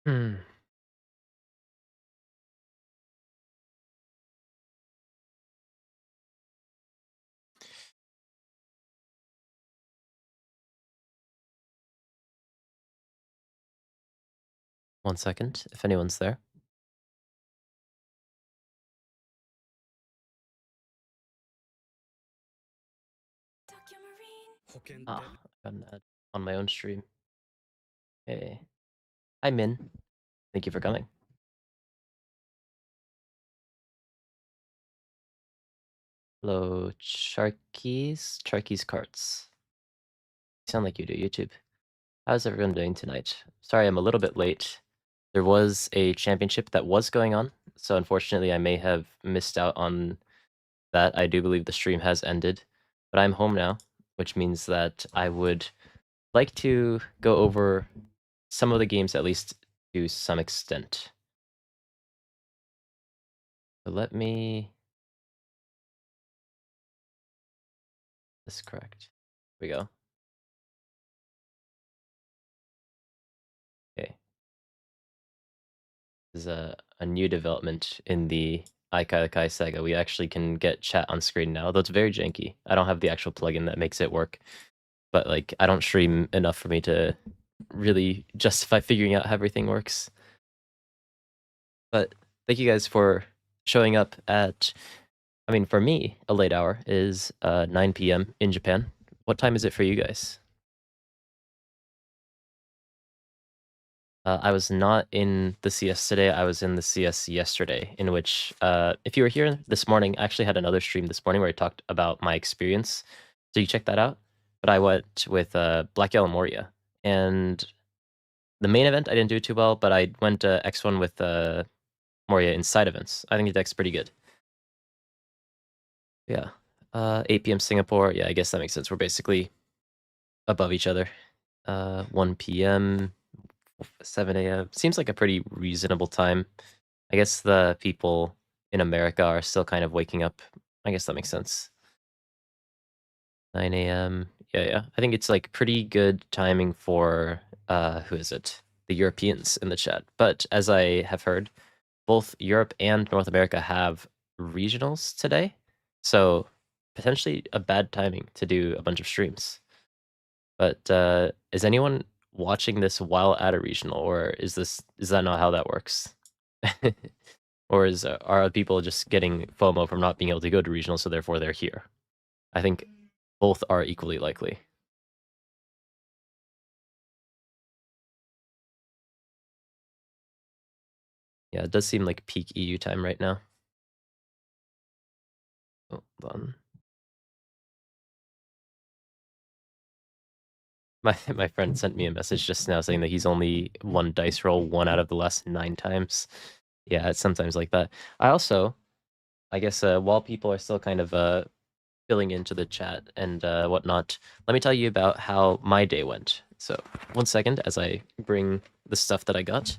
Hmm. One second, if anyone's there. Ah, I got an ad on my own stream. Hey. Hi, Min. Thank you for coming. Hello, Charky's Carts. You sound like you do YouTube. How's everyone doing tonight? Sorry, I'm a little bit late. There was a championship that was going on, so unfortunately I may have missed out on that. I do believe the stream has ended, but I'm home now, which means that I would like to go over some of the games at least to some extent. So let me... This is correct. Here we go. Okay. This is a new development in the Ikai saga. We actually can get chat on screen now, though it's very janky. I don't have the actual plugin that makes it work, but like I don't stream enough for me to really justify figuring out how everything works. But thank you guys for showing up at, I mean, for me, a late hour is 9 p.m. in Japan. What time is it for you guys? I was not in the CS today. I was in the CS yesterday, in which, if you were here this morning, I actually had another stream this morning where I talked about my experience. So you check that out. But I went with Black Yellow Moria. And the main event, I didn't do too well, but I went X1 with Moria in side events. I think the deck's pretty good. Yeah. 8 p.m. Singapore. Yeah, I guess that makes sense. We're basically above each other. 1 p.m., 7 a.m. Seems like a pretty reasonable time. I guess the people in America are still kind of waking up. I guess that makes sense. 9 a.m. Yeah. I think it's like pretty good timing for who is it? The Europeans in the chat. But as I have heard, both Europe and North America have regionals today. So potentially a bad timing to do a bunch of streams. But is anyone watching this while at a regional, or is that not how that works? Or are people just getting FOMO from not being able to go to regional, so therefore they're here? I think both are equally likely. Yeah, it does seem like peak EU time right now. Hold on. My friend sent me a message just now saying that he's only won dice roll 1 out of the last 9 times. Yeah, it's sometimes like that. I guess while people are still kind of filling into the chat and whatnot, let me tell you about how my day went. So 1 second as I bring the stuff that I got.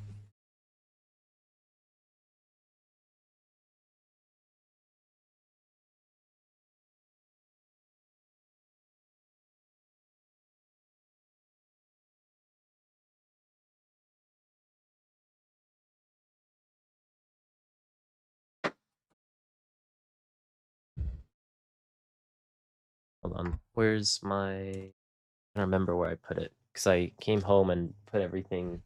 Hold on. Where's my... I don't remember where I put it because I came home and put everything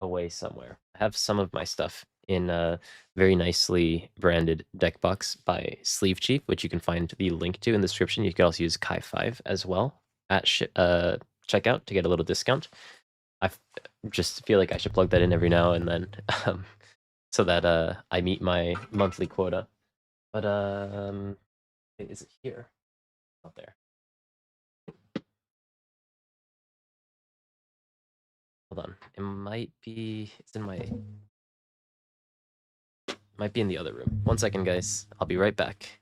away somewhere. I have some of my stuff in a very nicely branded deck box by SleeveChief, which you can find the link to in the description. You can also use Kai5 as well at checkout to get a little discount. I just feel like I should plug that in every now and then so that I meet my monthly quota. But is it here? Not there. Hold on. It might be... It's in my... Might be in the other room. 1 second, guys. I'll be right back.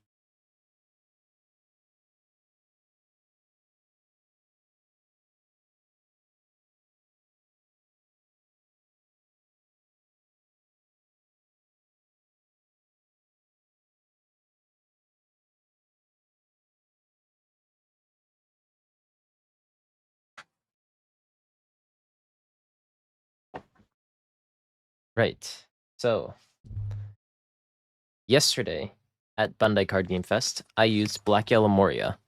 Right. So, yesterday at Bandai Card Game Fest, I used Black Yellow Moria.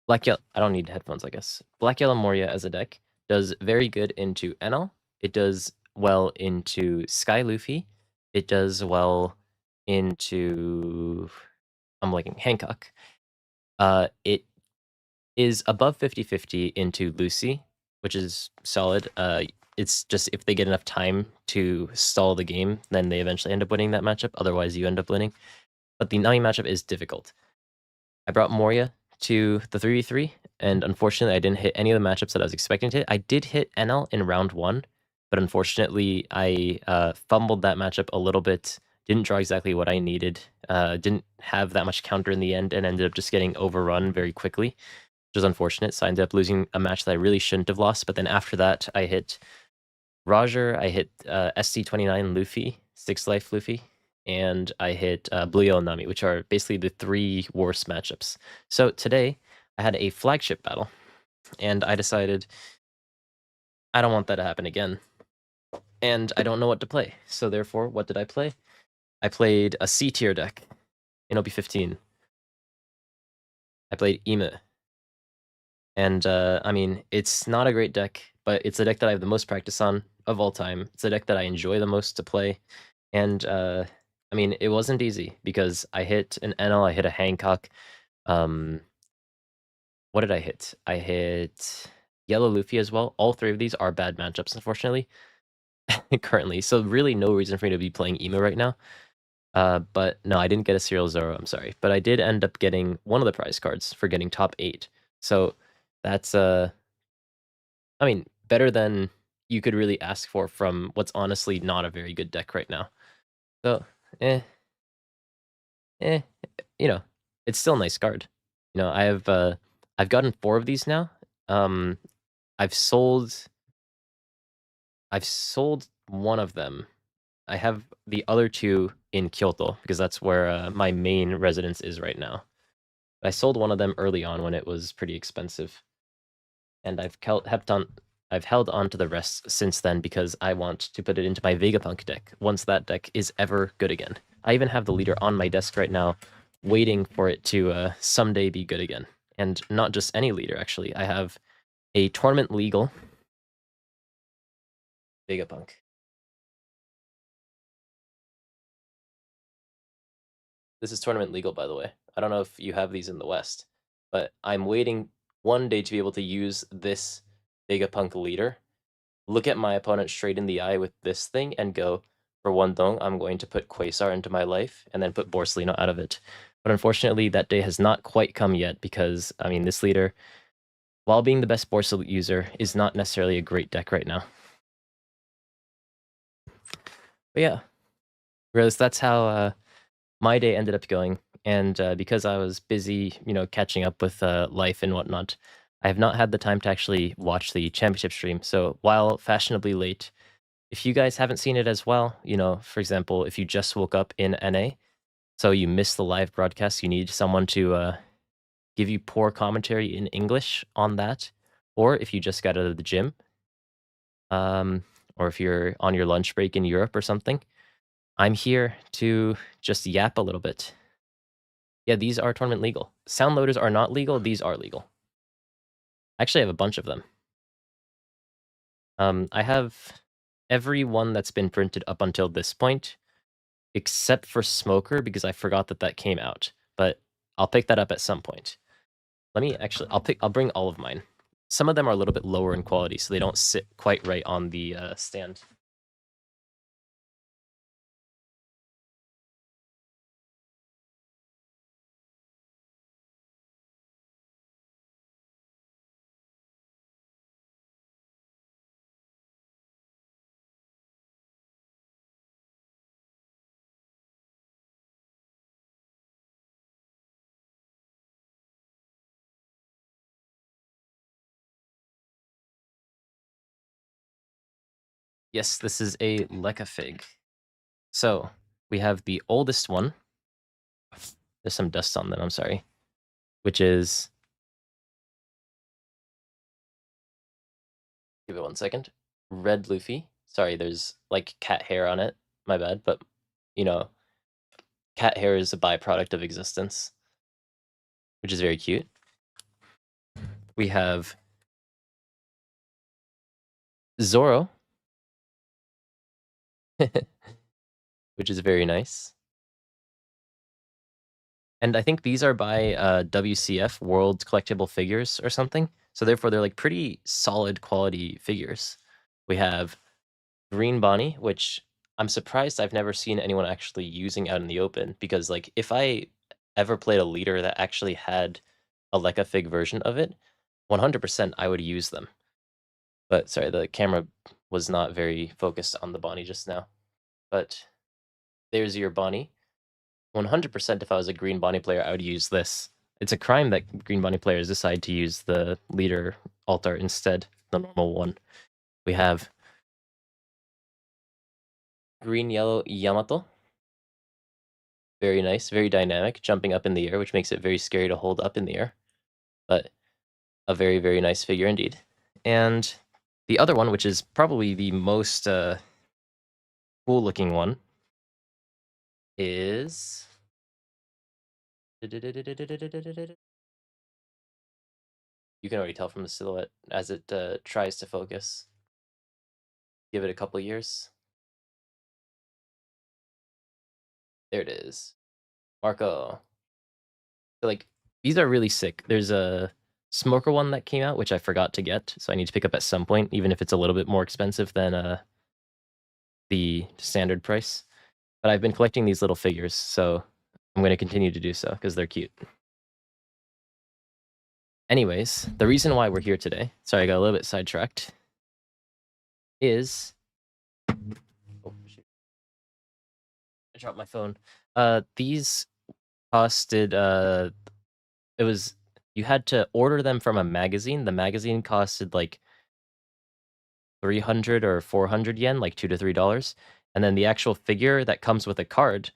I don't need headphones, I guess. Black Yellow Moria as a deck does very good into Enel. It does well into Sky Luffy. It does well into Hancock. It is above 50/50 into Lucy, which is solid. It's just if they get enough time to stall the game, then they eventually end up winning that matchup. Otherwise, you end up winning. But the Nami matchup is difficult. I brought Moria to the 3v3, and unfortunately, I didn't hit any of the matchups that I was expecting to hit. I did hit Enel in round 1, but unfortunately, I fumbled that matchup a little bit. Didn't draw exactly what I needed. Didn't have that much counter in the end, and ended up just getting overrun very quickly, which was unfortunate. So I ended up losing a match that I really shouldn't have lost. But then after that, I hit Roger, I hit SC29 Luffy, 6 life Luffy, and I hit Blue Yellow Nami, which are basically the 3 worst matchups. So today, I had a flagship battle, and I decided I don't want that to happen again. And I don't know what to play. So therefore, what did I play? I played a C tier deck in OP15. I played Ema. And I mean, it's not a great deck, but it's a deck that I have the most practice on of all time. It's a deck that I enjoy the most to play. And I mean, it wasn't easy because I hit an Enel, I hit a Hancock. What did I hit? I hit Yellow Luffy as well. All 3 of these are bad matchups, unfortunately, currently. So really no reason for me to be playing Emo right now. But no, I didn't get a Serial Zoro, I'm sorry. But I did end up getting one of the prize cards for getting top 8. So that's, I mean, better than you could really ask for from what's honestly not a very good deck right now. So, you know, it's still a nice card. You know, I've gotten 4 of these now. I've sold one of them. I have the other 2 in Kyoto because that's where my main residence is right now. I sold one of them early on when it was pretty expensive, and I've held on to the rest since then because I want to put it into my Vegapunk deck once that deck is ever good again. I even have the leader on my desk right now, waiting for it to someday be good again. And not just any leader, actually. I have a tournament legal Vegapunk. This is tournament legal, by the way. I don't know if you have these in the West, but I'm waiting one day to be able to use this Vegapunk leader, look at my opponent straight in the eye with this thing, and go, for one dong, I'm going to put Quasar into my life, and then put Borsalino out of it. But unfortunately, that day has not quite come yet because, I mean, this leader, while being the best Borsal user, is not necessarily a great deck right now. But yeah, Rose, that's how my day ended up going. And because I was busy, you know, catching up with life and whatnot, I have not had the time to actually watch the championship stream. So while fashionably late, if you guys haven't seen it as well, you know, for example, if you just woke up in NA, so you missed the live broadcast, you need someone to give you poor commentary in English on that. Or if you just got out of the gym, or if you're on your lunch break in Europe or something, I'm here to just yap a little bit. Yeah, these are tournament legal. Sound loaders are not legal. These are legal. I actually have a bunch of them. I have every one that's been printed up until this point, except for Smoker, because I forgot that that came out. But I'll pick that up at some point. Let me actually, I'll bring all of mine. Some of them are a little bit lower in quality, so they don't sit quite right on the stand. Yes, this is a Lekka Fig. So we have the oldest one. There's some dust on them, I'm sorry. Which is, give it 1 second. Red Luffy. Sorry, there's like cat hair on it. my bad, but you know, cat hair is a byproduct of existence, which is very cute. We have Zoro, which is very nice. And I think these are by WCF, World Collectible Figures or something. So therefore, they're like pretty solid quality figures. We have Green Bonnie, which I'm surprised I've never seen anyone actually using out in the open, because like if I ever played a leader that actually had a Leca Fig version of it, 100% I would use them. But sorry, the camera was not very focused on the Bonnie just now. But there's your Bonnie. 100% if I was a Green Bonnie player, I would use this. It's a crime that Green Bonnie players decide to use the leader alt art instead, the normal one. We have Green Yellow Yamato. Very nice, very dynamic, jumping up in the air, which makes it very scary to hold up in the air. But a very, very nice figure indeed. And the other one, which is probably the most cool-looking one, is... You can already tell from the silhouette as it tries to focus. Give it a couple years. There it is. Marco. So, like, these are really sick. There's a Smoker one that came out, which I forgot to get, so I need to pick up at some point, even if it's a little bit more expensive than the standard price. But I've been collecting these little figures, so I'm going to continue to do so because they're cute. Anyways, the reason why we're here today, sorry, I got a little bit sidetracked, is... Oh, shoot. I dropped my phone. These costed, it was, you had to order them from a magazine. The magazine costed like 300 or 400 yen, like $2 to $3. And then the actual figure that comes with a card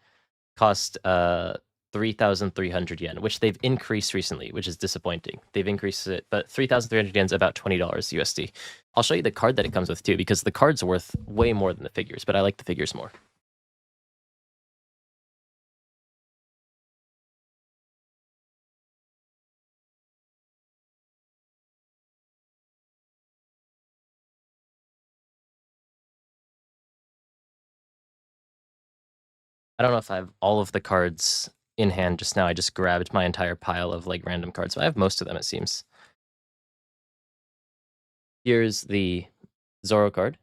cost 3,300 yen, which they've increased recently, which is disappointing. They've increased it, but 3,300 yen is about $20 USD. I'll show you the card that it comes with too, because the card's worth way more than the figures, but I like the figures more. I don't know if I have all of the cards in hand just now. I just grabbed my entire pile of like random cards, but I have most of them, it seems. Here's the Zoro card.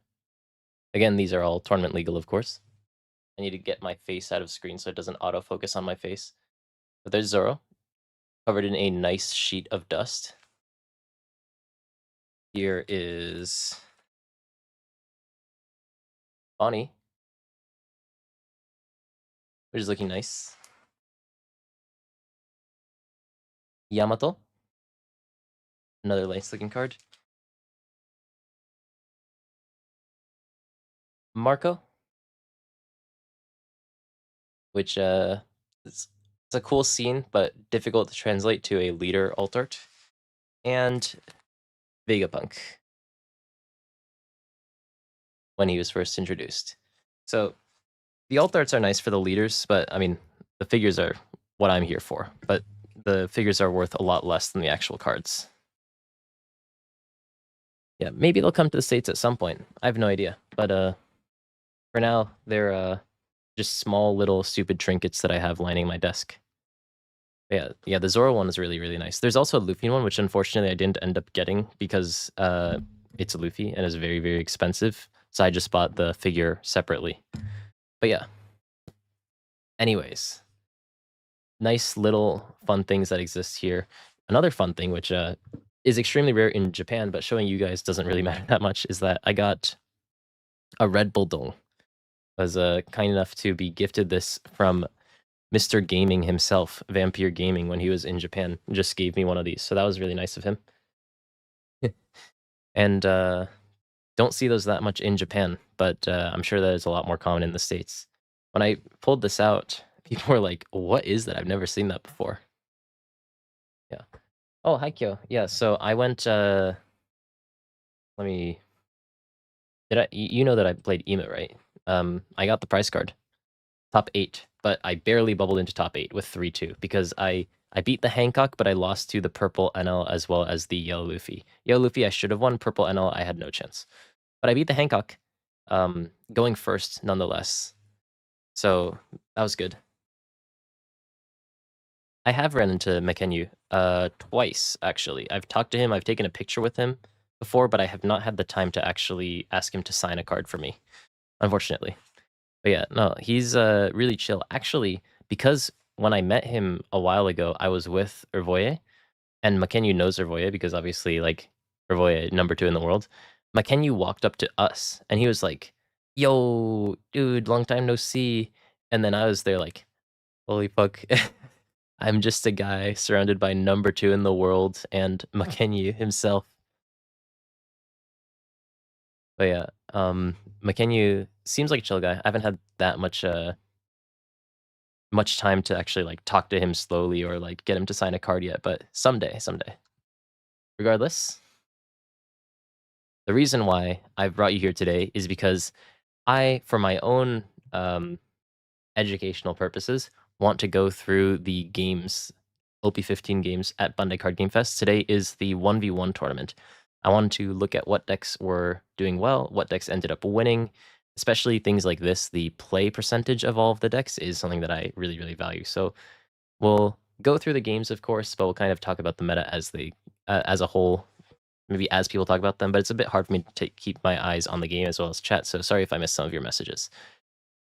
Again, these are all tournament legal, of course. I need to get my face out of screen so it doesn't autofocus on my face. But there's Zoro, covered in a nice sheet of dust. Here is Bonnie, which is looking nice. Yamato, another nice looking card. Marco, which it's a cool scene, but difficult to translate to a leader alt art. And Vegapunk, when he was first introduced. So the alt arts are nice for the leaders, but I mean, the figures are what I'm here for. But the figures are worth a lot less than the actual cards. Yeah, maybe they'll come to the States at some point. I have no idea. But for now, they're just small little stupid trinkets that I have lining my desk. Yeah, the Zoro one is really, really nice. There's also a Luffy one, which unfortunately I didn't end up getting because it's a Luffy and is very, very expensive. So I just bought the figure separately. But yeah. Anyways, nice little fun things that exist here. Another fun thing, which is extremely rare in Japan, but showing you guys doesn't really matter that much, is that I got a Red Bull Dong. I was kind enough to be gifted this from Mr. Gaming himself, Vampire Gaming, when he was in Japan. Just gave me one of these, so that was really nice of him. And don't see those that much in Japan, but I'm sure that it's a lot more common in the States. When I pulled this out, people were like, what is that? I've never seen that before. Yeah. Oh, hi, Kyo. Yeah, so I went, let me... you know that I played EMA, right? I got the prize card. Top 8, but I barely bubbled into top 8 with 3-2 because I beat the Hancock, but I lost to the purple NL as well as the yellow Luffy. Yellow Luffy I should have won, purple NL I had no chance. But I beat the Hancock, going first nonetheless. So that was good. I have run into McKenyu twice, actually. I've talked to him, I've taken a picture with him before, but I have not had the time to actually ask him to sign a card for me, unfortunately. But yeah, no, he's really chill. Actually, because when I met him a while ago, I was with Urvoye, and Makenyu knows Urvoye because obviously, like, Urvoye, #2 in the world. Makenyu walked up to us, and he was like, "Yo, dude, long time no see." And then I was there like, "Holy fuck." I'm just a guy surrounded by #2 in the world and Makenyu himself. But yeah, Makenyu seems like a chill guy. I haven't had that much time to actually like talk to him slowly or like get him to sign a card yet, but someday. Regardless, the reason why I've brought you here today is because I, for my own educational purposes, want to go through the games, OP15 games at Bandai Card Game Fest. Today is the 1v1 tournament. I wanted to look at what decks were doing well, what decks ended up winning, especially things like this. The play percentage of all of the decks is something that I really, really value. So we'll go through the games, of course, but we'll kind of talk about the meta as a whole, maybe as people talk about them. But it's a bit hard for me to keep my eyes on the game as well as chat, so sorry if I missed some of your messages.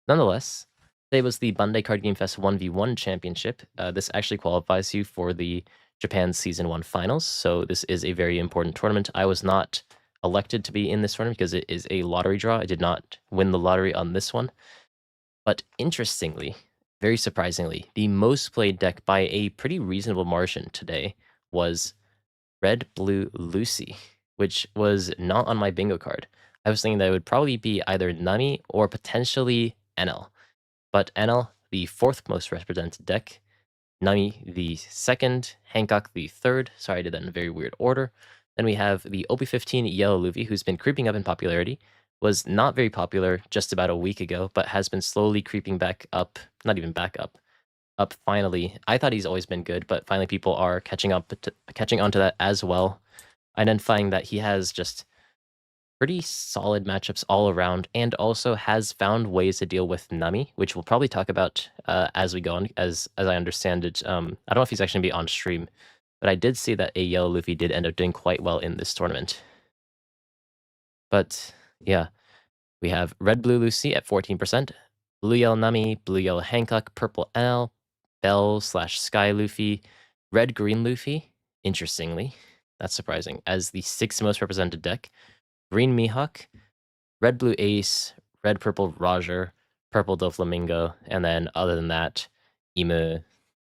Nonetheless, today was the Bandai Card Game Fest 1v1 Championship. This actually qualifies you for the Japan Season 1 Finals, so this is a very important tournament. I was not elected to be in this tournament because it is a lottery draw. I did not win the lottery on this one. But interestingly, very surprisingly, the most played deck by a pretty reasonable margin today was Red Blue Lucy, which was not on my bingo card. I was thinking that it would probably be either Nami or potentially NL. But NL, the 4th most represented deck, Nami the 2nd, Hancock the 3rd. Sorry, I did that in a very weird order. Then we have the OP15 Yellow Luffy, who's been creeping up in popularity. Was not very popular just about a week ago, but has been slowly creeping back up. Not even back up. Up finally. I thought he's always been good, but finally people are catching onto that as well, identifying that he has just pretty solid matchups all around, and also has found ways to deal with Nami, which we'll probably talk about as we go on, as I understand it. I don't know if he's actually going to be on stream, but I did see that a Yellow Luffy did end up doing quite well in this tournament. But yeah, we have Red Blue Lucy at 14%, Blue Yellow Nami, Blue Yellow Hancock, Purple L, Bell/Sky Luffy, Red Green Luffy, interestingly, that's surprising, as the 6th most represented deck, Green Mihawk, Red Blue Ace, Red Purple Roger, Purple Doflamingo, and then other than that, Emu,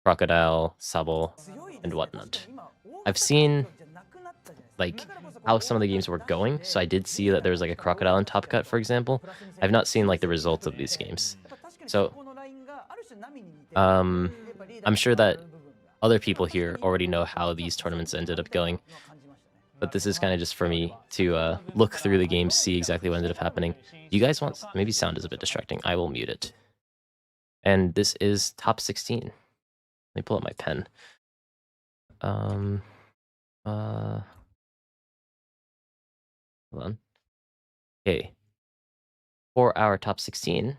Crocodile, Sable, and whatnot. I've seen like how some of the games were going, so I did see that there was like a Crocodile in Top Cut, for example. I've not seen like the results of these games. So I'm sure that other people here already know how these tournaments ended up going. But this is kind of just for me to look through the game, see exactly what ended up happening. You guys want... Maybe sound is a bit distracting. I will mute it. And this is top 16. Let me pull up my pen. Hold on. Okay. For our top 16,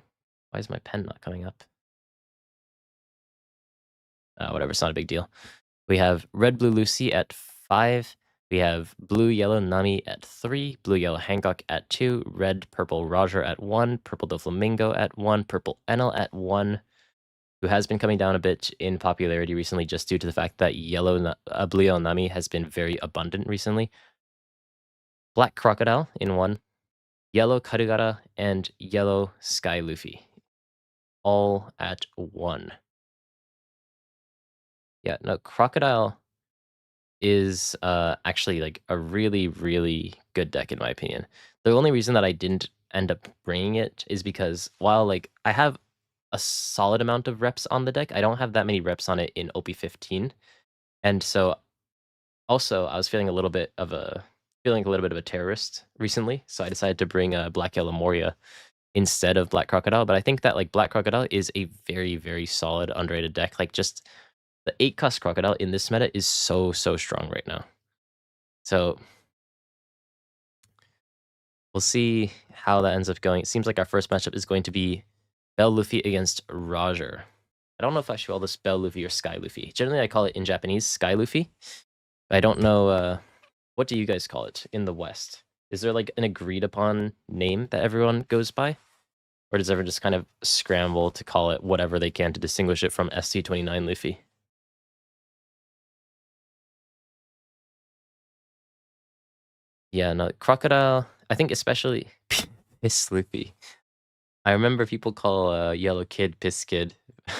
why is my pen not coming up? Whatever, it's not a big deal. We have Red Blue Lucy at 5. We have Blue Yellow Nami at 3, Blue Yellow Hancock at 2, Red Purple Roger at 1, Purple Doflamingo at 1, Purple Enel at 1, who has been coming down a bit in popularity recently just due to the fact that Blue Yellow Nami has been very abundant recently. Black Crocodile in 1, Yellow Karugara, and Yellow Sky Luffy, all at 1. Yeah, no, Crocodile is actually like a really, really good deck in my opinion. The only reason that I didn't end up bringing it is because while like I have a solid amount of reps on the deck, I don't have that many reps on it in OP15. And so also I was feeling a little bit of a terrorist recently, so I decided to bring Black Yellow Moria instead of Black Crocodile, but I think that, like, Black Crocodile is a very, very solid underrated deck. Like, just the 8-cost Crocodile in this meta is so, so strong right now. So we'll see how that ends up going. It seems like our first matchup is going to be Bell Luffy against Roger. I don't know if I should call this Bell Luffy or Sky Luffy. Generally, I call it in Japanese Sky Luffy. I don't know, what do you guys call it in the West? Is there, like, an agreed upon name that everyone goes by? Or does everyone just kind of scramble to call it whatever they can to distinguish it from ST29 Luffy? Yeah, no, Crocodile, I think especially Piss Luffy. I remember people call Yellow Kid Piss Kid.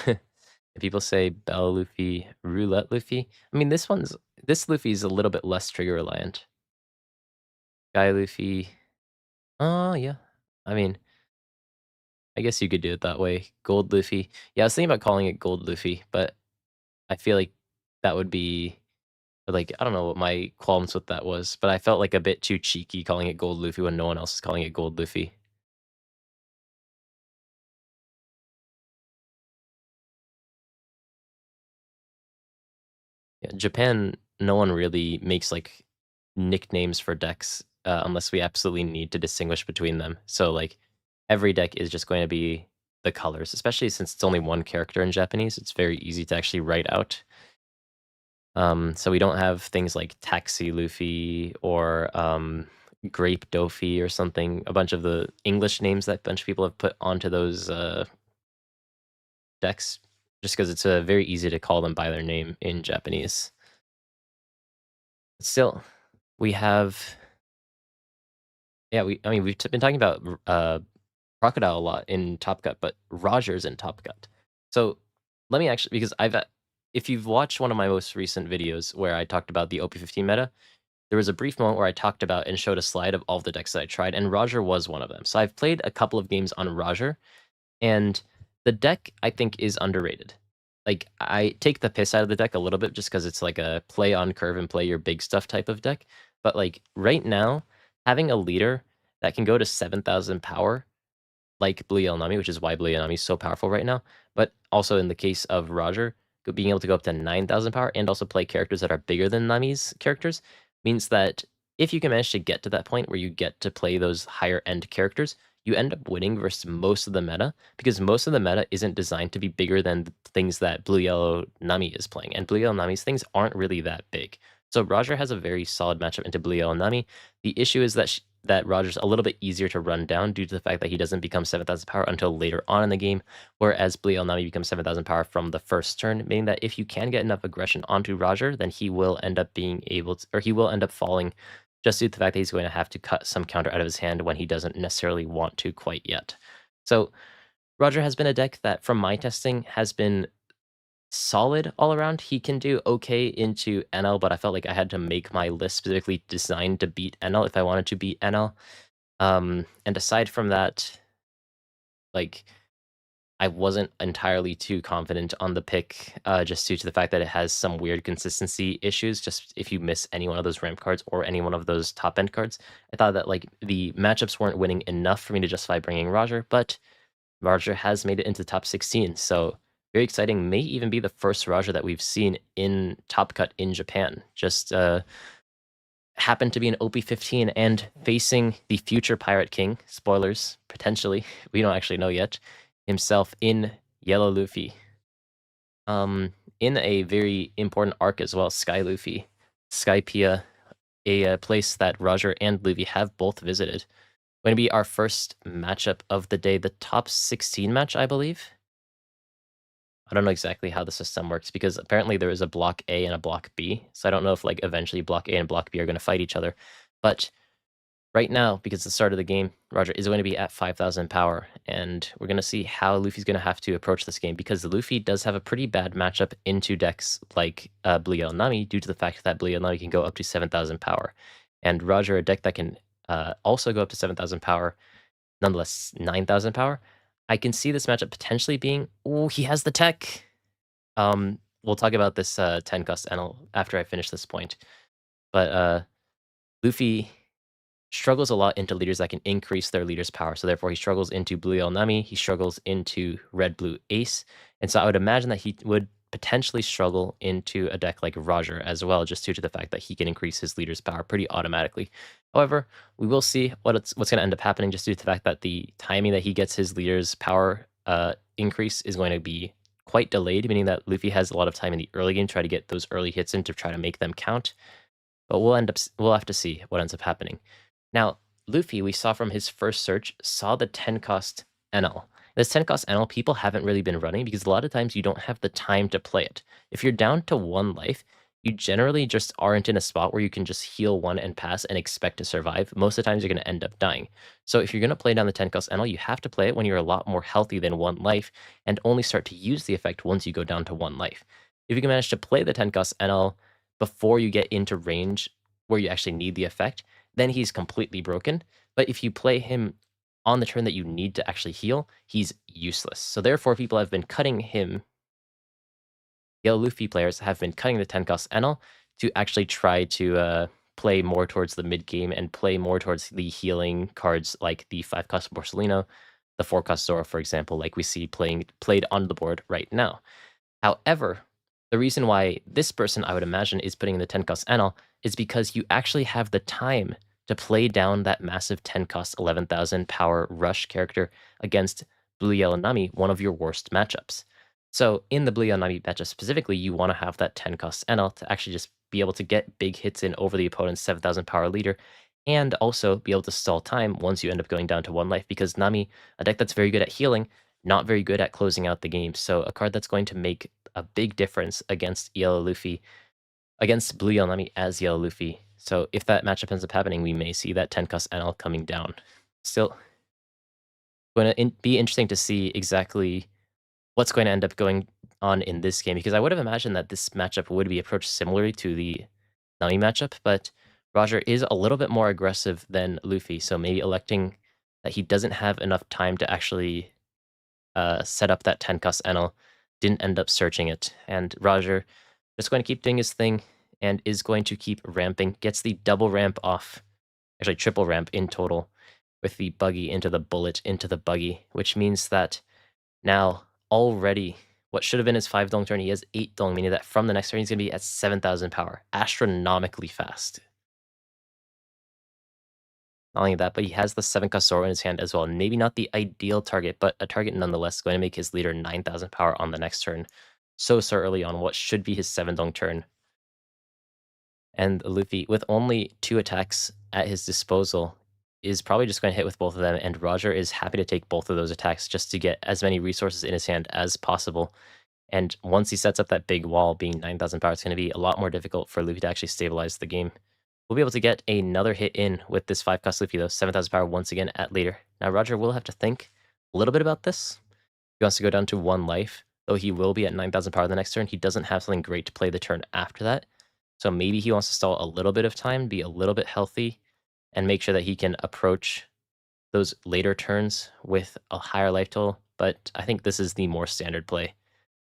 And people say Bell Luffy, Roulette Luffy. I mean, this Luffy is a little bit less trigger reliant. Sky Luffy. Oh, yeah. I mean, I guess you could do it that way. Gold Luffy. Yeah, I was thinking about calling it Gold Luffy, but I feel like that would be like, I don't know what my qualms with that was, but I felt like a bit too cheeky calling it Gold Luffy when no one else is calling it Gold Luffy. Yeah, Japan, no one really makes like nicknames for decks unless we absolutely need to distinguish between them. So like every deck is just going to be the colors, especially since it's only one character in Japanese. It's very easy to actually write out. So we don't have things like Taxi Luffy or Grape Dofi or something. A bunch of the English names that a bunch of people have put onto those decks, just because it's very easy to call them by their name in Japanese. Still, we have, yeah. I mean, we've been talking about Crocodile a lot in Top Cut, but Roger's in Top Cut. So let me actually, because if you've watched one of my most recent videos where I talked about the OP15 meta, there was a brief moment where I talked about and showed a slide of all the decks that I tried, and Roger was one of them. So I've played a couple of games on Roger, and the deck I think is underrated. Like, I take the piss out of the deck a little bit just because it's like a play on curve and play your big stuff type of deck. But like right now, having a leader that can go to 7,000 power, like Blue Yell Nami, which is why Blue Yell Nami is so powerful right now, but also in the case of Roger, being able to go up to 9,000 power and also play characters that are bigger than Nami's characters means that if you can manage to get to that point where you get to play those higher end characters, you end up winning versus most of the meta, because most of the meta isn't designed to be bigger than the things that Blue Yellow Nami is playing, and Blue Yellow Nami's things aren't really that big. So Roger has a very solid matchup into Blue Yellow Nami. The issue is that Roger's a little bit easier to run down due to the fact that he doesn't become 7,000 power until later on in the game, whereas Blue Yellow Nami becomes 7,000 power from the first turn, meaning that if you can get enough aggression onto Roger, then he will end up being able to, or he will end up falling just due to the fact that he's going to have to cut some counter out of his hand when he doesn't necessarily want to quite yet. So Roger has been a deck that, from my testing, has been solid all around. He can do okay into NL, but I felt like I had to make my list specifically designed to beat NL if I wanted to beat NL. And aside from that, like, I wasn't entirely too confident on the pick, just due to the fact that it has some weird consistency issues. Just if you miss any one of those ramp cards or any one of those top end cards, I thought that like the matchups weren't winning enough for me to justify bringing Roger, but Roger has made it into top 16, so very exciting. May even be the first Roger that we've seen in Top Cut in Japan. Just happened to be an OP15 and facing the future Pirate King, spoilers, potentially, we don't actually know yet, himself in Yellow Luffy. In a very important arc as well, Sky Luffy. Skypiea, a place that Roger and Luffy have both visited. Going to be our first matchup of the day, the top 16 match, I believe. I don't know exactly how the system works because apparently there is a block A and a block B. So I don't know if like eventually block A and block B are going to fight each other. But right now, because it's the start of the game, Roger is going to be at 5,000 power. And we're going to see how Luffy's going to have to approach this game, because Luffy does have a pretty bad matchup into decks like Blue Yell Nami due to the fact that Blue Yell Nami can go up to 7,000 power. And Roger, a deck that can also go up to 7,000 power, nonetheless 9,000 power. I can see this matchup potentially being, oh, he has the tech. We'll talk about this 10 cost NL after I finish this point. But Luffy struggles a lot into leaders that can increase their leader's power. So therefore, he struggles into Blue Yellow Nami, he struggles into Red Blue Ace, and so I would imagine that he would potentially struggle into a deck like Roger as well, just due to the fact that he can increase his leader's power pretty automatically. However, we will see what's going to end up happening, just due to the fact that the timing that he gets his leader's power increase is going to be quite delayed, meaning that Luffy has a lot of time in the early game to try to get those early hits in to try to make them count. But we'll have to see what ends up happening. Now, Luffy, we saw from his first search, saw the 10 cost NL. This 10 cost NL, people haven't really been running because a lot of times you don't have the time to play it. If you're down to 1 life, you generally just aren't in a spot where you can just heal 1 and pass and expect to survive. Most of the times you're going to end up dying. So if you're going to play down the 10 cost NL, you have to play it when you're a lot more healthy than 1 life and only start to use the effect once you go down to 1 life. If you can manage to play the 10 cost NL before you get into range where you actually need the effect, then he's completely broken. But if you play him on the turn that you need to actually heal, he's useless. So therefore, people have been cutting him. Yellow Luffy players have been cutting the 10 cost NL to actually try to play more towards the mid game and play more towards the healing cards like the 5 cost Borsellino, the 4 cost Zoro, for example, like we see played on the board right now. However, the reason why this person, I would imagine, is putting in the 10 cost NL is because you actually have the time to play down that massive 10 cost 11,000 power rush character against Blue Yellow Nami, one of your worst matchups. So in the Blue Yellow Nami matchup specifically, you want to have that 10 cost NL to actually just be able to get big hits in over the opponent's 7,000 power leader, and also be able to stall time once you end up going down to 1 life, because Nami, a deck that's very good at healing, not very good at closing out the game. So a card that's going to make a big difference against Yellow Luffy, against Blue Yellow Nami as Yellow Luffy. So if that matchup ends up happening, we may see that 10 cost NL coming down. Still going to be interesting to see exactly what's going to end up going on in this game, because I would have imagined that this matchup would be approached similarly to the Nami matchup, but Roger is a little bit more aggressive than Luffy, so maybe electing that he doesn't have enough time to actually set up that 10 cost NL, didn't end up searching it, and Roger just going to keep doing his thing and is going to keep ramping, gets the double ramp off, actually triple ramp in total, with the buggy into the bullet into the buggy, which means that now already what should have been his 5 dong turn, he has 8 dong, meaning that from the next turn he's going to be at 7,000 power, astronomically fast. Not only that, but he has the 7 Kasoro in his hand as well. Maybe not the ideal target, but a target nonetheless, going to make his leader 9,000 power on the next turn. So early on what should be his 7 dong turn. And Luffy, with only 2 attacks at his disposal, is probably just going to hit with both of them, and Roger is happy to take both of those attacks just to get as many resources in his hand as possible. And once he sets up that big wall, being 9,000 power, it's going to be a lot more difficult for Luffy to actually stabilize the game. We'll be able to get another hit in with this 5 cost Luffy, though, 7,000 power once again at later. Now, Roger will have to think a little bit about this. He wants to go down to 1 life, though he will be at 9,000 power the next turn. He doesn't have something great to play the turn after that. So maybe he wants to stall a little bit of time, be a little bit healthy, and make sure that he can approach those later turns with a higher life total. But I think this is the more standard play.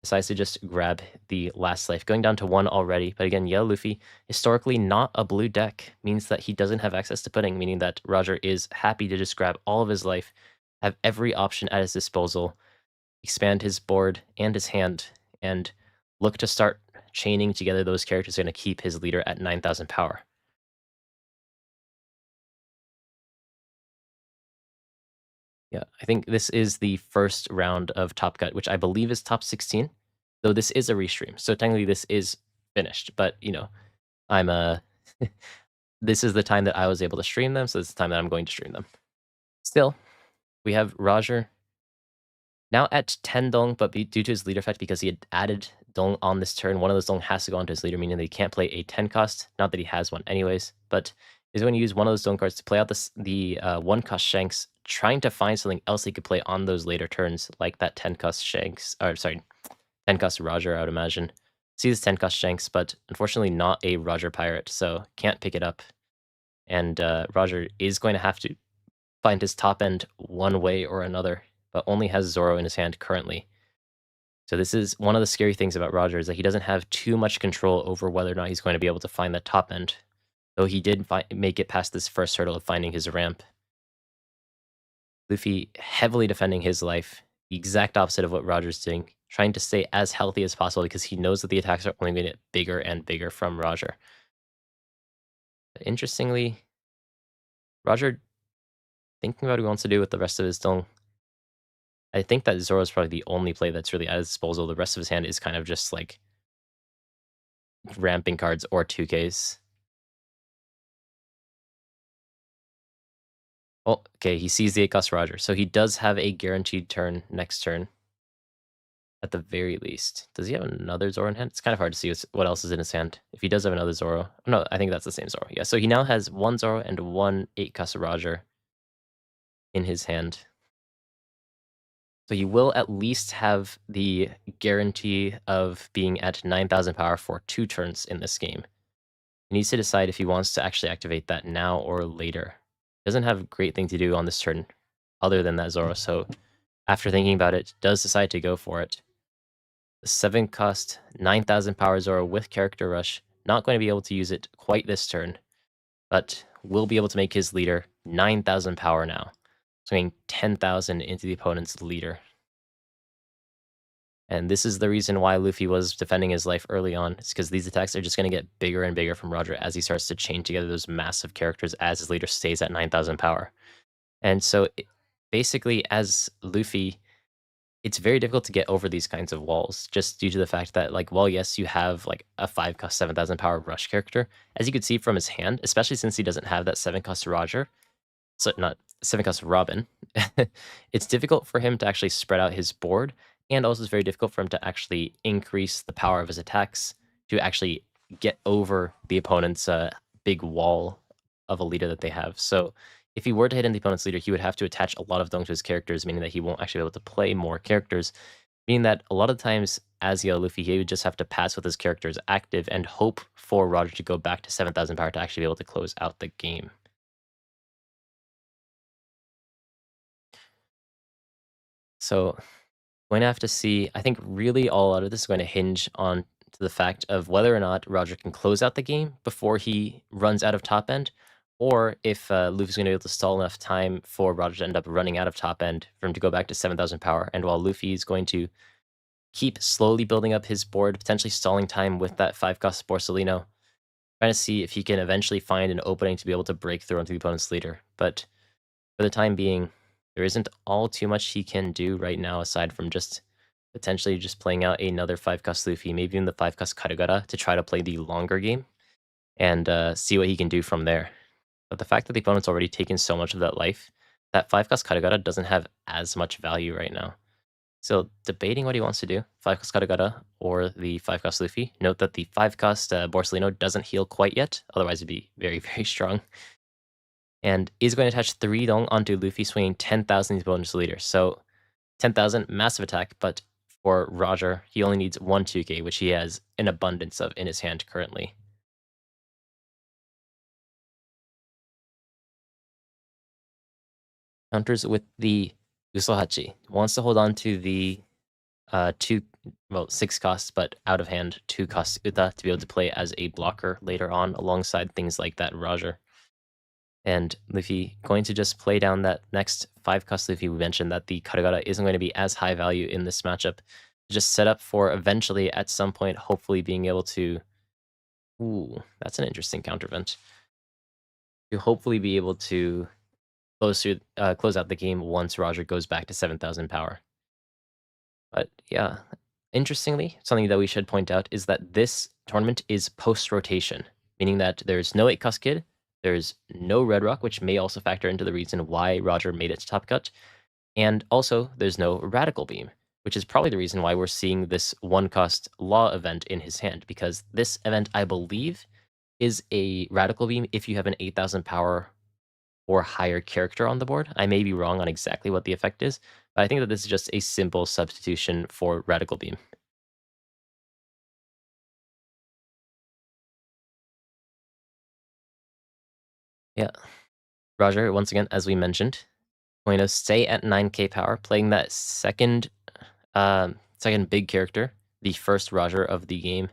Decides to just grab the last life, going down to 1 already. But again, Yellow Luffy, historically not a blue deck, means that he doesn't have access to pudding, meaning that Roger is happy to just grab all of his life, have every option at his disposal, expand his board and his hand, and look to start chaining together those characters going to keep his leader at 9,000 power. Yeah, I think this is the first round of Top Cut, which I believe is top 16, though this is a restream, so technically this is finished, but, you know, I'm this is the time that I was able to stream them, so this is the time that I'm going to stream them. Still, we have Roger now at 10 dong, but due to his leader effect, because he had added dong on this turn, one of those dong has to go onto his leader, meaning that he can't play a 10 cost. Not that he has one anyways, but he's going to use one of those dong cards to play out the 1 cost Shanks, trying to find something else he could play on those later turns, like that 10 cost Shanks, or sorry, 10 cost Roger, I would imagine. See this 10 cost Shanks, but unfortunately not a Roger Pirate, so can't pick it up. And Roger is going to have to find his top end one way or another, but only has Zoro in his hand currently. So this is one of the scary things about Roger, is that he doesn't have too much control over whether or not he's going to be able to find that top end. though he did make it past this first hurdle of finding his ramp. Luffy heavily defending his life, the exact opposite of what Roger's doing, trying to stay as healthy as possible because he knows that the attacks are only going to get bigger and bigger from Roger. Interestingly, Roger thinking about what he wants to do with the rest of his dong. I think that Zoro is probably the only play that's really at his disposal. The rest of his hand is kind of just like ramping cards or 2Ks. Oh, okay, he sees the 8-cost Roger, so he does have a guaranteed turn next turn. At the very least. Does he have another Zoro in hand? It's kind of hard to see what else is in his hand. If he does have another Zoro. No, I think that's the same Zoro. Yeah, so he now has one Zoro and one 8-cost Roger in his hand. So he will at least have the guarantee of being at 9,000 power for 2 turns in this game. He needs to decide if he wants to actually activate that now or later. Doesn't have a great thing to do on this turn other than that Zoro, so after thinking about it, does decide to go for it. The 7-cost 9,000 power Zoro with Character Rush, not going to be able to use it quite this turn, but will be able to make his leader 9,000 power now, swinging 10,000 into the opponent's leader. And this is the reason why Luffy was defending his life early on. It's because these attacks are just going to get bigger and bigger from Roger as he starts to chain together those massive characters as his leader stays at 9,000 power. And so basically, as Luffy, it's very difficult to get over these kinds of walls just due to the fact that, like, well, yes, you have like a 5-cost 7,000 power rush character. As you could see from his hand, especially since he doesn't have that 7-cost Roger, so not 7-cost Robin, it's difficult for him to actually spread out his board, and also it's very difficult for him to actually increase the power of his attacks to actually get over the opponent's big wall of a leader that they have. So if he were to hit in the opponent's leader, he would have to attach a lot of dong to his characters, meaning that he won't actually be able to play more characters, meaning that a lot of times as Yellow Luffy, he would just have to pass with his characters active and hope for Roger to go back to 7,000 power to actually be able to close out the game. So going to have to see. I think really all out of this is going to hinge on to the fact of whether or not Roger can close out the game before he runs out of top end, or if Luffy's going to be able to stall enough time for Roger to end up running out of top end for him to go back to 7,000 power. And while Luffy is going to keep slowly building up his board, potentially stalling time with that 5-cost Borsalino, trying to see if he can eventually find an opening to be able to break through onto the opponent's leader. But for the time being, there isn't all too much he can do right now aside from just potentially just playing out another 5-cost Luffy, maybe even the 5-cost Karugara to try to play the longer game and see what he can do from there. But the fact that the opponent's already taken so much of that life, that 5-cost Karugara doesn't have as much value right now. So debating what he wants to do, 5-cost Karugara or the 5-cost Luffy. Note that the 5-cost Borsalino doesn't heal quite yet, otherwise it'd be very, very strong. And is going to attach 3 dong onto Luffy, swinging 10,000 bonus leader. So 10,000, massive attack, but for Roger, he only needs 1 2K, which he has an abundance of in his hand currently. Counters with the Usohachi. Wants to hold on to the 6 costs, but out of hand 2 cost Uta to be able to play as a blocker later on alongside things like that Roger. And Luffy going to just play down that next 5-cost Luffy. We mentioned that the Karagara isn't going to be as high value in this matchup. Just set up for eventually, at some point, hopefully being able to... Ooh, that's an interesting countervent. To hopefully be able to close out the game once Roger goes back to 7,000 power. But yeah, interestingly, something that we should point out is that this tournament is post-rotation, meaning that there's no 8-cost kid, there's no Red Rock, which may also factor into the reason why Roger made it to top cut, and also there's no Radical Beam, which is probably the reason why we're seeing this 1-cost Law event in his hand, because this event, I believe, is a Radical Beam if you have an 8,000 power or higher character on the board. I may be wrong on exactly what the effect is, but I think that this is just a simple substitution for Radical Beam. Yeah. Roger, once again, as we mentioned, going to stay at 9k power, playing that second big character, the first Roger of the game.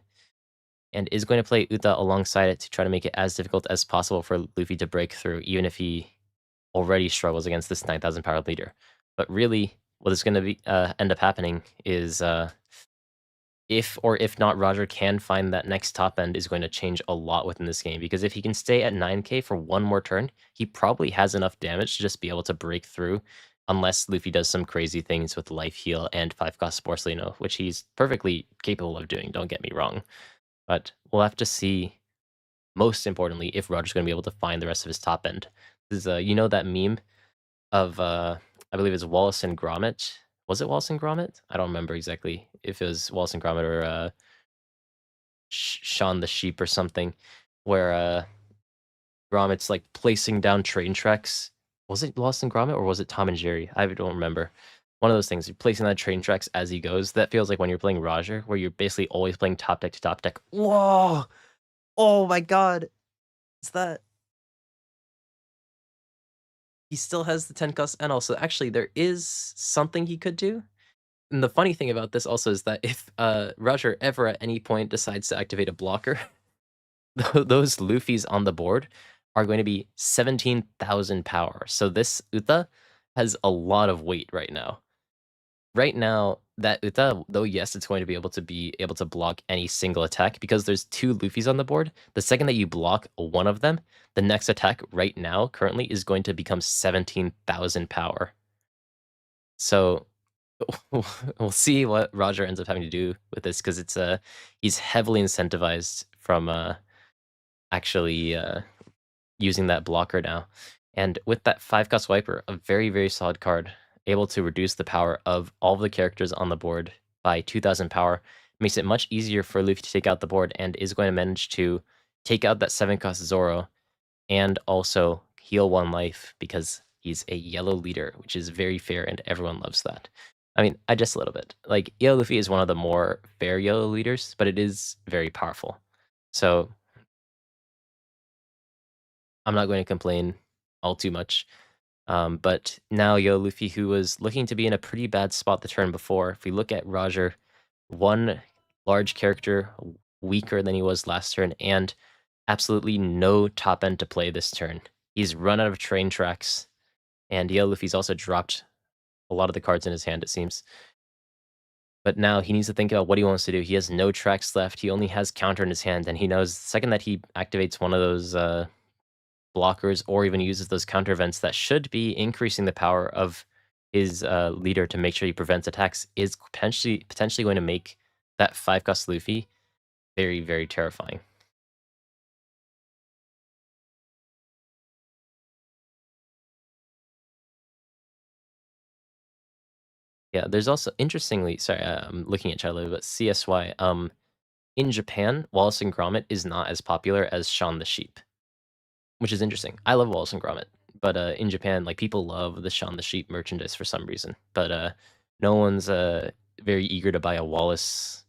and is going to play Uta alongside it to try to make it as difficult as possible for Luffy to break through, even if he already struggles against this 9,000 power leader. But really, what is going to be end up happening is if or if not Roger can find that next top end is going to change a lot within this game, because if he can stay at 9k for one more turn, he probably has enough damage to just be able to break through, unless Luffy does some crazy things with life heal and 5-cost Borsellino, which he's perfectly capable of doing, don't get me wrong. But we'll have to see, most importantly, if Roger's going to be able to find the rest of his top end. This is, you know that meme of, I believe it's Wallace and Gromit? Was it Wallace and Gromit? I don't remember exactly if it was Wallace and Gromit or Shaun the Sheep or something, where Gromit's like placing down train tracks. Was it Lost in Gromit or was it Tom and Jerry? I don't remember. One of those things, you're placing that train tracks as he goes. That feels like when you're playing Roger, where you're basically always playing top deck to top deck. Whoa! Oh my god! Is that... He still has the 10 cost, and also, actually, there is something he could do. And the funny thing about this also is that if Roger ever at any point decides to activate a blocker, those Luffys on the board are going to be 17,000 power. So this Uta has a lot of weight right now. Right now, that Uta, though, yes, it's going to be able to block any single attack because there's two Luffys on the board. The second that you block one of them, the next attack right now, currently, is going to become 17,000 power. So we'll see what Roger ends up having to do with this, because it's he's heavily incentivized from actually using that blocker now. And with that 5-cost Wiper, a very, very solid card, able to reduce the power of all of the characters on the board by 2,000 power, makes it much easier for Luffy to take out the board, and is going to manage to take out that 7-cost Zoro, and also heal 1 life, because he's a yellow leader, which is very fair, and everyone loves that. I mean, just a little bit. Like, Yellow Luffy is one of the more fair yellow leaders, but it is very powerful. So I'm not going to complain all too much. But now Yo Luffy, who was looking to be in a pretty bad spot the turn before, if we look at Roger, one large character weaker than he was last turn, and absolutely no top end to play this turn. He's run out of train tracks, and Yo Luffy's also dropped a lot of the cards in his hand, it seems. But now he needs to think about what he wants to do. He has no tracks left. He only has counter in his hand, and he knows the second that he activates one of those blockers, or even uses those counter events that should be increasing the power of his leader to make sure he prevents attacks, is potentially going to make that 5-cost Luffy very, very terrifying. Yeah, there's also, interestingly, sorry, I'm looking at chat a little bit, CSY, in Japan, Wallace and Gromit is not as popular as Shaun the Sheep, which is interesting. I love Wallace and Gromit, but in Japan, like, people love the Shaun the Sheep merchandise for some reason, but no one's very eager to buy a Wallace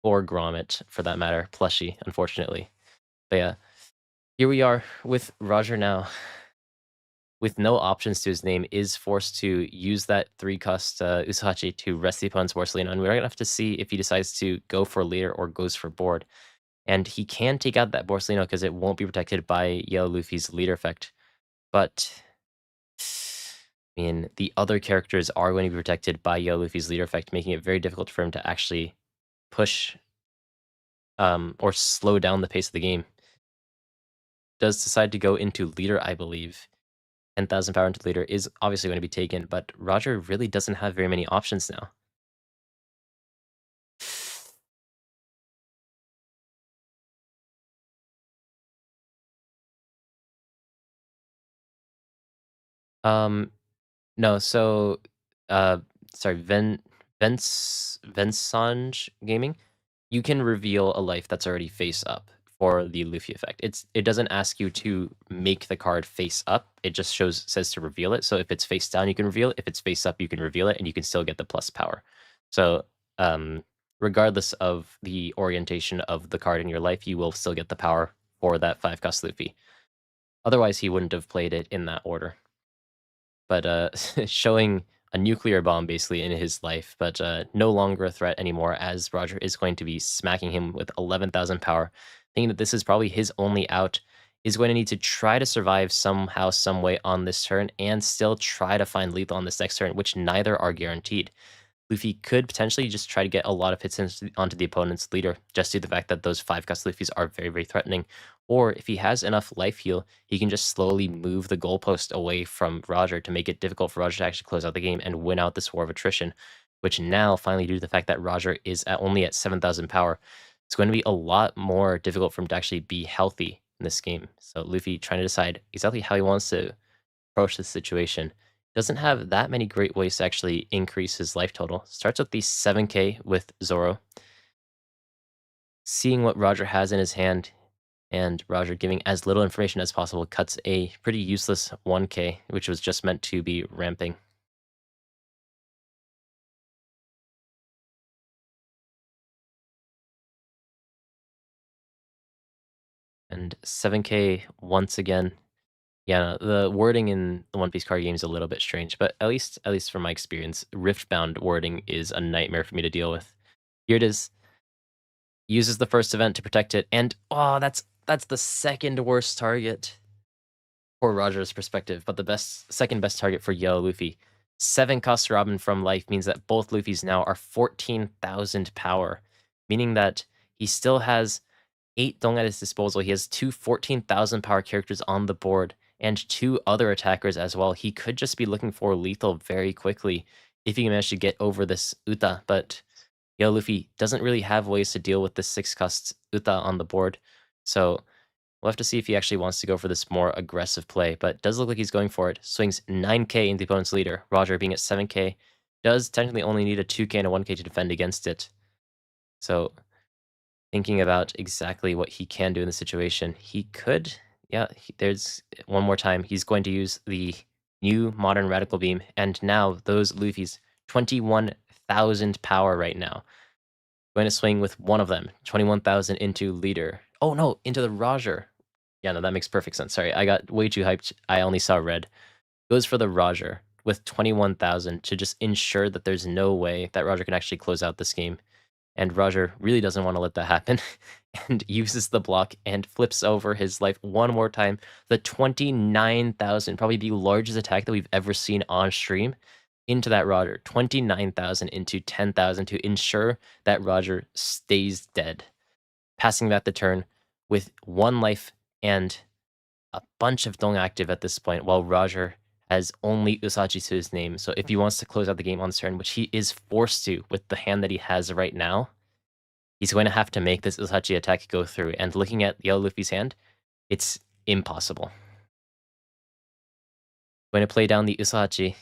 or Gromit, for that matter, plushie, unfortunately. But yeah, here we are with Roger now, with no options to his name, is forced to use that 3-cost Usahachi to rest the opponent's Borsellino, and we're going to have to see if he decides to go for leader or goes for board. And he can take out that Borsellino because it won't be protected by Yellow Luffy's leader effect. But, I mean, the other characters are going to be protected by Yellow Luffy's leader effect, making it very difficult for him to actually push or slow down the pace of the game. Does decide to go into leader, I believe. 10,000 power into leader is obviously going to be taken, but Roger really doesn't have very many options now. No, so, sorry, Vensange Gaming, you can reveal a life that's already face up for the Luffy effect. It doesn't ask you to make the card face up. It just says to reveal it. So if it's face down, you can reveal it. If it's face up, you can reveal it, and you can still get the plus power. So, regardless of the orientation of the card in your life, you will still get the power for that 5-cost Luffy. Otherwise, he wouldn't have played it in that order. But showing a nuclear bomb basically in his life, but no longer a threat anymore as Roger is going to be smacking him with 11,000 power, thinking that this is probably his only out, is going to need to try to survive somehow, some way on this turn and still try to find lethal on this next turn, which neither are guaranteed. Luffy could potentially just try to get a lot of hits onto the opponent's leader, just due to the fact that those 5-cost Luffys are very, very threatening. Or if he has enough life heal, he can just slowly move the goalpost away from Roger to make it difficult for Roger to actually close out the game and win out this war of attrition, which now, finally, due to the fact that Roger is only at 7,000 power, it's going to be a lot more difficult for him to actually be healthy in this game. So Luffy trying to decide exactly how he wants to approach this situation. Doesn't have that many great ways to actually increase his life total. Starts with the 7k with Zoro. Seeing what Roger has in his hand, and Roger giving as little information as possible, cuts a pretty useless 1k, which was just meant to be ramping. And 7k once again. Yeah, the wording in the One Piece card game is a little bit strange, but at least from my experience, Riftbound wording is a nightmare for me to deal with. Here it is. Uses the first event to protect it, and oh, that's the second worst target for Roger's perspective, but the second best target for Yellow Luffy. 7 cost Robin from life means that both Luffys now are 14,000 power, meaning that he still has 8 Dong at his disposal. He has 2 14,000 power characters on the board and 2 other attackers as well. He could just be looking for lethal very quickly if he can manage to get over this Uta, but Yellow Luffy doesn't really have ways to deal with this 6-cost Uta on the board, so we'll have to see if he actually wants to go for this more aggressive play, but it does look like he's going for it. Swings 9k into the opponent's leader. Roger, being at 7k, does technically only need a 2k and a 1k to defend against it. So thinking about exactly what he can do in the situation, he could, there's one more time. He's going to use the new modern Radical Beam, and now those Luffy's 21,000 power right now. Going to swing with one of them, 21,000 into leader. Oh no, into the Roger. Yeah, no, that makes perfect sense. Sorry, I got way too hyped. I only saw red. Goes for the Roger with 21,000 to just ensure that there's no way that Roger can actually close out this game. And Roger really doesn't want to let that happen and uses the block and flips over his life one more time. The 29,000, probably the largest attack that we've ever seen on stream, into that Roger. 29,000 into 10,000 to ensure that Roger stays dead. Passing that the turn with 1 life and a bunch of Dong active at this point, while Roger has only Usachi to his name. So if he wants to close out the game on this turn, which he is forced to with the hand that he has right now, he's going to have to make this Usachi attack go through. And looking at Yellow Luffy's hand, it's impossible. Going to play down the Usachi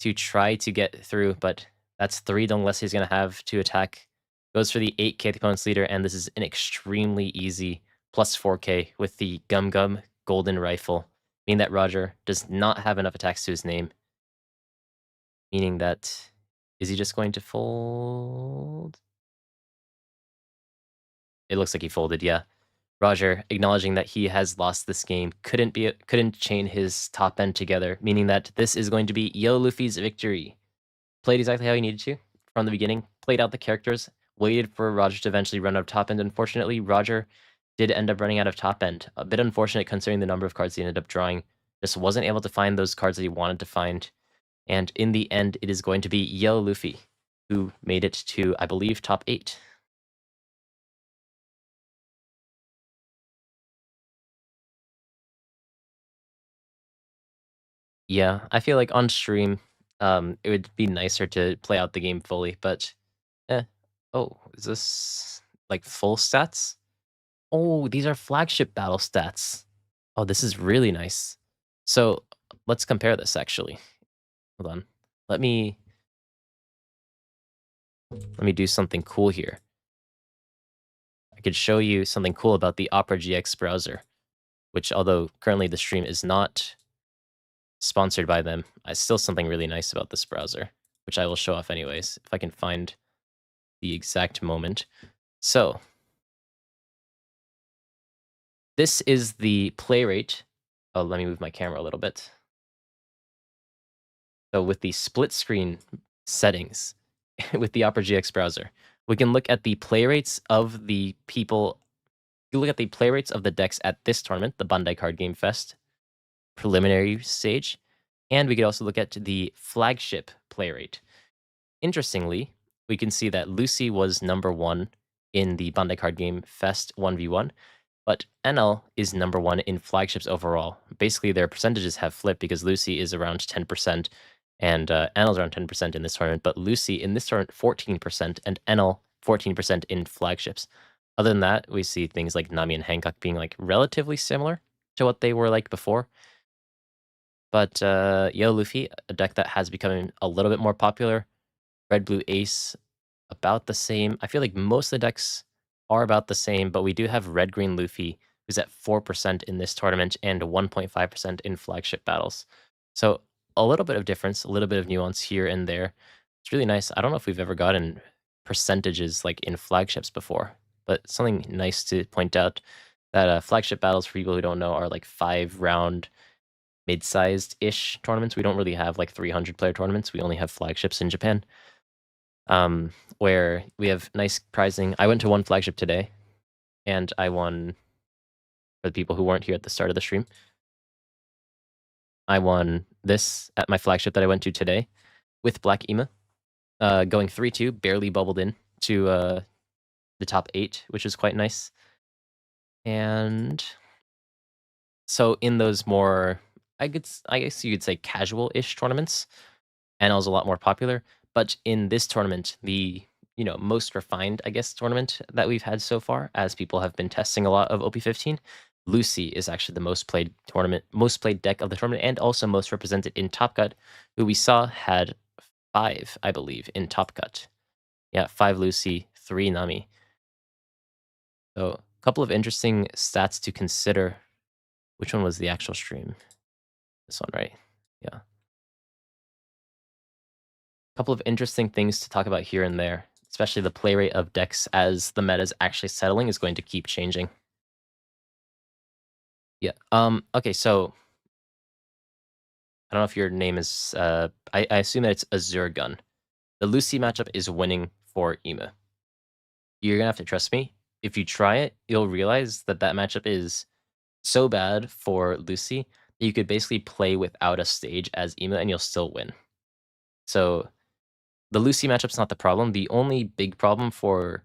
to try to get through, but that's 3 Dong less he's going to have to attack. Goes for the 8k the opponent's leader, and this is an extremely easy plus 4k with the Gum Gum Golden Rifle, meaning that Roger does not have enough attacks to his name. Meaning that, is he just going to fold? It looks like he folded, yeah. Roger, acknowledging that he has lost this game, couldn't chain his top end together, meaning that this is going to be Yellow Luffy's victory. Played exactly how he needed to from the beginning, played out the characters, waited for Roger to eventually run out of top end. Unfortunately, Roger did end up running out of top end. A bit unfortunate considering the number of cards he ended up drawing. Just wasn't able to find those cards that he wanted to find. And in the end, it is going to be Yellow Luffy, who made it to, I believe, top 8. Yeah, I feel like on stream, it would be nicer to play out the game fully, but eh. Oh, is this like full stats? Oh, these are flagship battle stats. Oh, this is really nice. So let's compare this actually. Hold on. Let me do something cool here. I could show you something cool about the Opera GX browser, which although currently the stream is not sponsored by them, still something really nice about this browser, which I will show off anyways, if I can find the exact moment. So this is the play rate. Oh, let me move my camera a little bit. So with the split screen settings with the Opera GX browser, we can look at the play rates of the people. You look at the play rates of the decks at this tournament, the Bandai Card Game Fest preliminary stage, and we could also look at the flagship play rate. Interestingly, we can see that Lucy was number 1 in the Bandai Card Game Fest 1v1, but NL is number 1 in flagships overall. Basically, their percentages have flipped because Lucy is around 10%, and NL is around 10% in this tournament, but Lucy in this tournament 14%, and NL 14% in flagships. Other than that, we see things like Nami and Hancock being like relatively similar to what they were like before. But Yo Luffy, a deck that has become a little bit more popular. Red Blue Ace, about the same. I feel like most of the decks are about the same, but we do have Red Green Luffy, who's at 4% in this tournament and 1.5% in flagship battles. So a little bit of difference, a little bit of nuance here and there. It's really nice. I don't know if we've ever gotten percentages like in flagships before, but something nice to point out that flagship battles, for people who don't know, are like 5-round mid-sized-ish tournaments. We don't really have like 300-player tournaments. We only have flagships in Japan, where we have nice prizing. I went to one flagship today, and I won, for the people who weren't here at the start of the stream, I won this at my flagship that I went to today with Black Ema, going 3-2, barely bubbled in to the top 8, which is quite nice. And so in those more, I guess you could say casual-ish tournaments, NL's a lot more popular. But in this tournament, the most refined, I guess, tournament that we've had so far, as people have been testing a lot of OP15, Lucy is actually the most played deck of the tournament, and also most represented in Top Cut, who we saw had 5, I believe, in Top Cut. Yeah, 5 Lucy, 3 Nami. So a couple of interesting stats to consider. Which one was the actual stream? This one, right? Yeah. Couple of interesting things to talk about here and there, especially the play rate of decks as the meta is actually settling is going to keep changing. Yeah. Okay, so I don't know if your name is I assume that it's Azure Gun. The Lucy matchup is winning for Ema. You're gonna have to trust me. If you try it, you'll realize that that matchup is so bad for Lucy that you could basically play without a stage as Ema and you'll still win. So the Lucy matchup's not the problem. The only big problem for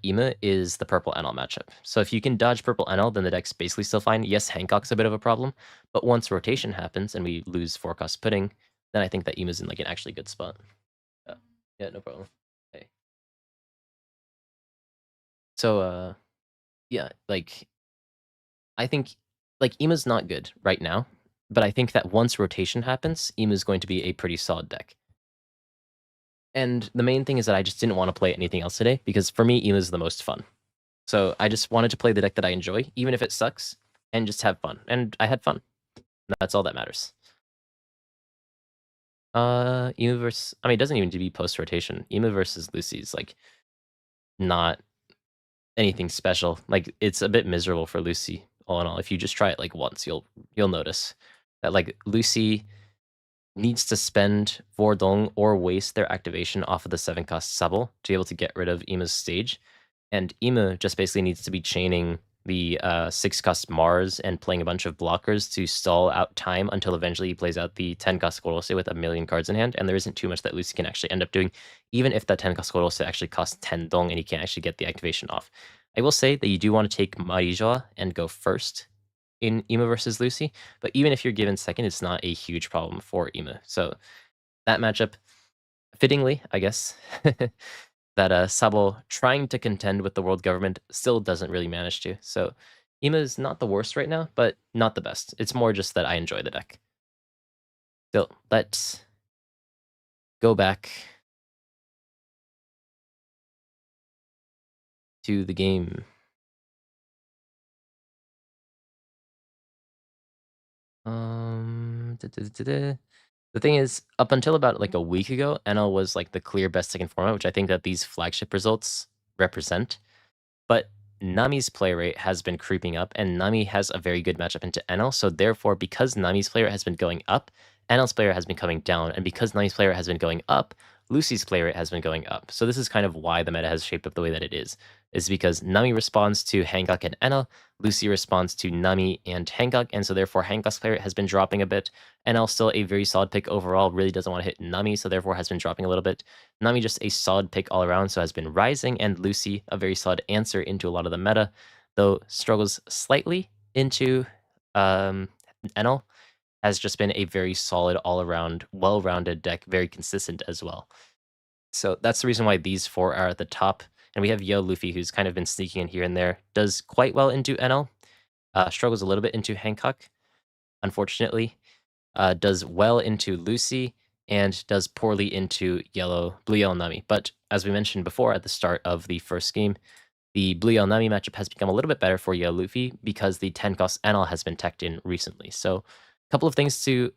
Ema is the purple NL matchup. So if you can dodge purple NL, then the deck's basically still fine. Yes, Hancock's a bit of a problem, but once rotation happens and we lose forecast pudding, then I think that Ema's in like an actually good spot. Yeah, no problem. Okay. So yeah, like I think like Ema's not good right now, but I think that once rotation happens, Ema's going to be a pretty solid deck. And the main thing is that I just didn't want to play anything else today, because for me, Ema's the most fun. So I just wanted to play the deck that I enjoy, even if it sucks, and just have fun. And I had fun. That's all that matters. Ema versus, I mean, it doesn't even need to be post-rotation. Ema versus Lucy's like not anything special. Like, it's a bit miserable for Lucy, all in all. If you just try it like once, you'll notice that like Lucy needs to spend Vordong or waste their activation off of the 7-cost Sable to be able to get rid of Ema's stage. And Ema just basically needs to be chaining the 6-cost Mars and playing a bunch of blockers to stall out time until eventually he plays out the 10-cost Gorose with a million cards in hand. And there isn't too much that Lucy can actually end up doing, even if that 10-cost Gorose actually costs 10 dong and he can't actually get the activation off. I will say that you do want to take Marijoa and go first in Ema versus Lucy, but even if you're given second, it's not a huge problem for Ema. So that matchup, fittingly, I guess, that Sabo trying to contend with the world government still doesn't really manage to. So Ema is not the worst right now, but not the best. It's more just that I enjoy the deck. So let's go back to the game. The thing is, up until about like a week ago, NL was like the clear best second format, which I think that these flagship results represent. But Nami's play rate has been creeping up, and Nami has a very good matchup into NL. So therefore, because Nami's play rate has been going up, NL's play rate has been coming down, and because Nami's play rate has been going up, Lucy's play rate has been going up. So this is kind of why the meta has shaped up the way that it is because Nami responds to Hancock and NL, Lucy responds to Nami and Hancock, and so therefore Hancock's play rate has been dropping a bit. NL still a very solid pick overall, really doesn't want to hit Nami, so therefore has been dropping a little bit. Nami just a solid pick all around, so has been rising, and Lucy a very solid answer into a lot of the meta, though struggles slightly into NL, has just been a very solid all-around, well-rounded deck, very consistent as well. So that's the reason why these four are at the top. And we have Yo Luffy, who's kind of been sneaking in here and there, does quite well into NL, struggles a little bit into Hancock, unfortunately, does well into Lucy, and does poorly into Blue Yellow Nami. But as we mentioned before at the start of the first game, the Blue Yellow Nami matchup has become a little bit better for Yo Luffy because the 10 cost NL has been teched in recently. So a couple of things to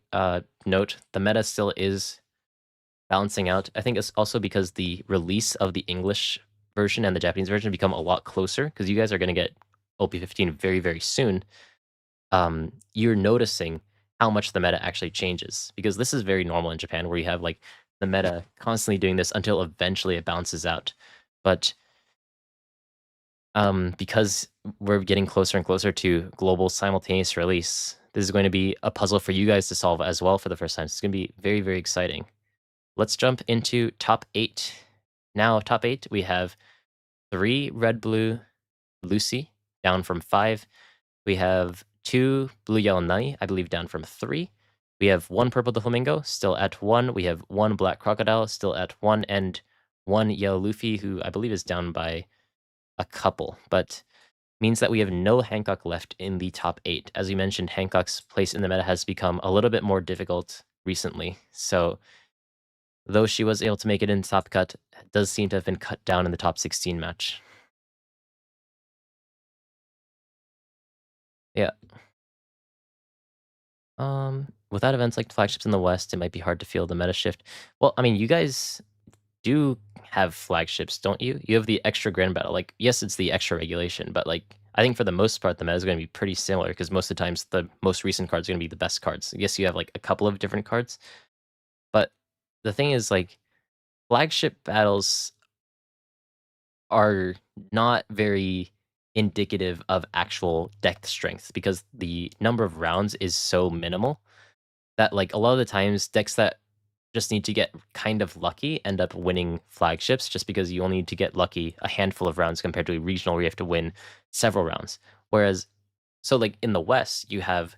note. The meta still is balancing out. I think it's also because the release of the English version and the Japanese version become a lot closer, because you guys are going to get OP15 very, very soon. You're noticing how much the meta actually changes, because this is very normal in Japan, where you have like the meta constantly doing this until eventually it balances out. But because we're getting closer and closer to global simultaneous release, this is going to be a puzzle for you guys to solve as well for the first time. So it's going to be very, very exciting. Let's jump into top 8. Now, top 8, we have 3 red blue Lucy, down from 5. We have 2 blue yellow Nani, I believe down from 3. We have 1 purple Doflamingo, still at 1. We have 1 black Crocodile, still at 1. And 1 yellow Luffy, who I believe is down by a couple, but means that we have no Hancock left in the top 8. As we mentioned, Hancock's place in the meta has become a little bit more difficult recently. So though she was able to make it in top cut, it does seem to have been cut down in the top 16 match. Yeah. Without events like flagships in the West, it might be hard to feel the meta shift. Well, I mean, you guys do have flagships, don't you? You have the extra grand battle. Like, yes, it's the extra regulation, but like, I think for the most part, the meta is going to be pretty similar, because most of the times the most recent cards are going to be the best cards. Yes, you have like a couple of different cards, but the thing is, like, flagship battles are not very indicative of actual deck strength, because the number of rounds is so minimal that, like, a lot of the times decks that just need to get kind of lucky end up winning flagships, just because you only need to get lucky a handful of rounds compared to a regional where you have to win several rounds. Whereas, so like in the West, you have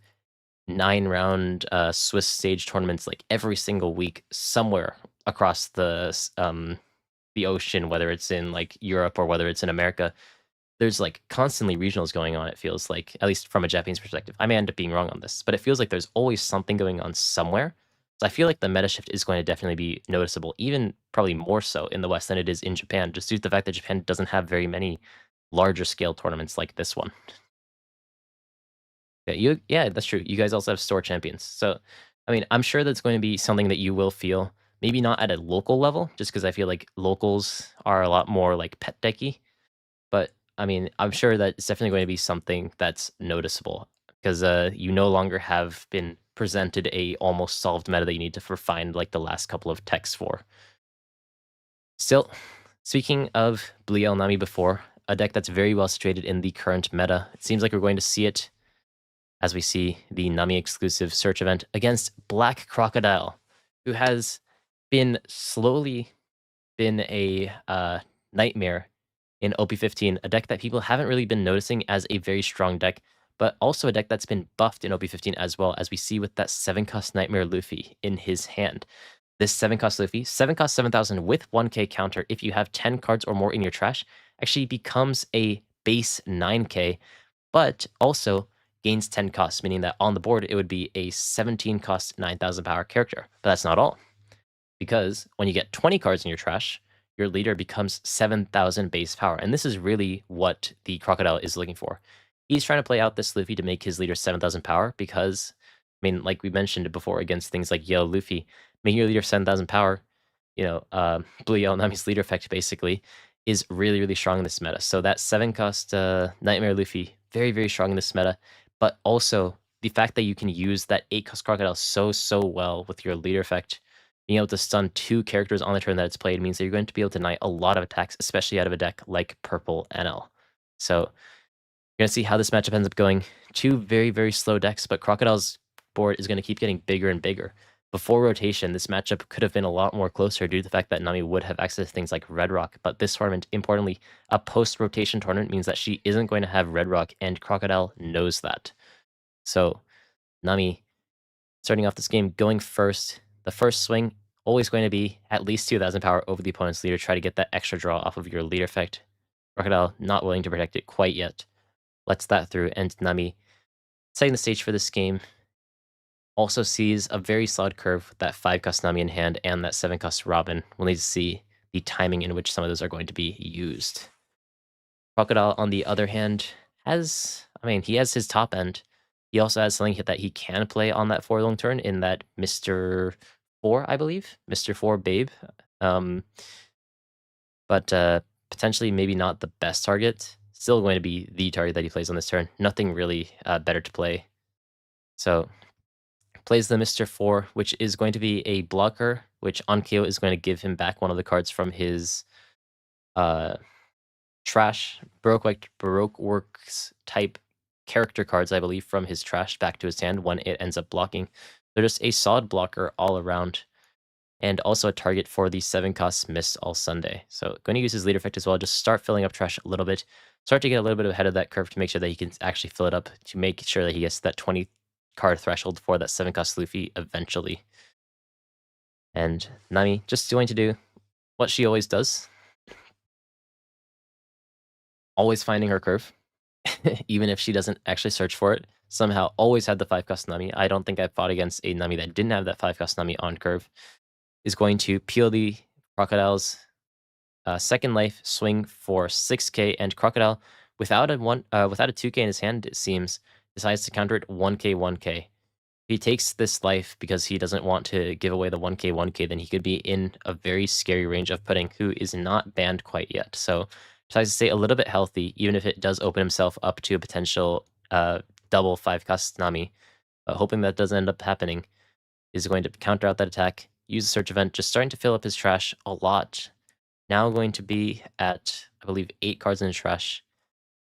9-round Swiss stage tournaments like every single week somewhere across the ocean, whether it's in like Europe or whether it's in America. There's like constantly regionals going on, it feels like, at least from a Japanese perspective. I may end up being wrong on this, but it feels like there's always something going on somewhere. So I feel like the meta shift is going to definitely be noticeable, even probably more so in the West than it is in Japan, just due to the fact that Japan doesn't have very many larger scale tournaments like this one. Yeah, that's true. You guys also have store champions. So, I mean, I'm sure that's going to be something that you will feel, maybe not at a local level, just because I feel like locals are a lot more like pet decky. But I mean, I'm sure that it's definitely going to be something that's noticeable, because you no longer have been presented a almost solved meta that you need to refine like the last couple of texts for. Still, speaking of Blue Yellow Nami before, a deck that's very well situated in the current meta, it seems like we're going to see it as we see the Nami exclusive search event against Black Crocodile, who has been slowly been a nightmare in OP15, a deck that people haven't really been noticing as a very strong deck, but also a deck that's been buffed in OP15 as well, as we see with that 7-cost Nightmare Luffy in his hand. This 7-cost Luffy, 7 cost 7,000 with 1k counter if you have 10 cards or more in your trash, actually becomes a base 9k, but also gains 10 costs, meaning that on the board it would be a 17 cost 9,000 power character. But that's not all, because when you get 20 cards in your trash, your leader becomes 7,000 base power. And this is really what the Crocodile is looking for. He's trying to play out this Luffy to make his leader 7,000 power, because, I mean, like we mentioned before, against things like Yellow Luffy, making your leader 7,000 power, you know, Blue Yellow Nami's leader effect basically is really, really strong in this meta. So that 7-cost Nightmare Luffy, very, very strong in this meta, but also the fact that you can use that 8-cost Crocodile so well with your leader effect, being able to stun 2 characters on the turn that it's played means that you're going to be able to deny a lot of attacks, especially out of a deck like Purple NL. So you're going to see how this matchup ends up going. 2 very slow decks, but Crocodile's board is going to keep getting bigger and bigger. Before rotation, this matchup could have been a lot more closer due to the fact that Nami would have access to things like Red Rock, but this tournament, importantly, a post-rotation tournament means that she isn't going to have Red Rock, and Crocodile knows that. So, Nami, starting off this game, going first. The first swing, always going to be at least 2,000 power over the opponent's leader, try to get that extra draw off of your leader effect. Crocodile not willing to protect it quite yet. Lets that through, and Nami, setting the stage for this game, also sees a very solid curve with that 5-cost Nami in hand and that 7-cost Robin. We'll need to see the timing in which some of those are going to be used. Crocodile, on the other hand, he has his top end. He also has something that he can play on that 4-long turn in that Mr. 4, I believe. Mr. 4 Babe. But potentially maybe not the best target. Still going to be the target that he plays on this turn. Nothing really better to play. So plays the Mr. 4, which is going to be a blocker, which on KO is going to give him back one of the cards from his trash, Baroque Works type character cards, I believe, from his trash back to his hand when it ends up blocking. They're just a solid blocker all around, and also a target for the 7-cost Miss All Sunday. So going to use his leader effect as well, just start filling up trash a little bit, start to get a little bit ahead of that curve to make sure that he can actually fill it up, to make sure that he gets that 20 card threshold for that 7-cost Luffy eventually. And Nami just going to do what she always does. Always finding her curve, even if she doesn't actually search for it. Somehow always had the 5-cost Nami. I don't think I fought against a Nami that didn't have that 5-cost Nami on curve. Is going to peel the Crocodile's second life, swing for 6k, and Crocodile, without a 2k in his hand, it seems, decides to counter it 1k, 1k. If he takes this life because he doesn't want to give away the 1k, 1k, then he could be in a very scary range of Pudding, who is not banned quite yet. So decides to stay a little bit healthy, even if it does open himself up to a potential double 5-cost Nami. But hoping that doesn't end up happening, is going to counter out that attack, use the search event, just starting to fill up his trash a lot. Now going to be at, I believe, 8 cards in his trash,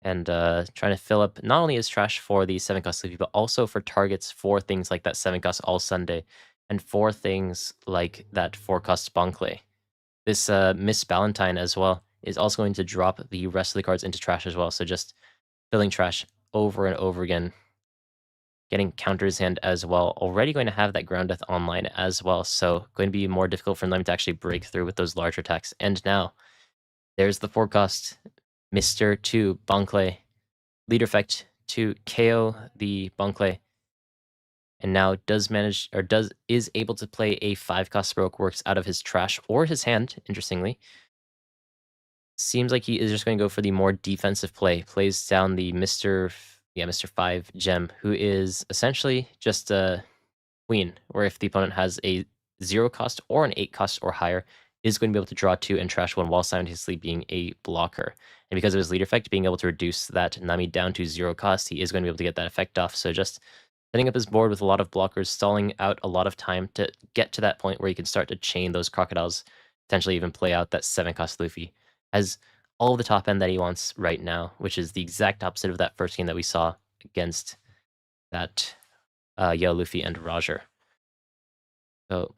and trying to fill up not only his trash for the 7-cost Luffy, but also for targets for things like that 7-cost All Sunday, and for things like that 4-cost Bonkley. This Miss Valentine as well is also going to drop the rest of the cards into trash as well, so just filling trash over and over again, getting counters hand as well. Already going to have that Ground Death online as well, so going to be more difficult for them to actually break through with those larger attacks. And now, there's the 4-cost Mr. 2 Bonkley leader effect to KO the Bonkley, and now is able to play a 5-cost Baroque Works out of his trash or his hand, interestingly. Seems like he is just going to go for the more defensive play. Plays down the Mr. 5 gem, who is essentially just a queen, where if the opponent has a 0-cost or an 8-cost or higher, is going to be able to draw 2 and trash 1 while simultaneously being a blocker. And because of his leader effect, being able to reduce that Nami down to 0-cost, he is going to be able to get that effect off. So just setting up his board with a lot of blockers, stalling out a lot of time to get to that point where you can start to chain those crocodiles, potentially even play out that 7-cost Luffy. Has all the top end that he wants right now, which is the exact opposite of that first game that we saw against that Yellow Luffy and Roger. So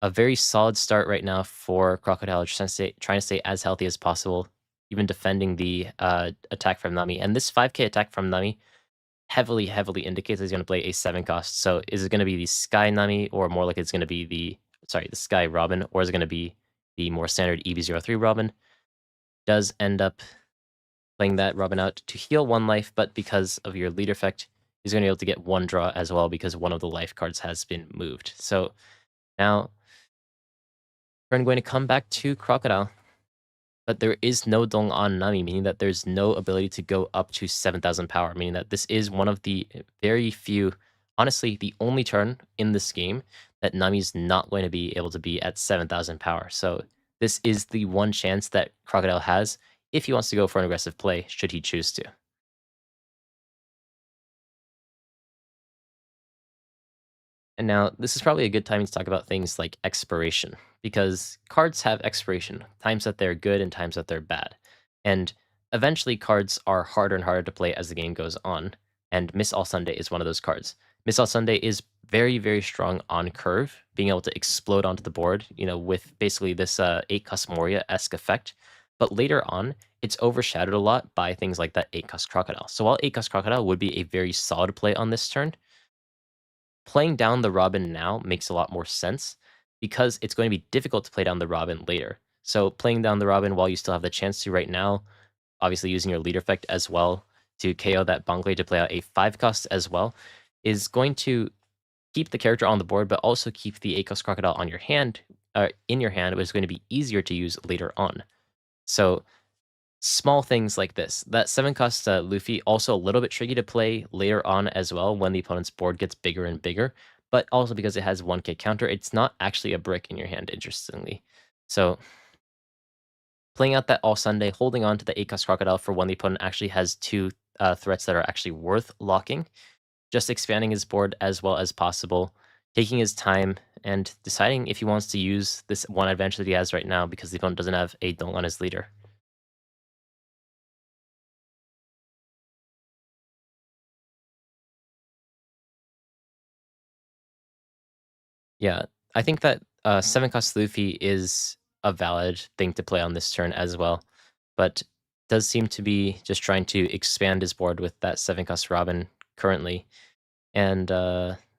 a very solid start right now for Crocodile, just trying to stay as healthy as possible, even defending the attack from Nami. And this 5k attack from Nami heavily indicates he's going to play a 7-cost. So is it going to be the Sky Nami, or more like it's going to be the Sky Robin, or is it going to be the more standard EV03 Robin? Does end up playing that Robin out to heal 1 life, but because of your leader effect, he's going to be able to get 1 draw as well because one of the life cards has been moved. So now we're going to come back to Crocodile, but there is no Dong on Nami, meaning that there's no ability to go up to 7,000 power, meaning that this is one of the very few, honestly, the only turn in this game that Nami's not going to be able to be at 7,000 power. So this is the one chance that Crocodile has if he wants to go for an aggressive play, should he choose to. And now this is probably a good time to talk about things like expiration, because cards have expiration, times that they're good and times that they're bad. And eventually cards are harder and harder to play as the game goes on, and Miss All Sunday is one of those cards. Miss All Sunday is very, very strong on curve, being able to explode onto the board, with basically this 8 cost Moria-esque effect. But later on, it's overshadowed a lot by things like that 8 cost Crocodile. So while 8 cost Crocodile would be a very solid play on this turn, playing down the Robin now makes a lot more sense because it's going to be difficult to play down the Robin later. So playing down the Robin while you still have the chance to right now, obviously using your lead effect as well to KO that Bangle to play out a 5 cost as well, is going to keep the character on the board, but also keep the 8 cost Crocodile on your hand, in your hand, but it's going to be easier to use later on. So small things like this. That 7 cost Luffy, also a little bit tricky to play later on as well when the opponent's board gets bigger and bigger, but also because it has 1k counter, it's not actually a brick in your hand, interestingly. So playing out that All Sunday, holding on to the 8 cost Crocodile for when the opponent actually has 2 threats that are actually worth locking, just expanding his board as well as possible, taking his time, and deciding if he wants to use this one advantage that he has right now because the opponent doesn't have a Don't on his leader. Yeah, I think that 7 cost Luffy is a valid thing to play on this turn as well, but does seem to be just trying to expand his board with that 7 cost Robin currently, and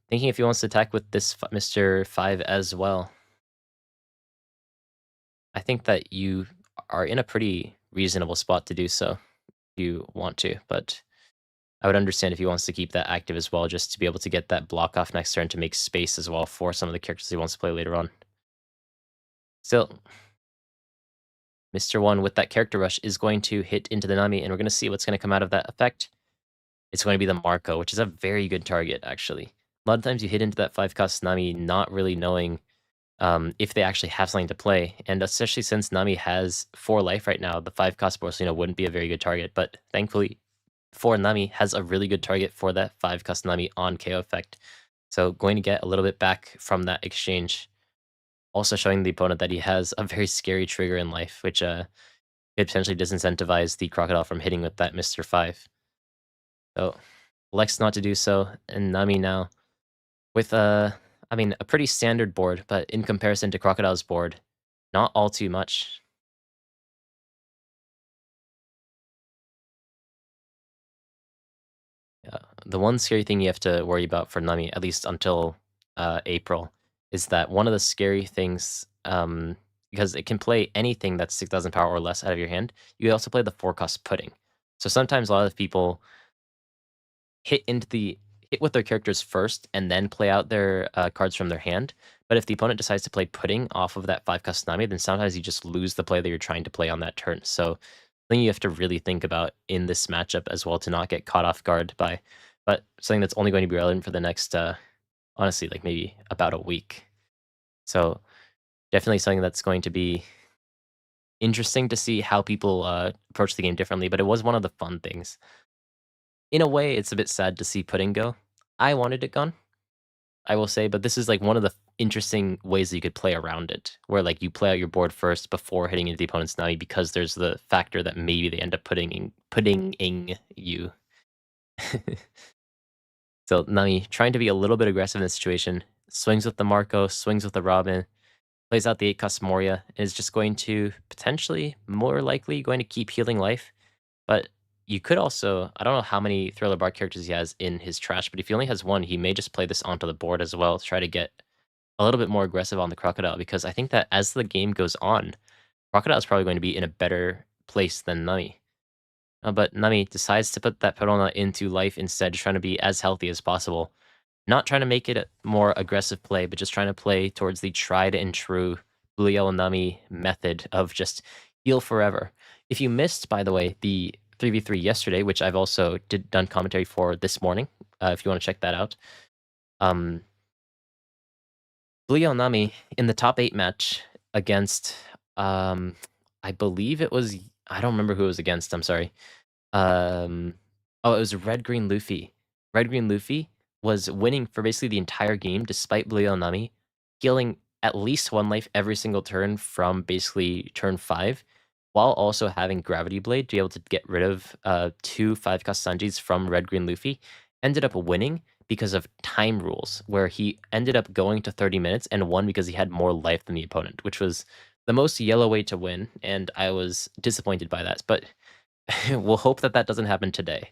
thinking if he wants to attack with this Mr. 5 as well. I think that you are in a pretty reasonable spot to do so if you want to, but I would understand if he wants to keep that active as well, just to be able to get that block off next turn to make space as well for some of the characters he wants to play later on. Still, Mr. 1 with that character rush is going to hit into the Nami, and we're going to see what's going to come out of that effect. It's going to be the Marco, which is a very good target, actually. A lot of times you hit into that 5 cost Nami not really knowing if they actually have something to play, and especially since Nami has 4 life right now, the 5 cost Borsellino wouldn't be a very good target, but thankfully 4 Nami has a really good target for that 5 cost Nami on KO effect. So going to get a little bit back from that exchange. Also showing the opponent that he has a very scary trigger in life, which could potentially disincentivize the Crocodile from hitting with that Mr. 5. So elects not to do so, and Nami now with a pretty standard board, but in comparison to Crocodile's board, not all too much. The one scary thing you have to worry about for Nami, at least until April, is that one of the scary things, because it can play anything that's 6,000 power or less out of your hand, you can also play the 4 cost Pudding. So sometimes a lot of people hit with their characters first and then play out their cards from their hand. But if the opponent decides to play Pudding off of that 5 cost Nami, then sometimes you just lose the play that you're trying to play on that turn. So something you have to really think about in this matchup as well to not get caught off guard by, but something that's only going to be relevant for the next, honestly, like maybe about a week. So definitely something that's going to be interesting to see how people approach the game differently. But it was one of the fun things. In a way, it's a bit sad to see Pudding go. I wanted it gone, I will say, but this is like one of the interesting ways that you could play around it, where like you play out your board first before hitting into the opponent's Nami because there's the factor that maybe they end up puddinging you. So Nami trying to be a little bit aggressive in this situation, swings with the Marco, swings with the Robin, plays out the 8 cost Moria, and is just going to potentially, more likely, going to keep healing life. But you could also, I don't know how many Thriller Bar characters he has in his trash, but if he only has one, he may just play this onto the board as well to try to get a little bit more aggressive on the Crocodile, because I think that as the game goes on, Crocodile is probably going to be in a better place than Nami. But Nami decides to put that Piranha into life instead, just trying to be as healthy as possible. Not trying to make it a more aggressive play, but just trying to play towards the tried and true Blue Yellow Nami method of just heal forever. If you missed, by the way, the 3v3 yesterday, which I've also done commentary for this morning, if you want to check that out. Blue Yellow Nami in the top 8 match against, I believe it was, I don't remember who it was against, I'm sorry. Oh, it was Red Green Luffy. Red Green Luffy was winning for basically the entire game despite Blue Yellow Nami healing at least 1 life every single turn from basically turn 5, while also having Gravity Blade to be able to get rid of 2 5-cost Sanjis from Red Green Luffy, ended up winning because of time rules, where he ended up going to 30 minutes and won because he had more life than the opponent, which was the most yellow way to win, and I was disappointed by that. But we'll hope that that doesn't happen today.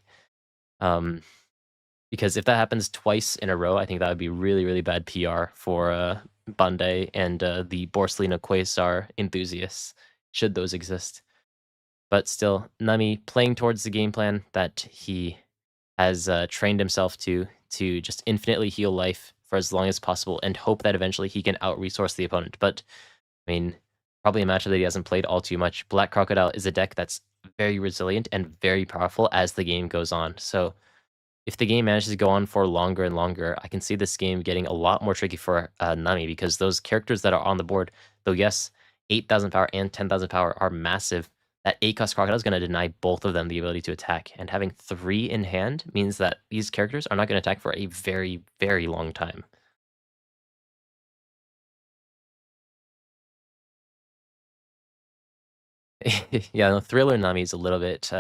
Because if that happens twice in a row, I think that would be really, really bad PR for Bandai and the Borsalino Quasar enthusiasts, should those exist. But still, Nami playing towards the game plan that he has trained himself to just infinitely heal life for as long as possible and hope that eventually he can out-resource the opponent. But, I mean, probably a matchup that he hasn't played all too much. Black Crocodile is a deck that's very resilient and very powerful as the game goes on. So if the game manages to go on for longer and longer, I can see this game getting a lot more tricky for Nami, because those characters that are on the board, though yes, 8,000 power and 10,000 power are massive, that 8-cost Crocodile is going to deny both of them the ability to attack. And having 3 in hand means that these characters are not going to attack for a very, very long time. Yeah, no, Thriller Nami is a little bit,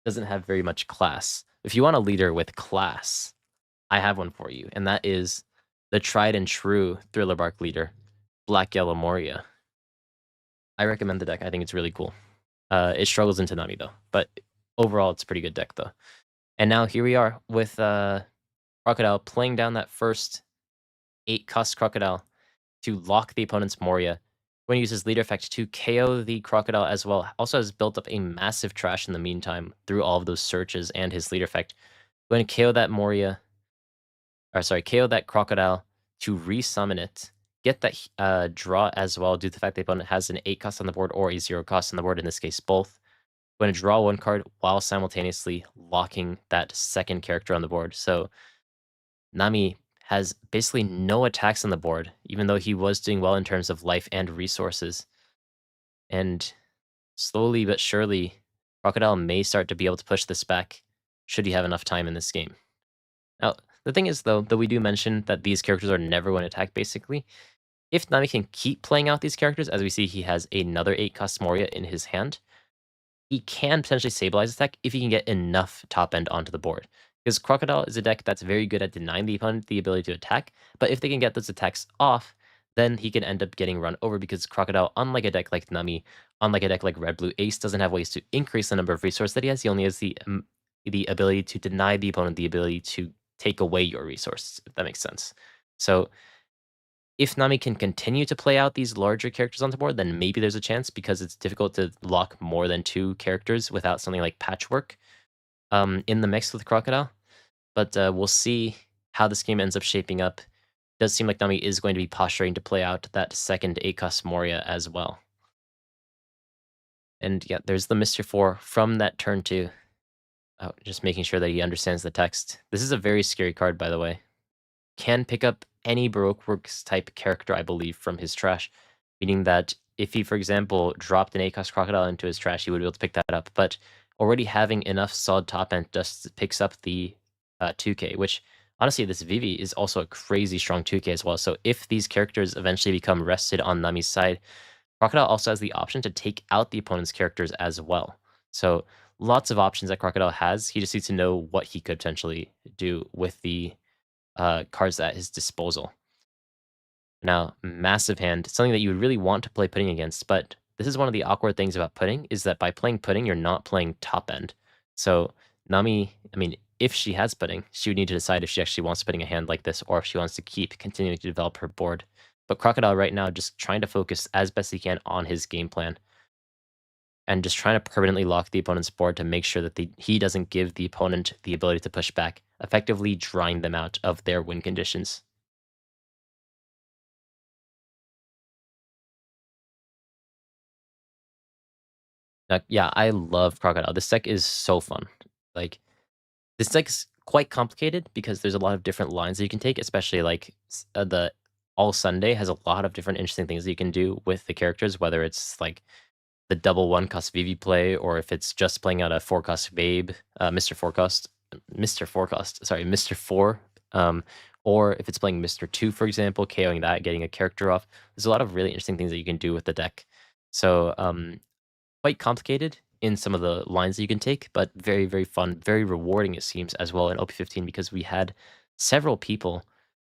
doesn't have very much class. If you want a leader with class, I have one for you, and that is the tried and true Thriller Bark leader, Black Yellow Moria. I recommend the deck. I think it's really cool. It struggles into Nami though, but overall it's a pretty good deck though. And now here we are with Crocodile playing down that first 8-cost Crocodile to lock the opponent's Moria. Going to use his leader effect to KO the Crocodile as well. Also has built up a massive trash in the meantime through all of those searches and his leader effect. Going to KO that Moria, or sorry, KO that Crocodile to resummon it. Get that draw as well due to the fact the opponent has an 8-cost on the board or a 0-cost on the board, in this case both. Going to draw 1 card while simultaneously locking that second character on the board. So Nami has basically no attacks on the board, even though he was doing well in terms of life and resources. And slowly but surely, Crocodile may start to be able to push this back, should he have enough time in this game. Now, the thing is, though we do mention that these characters are never going to attack, basically, if Nami can keep playing out these characters, as we see he has another 8-cost Moria in his hand, he can potentially stabilize the deck if he can get enough top end onto the board. Because Crocodile is a deck that's very good at denying the opponent the ability to attack, but if they can get those attacks off, then he can end up getting run over, because Crocodile, unlike a deck like Nami, unlike a deck like Red Blue Ace, doesn't have ways to increase the number of resources that he has. He only has the ability to deny the opponent the ability to take away your resources, if that makes sense. So if Nami can continue to play out these larger characters on the board, then maybe there's a chance, because it's difficult to lock more than 2 characters without something like Patchwork in the mix with Crocodile. But we'll see how this game ends up shaping up. It does seem like Nami is going to be posturing to play out that second 8-cost Moria as well. And yeah, there's the Mr. 4 from that turn 2. Oh, just making sure that he understands the text. This is a very scary card, by the way. Can pick up any Baroque Works type character, I believe, from his trash. Meaning that if he, for example, dropped an 8-cost Crocodile into his trash, he would be able to pick that up. But already having enough solid top end just picks up the 2K, which honestly, this Vivi is also a crazy strong 2K as well. So if these characters eventually become rested on Nami's side, Crocodile also has the option to take out the opponent's characters as well. So lots of options that Crocodile has. He just needs to know what he could potentially do with the cards at his disposal. Now, massive hand, something that you would really want to play Pudding against, but this is one of the awkward things about Pudding, is that by playing Pudding, you're not playing top end. So Nami, I mean, if she has Pudding, she would need to decide if she actually wants to Pudding a hand like this, or if she wants to keep continuing to develop her board. But Crocodile right now just trying to focus as best he can on his game plan, and just trying to permanently lock the opponent's board to make sure that he doesn't give the opponent the ability to push back, effectively drawing them out of their win conditions. Yeah, I love Crocodile. This deck is so fun. Like, this deck's quite complicated because there's a lot of different lines that you can take, especially like the All Sunday has a lot of different interesting things that you can do with the characters, whether it's like the double 1-cost Vivi play, or if it's just playing out a 4-cost Babe, Mr. Forecast, sorry, Mr. 4 Or if it's playing Mr. 2, for example, KOing that, getting a character off. There's a lot of really interesting things that you can do with the deck. So quite complicated in some of the lines that you can take, but very, very fun, very rewarding, it seems, as well in OP15, because we had several people,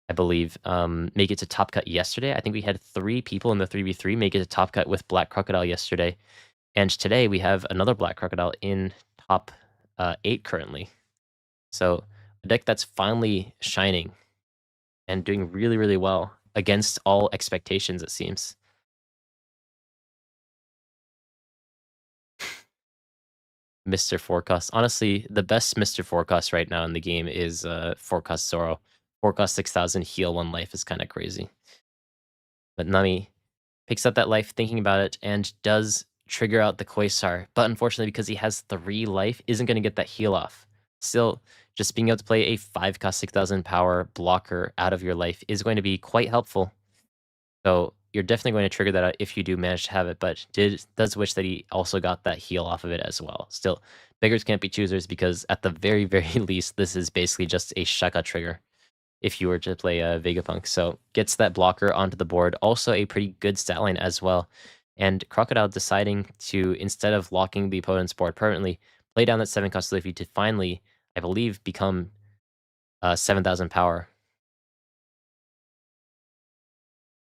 I believe, make it to top cut yesterday. I think we had 3 people in the 3v3 make it to top cut with Black Crocodile yesterday. And today we have another Black Crocodile in top 8 currently. So a deck that's finally shining and doing really, really well against all expectations, it seems. Mr. Forecast. Honestly, the best Mr. Forecast right now in the game is Forecast Zoro. Forecast 6000, heal 1 life is kind of crazy. But Nami picks up that life thinking about it and does trigger out the Quasar. But unfortunately, because he has 3 life, isn't going to get that heal off. Still, just being able to play a 5-cost 6000 power blocker out of your life is going to be quite helpful. So you're definitely going to trigger that out if you do manage to have it, but does wish that he also got that heal off of it as well. Still, beggars can't be choosers, because at the very, very least, this is basically just a Shaka trigger if you were to play a Vegapunk. So gets that blocker onto the board. Also a pretty good stat line as well. And Crocodile deciding to, instead of locking the opponent's board permanently, play down that 7-cost Luffy to finally, I believe, become 7,000 power.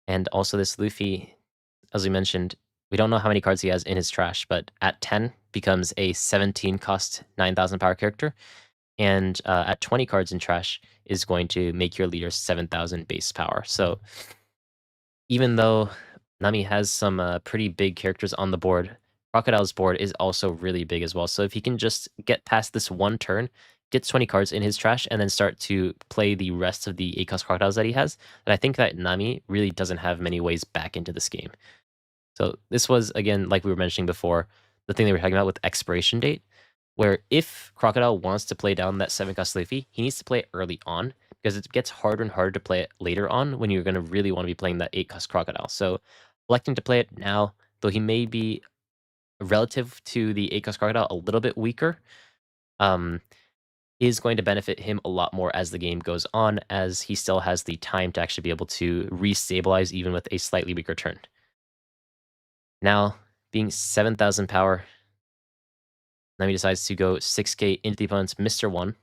And also this Luffy, as we mentioned, we don't know how many cards he has in his trash, but at 10 becomes a 17-cost 9,000 power character. And at 20 cards in trash is going to make your leader 7,000 base power. So even though Nami has some pretty big characters on the board, Crocodile's board is also really big as well. So if he can just get past this one turn, gets 20 cards in his trash, and then start to play the rest of the 8-cost Crocodiles that he has, then I think that Nami really doesn't have many ways back into this game. So this was, again, like we were mentioning before, the thing that we were talking about with expiration date, where if Crocodile wants to play down that 7-cost Luffy, he needs to play it early on, because it gets harder and harder to play it later on when you're going to really want to be playing that 8-cost Crocodile. So electing to play it now, though he may be relative to the 8-cost Crocodile a little bit weaker, is going to benefit him a lot more as the game goes on, as he still has the time to actually be able to restabilize even with a slightly weaker turn. Now, being 7,000 power, Nami decides to go 6k into the opponent's Mr. 1,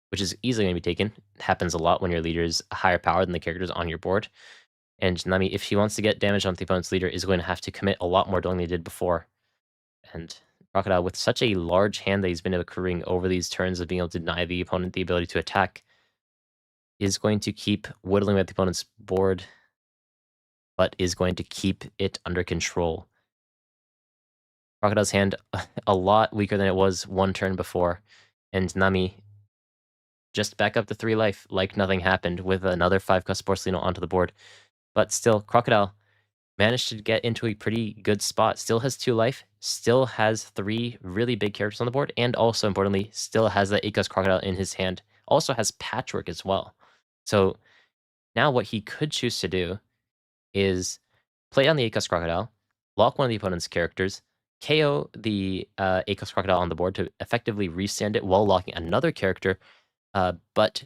which is easily going to be taken. It happens a lot when your leader is higher power than the characters on your board. And Nami, if she wants to get damage on the opponent's leader, is going to have to commit a lot more than they did before. And Crocodile, with such a large hand that he's been accruing over these turns of being able to deny the opponent the ability to attack, is going to keep whittling at the opponent's board, but is going to keep it under control. Crocodile's hand a lot weaker than it was one turn before, and Nami just back up to 3 life like nothing happened with another 5-cost Porcelino onto the board. But still, Crocodile managed to get into a pretty good spot. Still has 2 life, still has 3 really big characters on the board, and also, importantly, still has that 8-cost Crocodile in his hand. Also has Patchwork as well. So now what he could choose to do is play on the 8-cost Crocodile, lock one of the opponent's characters, KO the 8-cost Crocodile on the board to effectively restand it while locking another character, but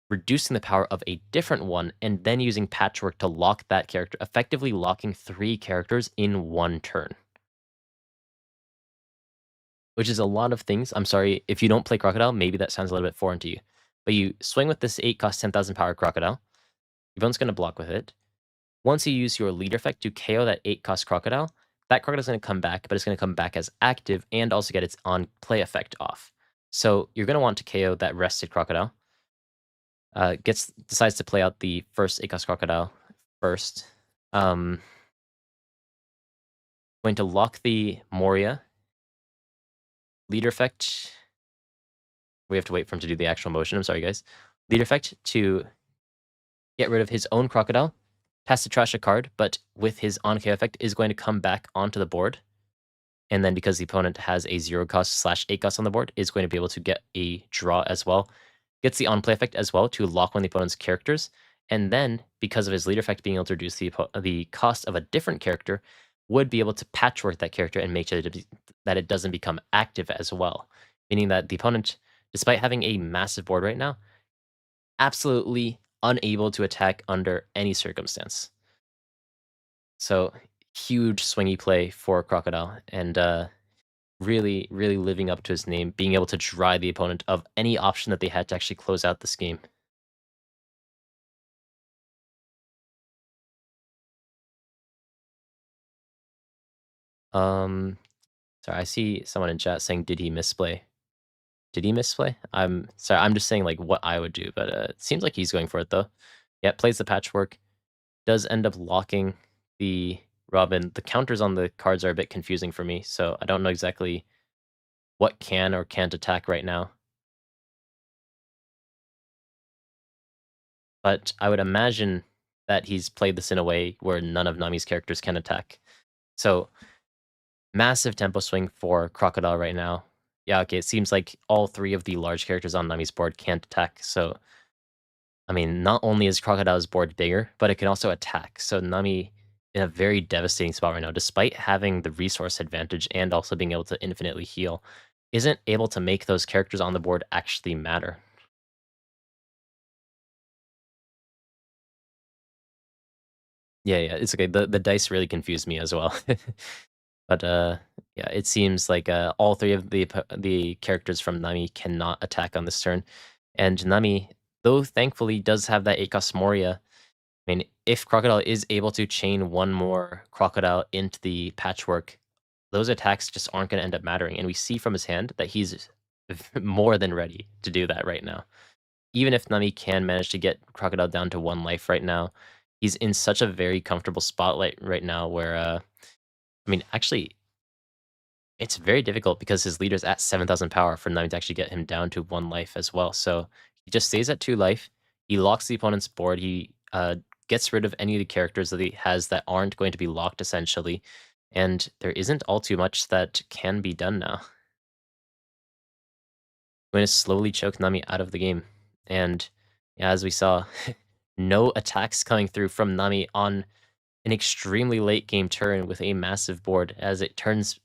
reducing the power of a different one, and then using Patchwork to lock that character, effectively locking 3 characters in 1 turn. Which is a lot of things. I'm sorry, if you don't play Crocodile, maybe that sounds a little bit foreign to you. But you swing with this 8-cost 10,000 power Crocodile, your opponent's going to block with it. Once you use your leader effect to KO that 8-cost Crocodile, that Crocodile's going to come back, but it's going to come back as active and also get its on-play effect off. So you're going to want to KO that rested Crocodile. Decides to play out the first 8-cost Crocodile first. Going to lock the Moria. Leader effect. We have to wait for him to do the actual motion. I'm sorry, guys. Leader effect to get rid of his own Crocodile. Has to trash a card, but with his on-KO effect is going to come back onto the board. And then because the opponent has a 0-cost / 8-cost on the board, is going to be able to get a draw as well. Gets the on-play effect as well to lock one of the opponent's characters. And then, because of his leader effect being able to reduce the cost of a different character, would be able to patchwork that character and make sure that it doesn't become active as well. Meaning that the opponent, despite having a massive board right now, absolutely unable to attack under any circumstance. So huge swingy play for Crocodile, and really, really living up to his name, being able to dry the opponent of any option that they had to actually close out this game. Um, sorry, I see someone in chat saying, "Did he misplay?" Did he misplay? I'm sorry, I'm just saying like what I would do, but it seems like he's going for it though. Yeah, plays the patchwork, does end up locking the Robin. The counters on the cards are a bit confusing for me, so I don't know exactly what can or can't attack right now. But I would imagine that he's played this in a way where none of Nami's characters can attack. So massive tempo swing for Crocodile right now. Yeah, okay, it seems like all three of the large characters on Nami's board can't attack, so I mean, not only is Crocodile's board bigger, but it can also attack. So Nami in a very devastating spot right now, despite having the resource advantage and also being able to infinitely heal, isn't able to make those characters on the board actually matter. Yeah, it's okay. The dice really confused me as well. But yeah, it seems like all three of the characters from Nami cannot attack on this turn, and Nami, though thankfully does have that 8-cost Moria. I mean, if Crocodile is able to chain one more Crocodile into the patchwork, those attacks just aren't going to end up mattering. And we see from his hand that he's more than ready to do that right now. Even if Nami can manage to get Crocodile down to 1 life right now, he's in such a very comfortable spotlight right now where, I mean, actually, it's very difficult because his leader's at 7,000 power for Nami to actually get him down to 1 life as well. So he just stays at 2 life. He locks the opponent's board. He gets rid of any of the characters that he has that aren't going to be locked, essentially. And there isn't all too much that can be done now. Going to slowly choke Nami out of the game. And yeah, as we saw, no attacks coming through from Nami on an extremely late game turn with a massive board as it turns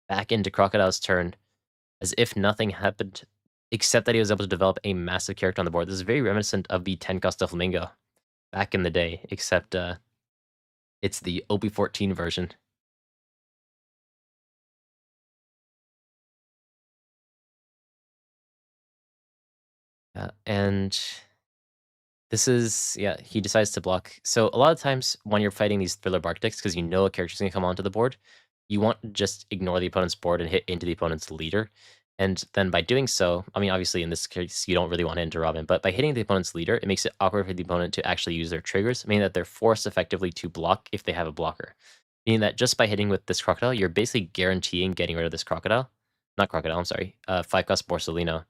back into Crocodile's turn as if nothing happened, except that he was able to develop a massive character on the board. This is very reminiscent of the 10 Costa Flamingo back in the day, except it's the OP14 version. And this is, yeah, he decides to block. So a lot of times when you're fighting these Thriller Bark decks, because you know a character's going to come onto the board, you want to just ignore the opponent's board and hit into the opponent's leader. And then by doing so, I mean, obviously in this case, you don't really want to enter Robin, but by hitting the opponent's leader, it makes it awkward for the opponent to actually use their triggers, meaning that they're forced effectively to block if they have a blocker. Meaning that just by hitting with this Crocodile, you're basically guaranteeing getting rid of this Crocodile. Not Crocodile, I'm sorry. 5-cost Borsalino.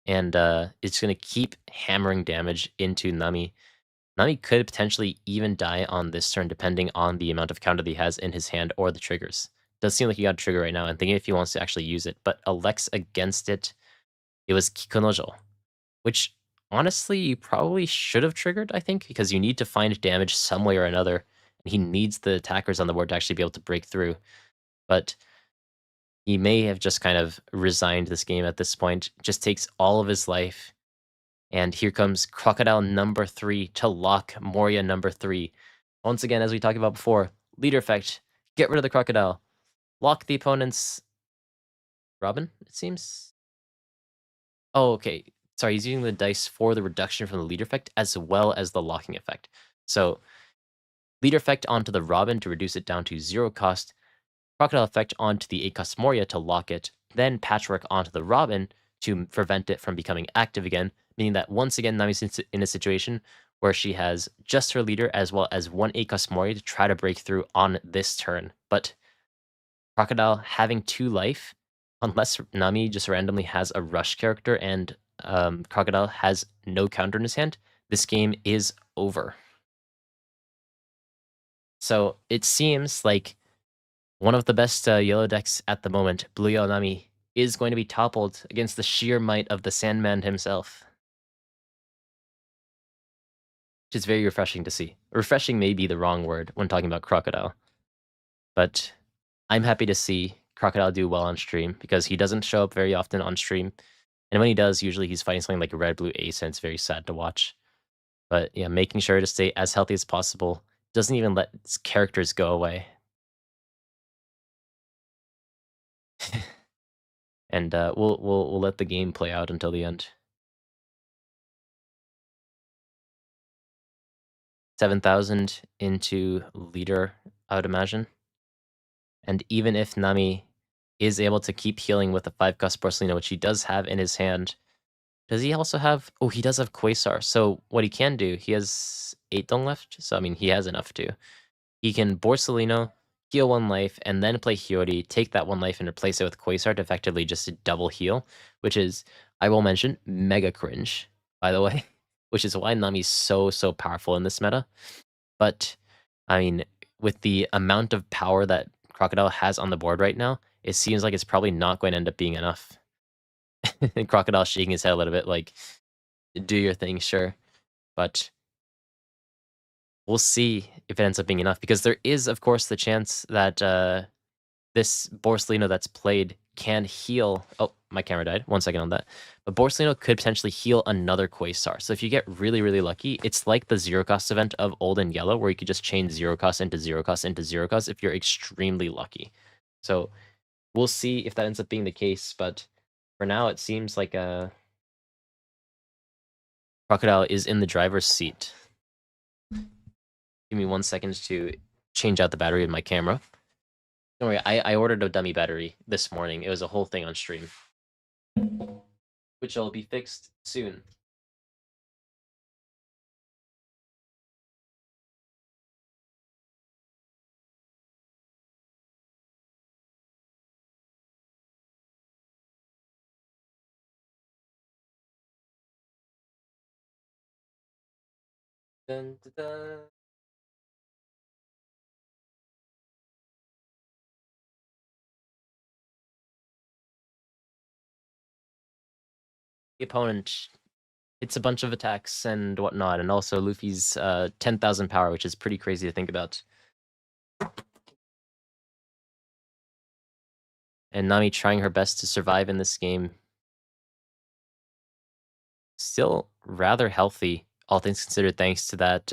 And it's going to keep hammering damage into Nami. Nami could potentially even die on this turn, depending on the amount of counter that he has in his hand or the triggers. Does seem like he got a trigger right now, and thinking if he wants to actually use it. But Alex against it, it was Kikunojo, which honestly you probably should have triggered, I think, because you need to find damage some way or another, and he needs the attackers on the board to actually be able to break through. But he may have just kind of resigned this game at this point, just takes all of his life. And here comes Crocodile number 3 to lock Moria number 3. Once again, as we talked about before, leader effect, get rid of the Crocodile, lock the opponent's Robin, it seems. Oh, okay. Sorry, he's using the dice for the reduction from the leader effect as well as the locking effect. So, leader effect onto the Robin to reduce it down to 0 cost, Crocodile effect onto the 8-cost Moria to lock it, then Patchwork onto the Robin to prevent it from becoming active again, meaning that once again Nami's in a situation where she has just her leader as well as one 8-cost Moria to try to break through on this turn. But Crocodile having 2 life, unless Nami just randomly has a rush character and Crocodile has no counter in his hand, this game is over. So it seems like one of the best yellow decks at the moment, Blue Yellow Nami, is going to be toppled against the sheer might of the Sandman himself. Which is very refreshing to see. Refreshing may be the wrong word when talking about Crocodile. But I'm happy to see Crocodile do well on stream because he doesn't show up very often on stream. And when he does, usually he's fighting something like a red blue ace, and it's very sad to watch. But yeah, making sure to stay as healthy as possible. Doesn't even let his characters go away. And we'll let the game play out until the end. 7,000 into leader, I would imagine. And even if Nami is able to keep healing with the 5-cost Porcelino, which he does have in his hand, does he also have... Oh, he does have Quasar. So what he can do, he has 8 Dong left. So, I mean, he has enough to. He can Borsalino, heal 1 life, and then play Hiyori, take that 1 life and replace it with Quasar to effectively just double heal, which is, I will mention, mega cringe, by the way, which is why Nami's so powerful in this meta. But, I mean, with the amount of power that Crocodile has on the board right now, it seems like it's probably not going to end up being enough. And Crocodile shaking his head a little bit like, do your thing, sure. But we'll see if it ends up being enough, because there is, of course, the chance that this Borsalino that's played can heal... Oh, my camera died. 1 second on that. But Borsalino could potentially heal another Quasar. So if you get really lucky, it's like the zero-cost event of Old and Yellow, where you could just chain zero-cost into zero-cost into zero-cost if you're extremely lucky. So we'll see if that ends up being the case, but for now it seems like Crocodile is in the driver's seat. Give me 1 second to change out the battery of my camera. Don't worry, I ordered a dummy battery this morning. It was a whole thing on stream, which will be fixed soon. Dun, dun, dun. The opponent hits a bunch of attacks and whatnot, and also Luffy's 10,000 power, which is pretty crazy to think about. And Nami trying her best to survive in this game. Still rather healthy, all things considered, thanks to that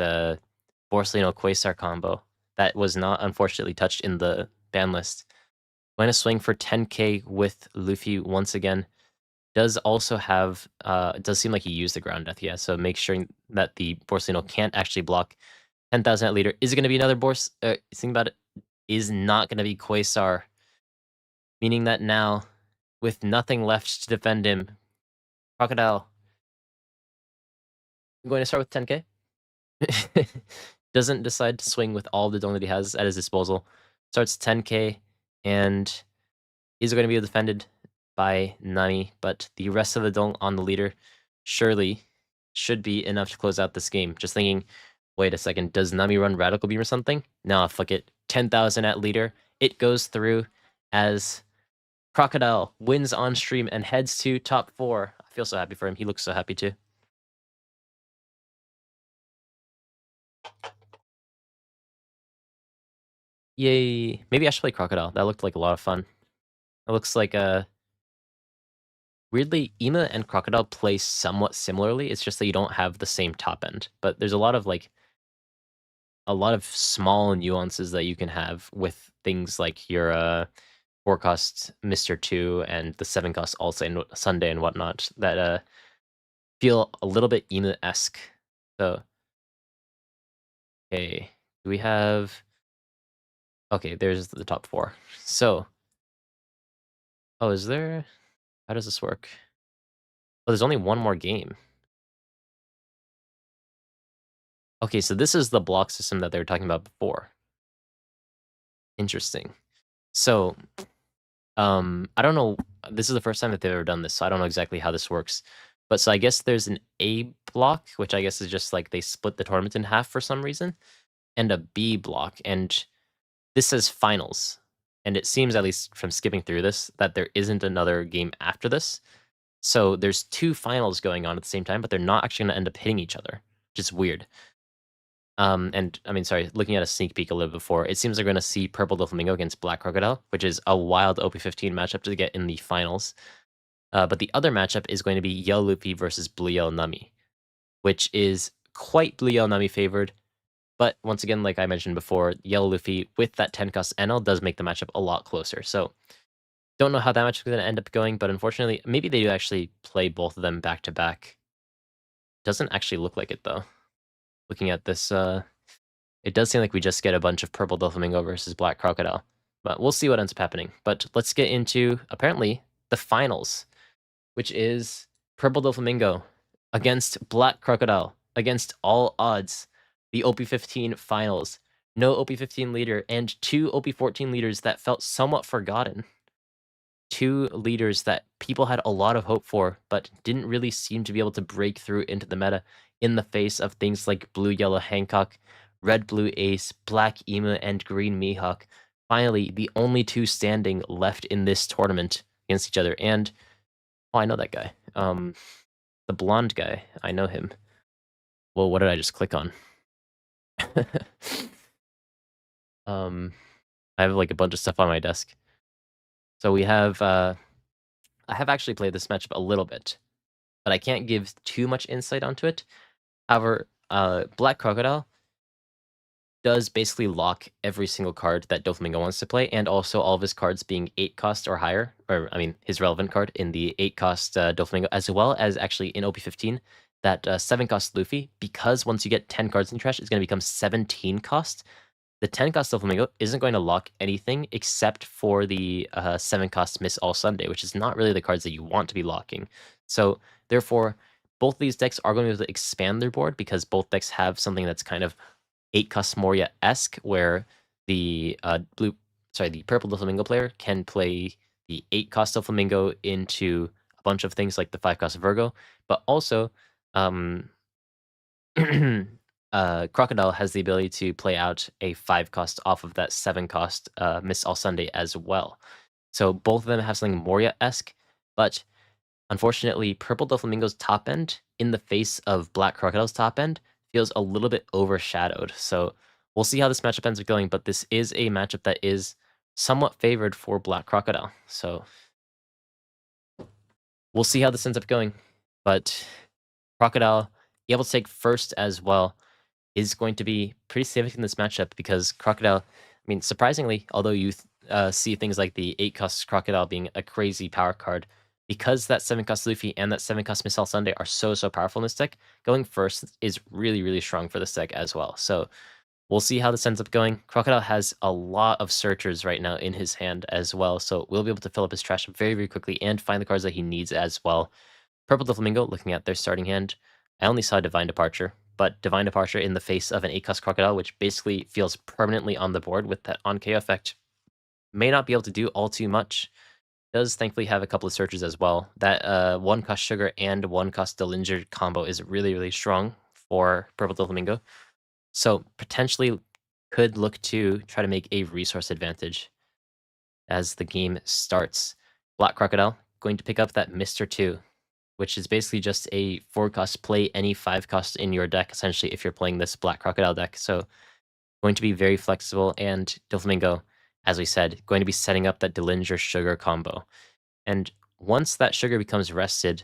Borsalino Quasar combo that was not unfortunately touched in the ban list. Going to swing for 10k with Luffy once again. Does also have, it does seem like he used the ground death, yeah, so make sure that the Borsalino can't actually block 10,000 at leader. Is it going to be another think about it, is not going to be Quasar, meaning that now, with nothing left to defend him, Crocodile, I'm going to start with 10k. Doesn't decide to swing with all the dong that he has at his disposal. Starts 10k, and is going to be defended by Nami, but the rest of the dong on the leader surely should be enough to close out this game. Just thinking, wait a second, does Nami run Radical Beam or something? Nah, fuck it. 10,000 at leader. It goes through as Crocodile wins on stream and heads to top 4. I feel so happy for him. He looks so happy too. Yay. Maybe I should play Crocodile. That looked like a lot of fun. It looks like weirdly, Ema and Crocodile play somewhat similarly. It's just that you don't have the same top end. But there's a lot of small nuances that you can have with things like your 4-cost Mr. 2 and the 7-cost Sunday and whatnot that feel a little bit Ema-esque. So, okay, do we have... Okay, there's the top 4. So, oh, is there... How does this work? Oh, there's only one more game. Okay, so this is the block system that they were talking about before. Interesting. So, I don't know. This is the first time that they've ever done this, so I don't know exactly how this works. But so I guess there's an A block, which I guess is just like they split the tournament in half for some reason, and a B block. And this says finals. And it seems, at least from skipping through this, that there isn't another game after this. So there's 2 finals going on at the same time, but they're not actually going to end up hitting each other, which is weird. And I mean, sorry, looking at a sneak peek a little before, it seems like we're going to see Purple Doflamingo against Black Crocodile, which is a wild OP15 matchup to get in the finals. But the other matchup is going to be Yellow Luffy versus Blue Yellow Nami, which is quite Blue Yellow Nami favored. But once again, like I mentioned before, Yellow Luffy with that 10 cost NL does make the matchup a lot closer. So don't know how that match is going to end up going, but unfortunately, maybe they do actually play both of them back to back. Doesn't actually look like it though. Looking at this, it does seem like we just get a bunch of Purple Doflamingo versus Black Crocodile. But we'll see what ends up happening. But let's get into, apparently, the finals, which is Purple Doflamingo against Black Crocodile, against all odds. The OP15 finals. No OP15 leader, and two OP14 leaders that felt somewhat forgotten. Two leaders that people had a lot of hope for, but didn't really seem to be able to break through into the meta in the face of things like Blue Yellow Hancock, Red Blue Ace, Black Emu, and Green Mihawk. Finally, the only two standing left in this tournament against each other. And oh, I know that guy. The blonde guy. I know him. Well, what did I just click on? I have like a bunch of stuff on my desk. So we have I have actually played this matchup a little bit, but I can't give too much insight onto it. However, Black Crocodile does basically lock every single card that Doflamingo wants to play, and also all of his cards being 8 cost or higher, or I mean his relevant card in the 8 cost Doflamingo, as well as actually in OP15 that 7 cost Luffy, because once you get 10 cards in trash, it's going to become 17 cost. The 10 cost Doflamingo isn't going to lock anything except for the 7 cost Miss All Sunday, which is not really the cards that you want to be locking. So therefore, both these decks are going to be able to expand their board because both decks have something that's kind of 8 cost Moria-esque, where the the purple Doflamingo player can play the 8 cost Doflamingo into a bunch of things like the 5 cost Virgo, but also Crocodile has the ability to play out a 5 cost off of that 7 cost Miss All Sunday as well. So both of them have something Moria-esque, but unfortunately, Purple Doflamingo's top end in the face of Black Crocodile's top end feels a little bit overshadowed. So we'll see how this matchup ends up going, but this is a matchup that is somewhat favored for Black Crocodile. So we'll see how this ends up going. But Crocodile, able to take first as well, is going to be pretty significant in this matchup because Crocodile, I mean, surprisingly, although you see things like the 8 cost Crocodile being a crazy power card, because that 7 cost Luffy and that 7 cost Miss All Sunday are so powerful in this deck, going first is really, really strong for this deck as well. So we'll see how this ends up going. Crocodile has a lot of searchers right now in his hand as well, so we'll be able to fill up his trash very, very quickly and find the cards that he needs as well. Purple Doflamingo, looking at their starting hand, I only saw Divine Departure, but Divine Departure in the face of an 8 cost Crocodile, which basically feels permanently on the board with that on KO effect, may not be able to do all too much. Does thankfully have a couple of searches as well. That 1 cost Sugar and 1 cost Dillinger combo is really, really strong for Purple Doflamingo. So potentially could look to try to make a resource advantage as the game starts. Black Crocodile going to pick up that Mr. 2, which is basically just a 4 cost play any 5 cost in your deck, essentially, if you're playing this Black Crocodile deck. So going to be very flexible, and Doflamingo, as we said, going to be setting up that Dillinger Sugar combo. And once that Sugar becomes rested,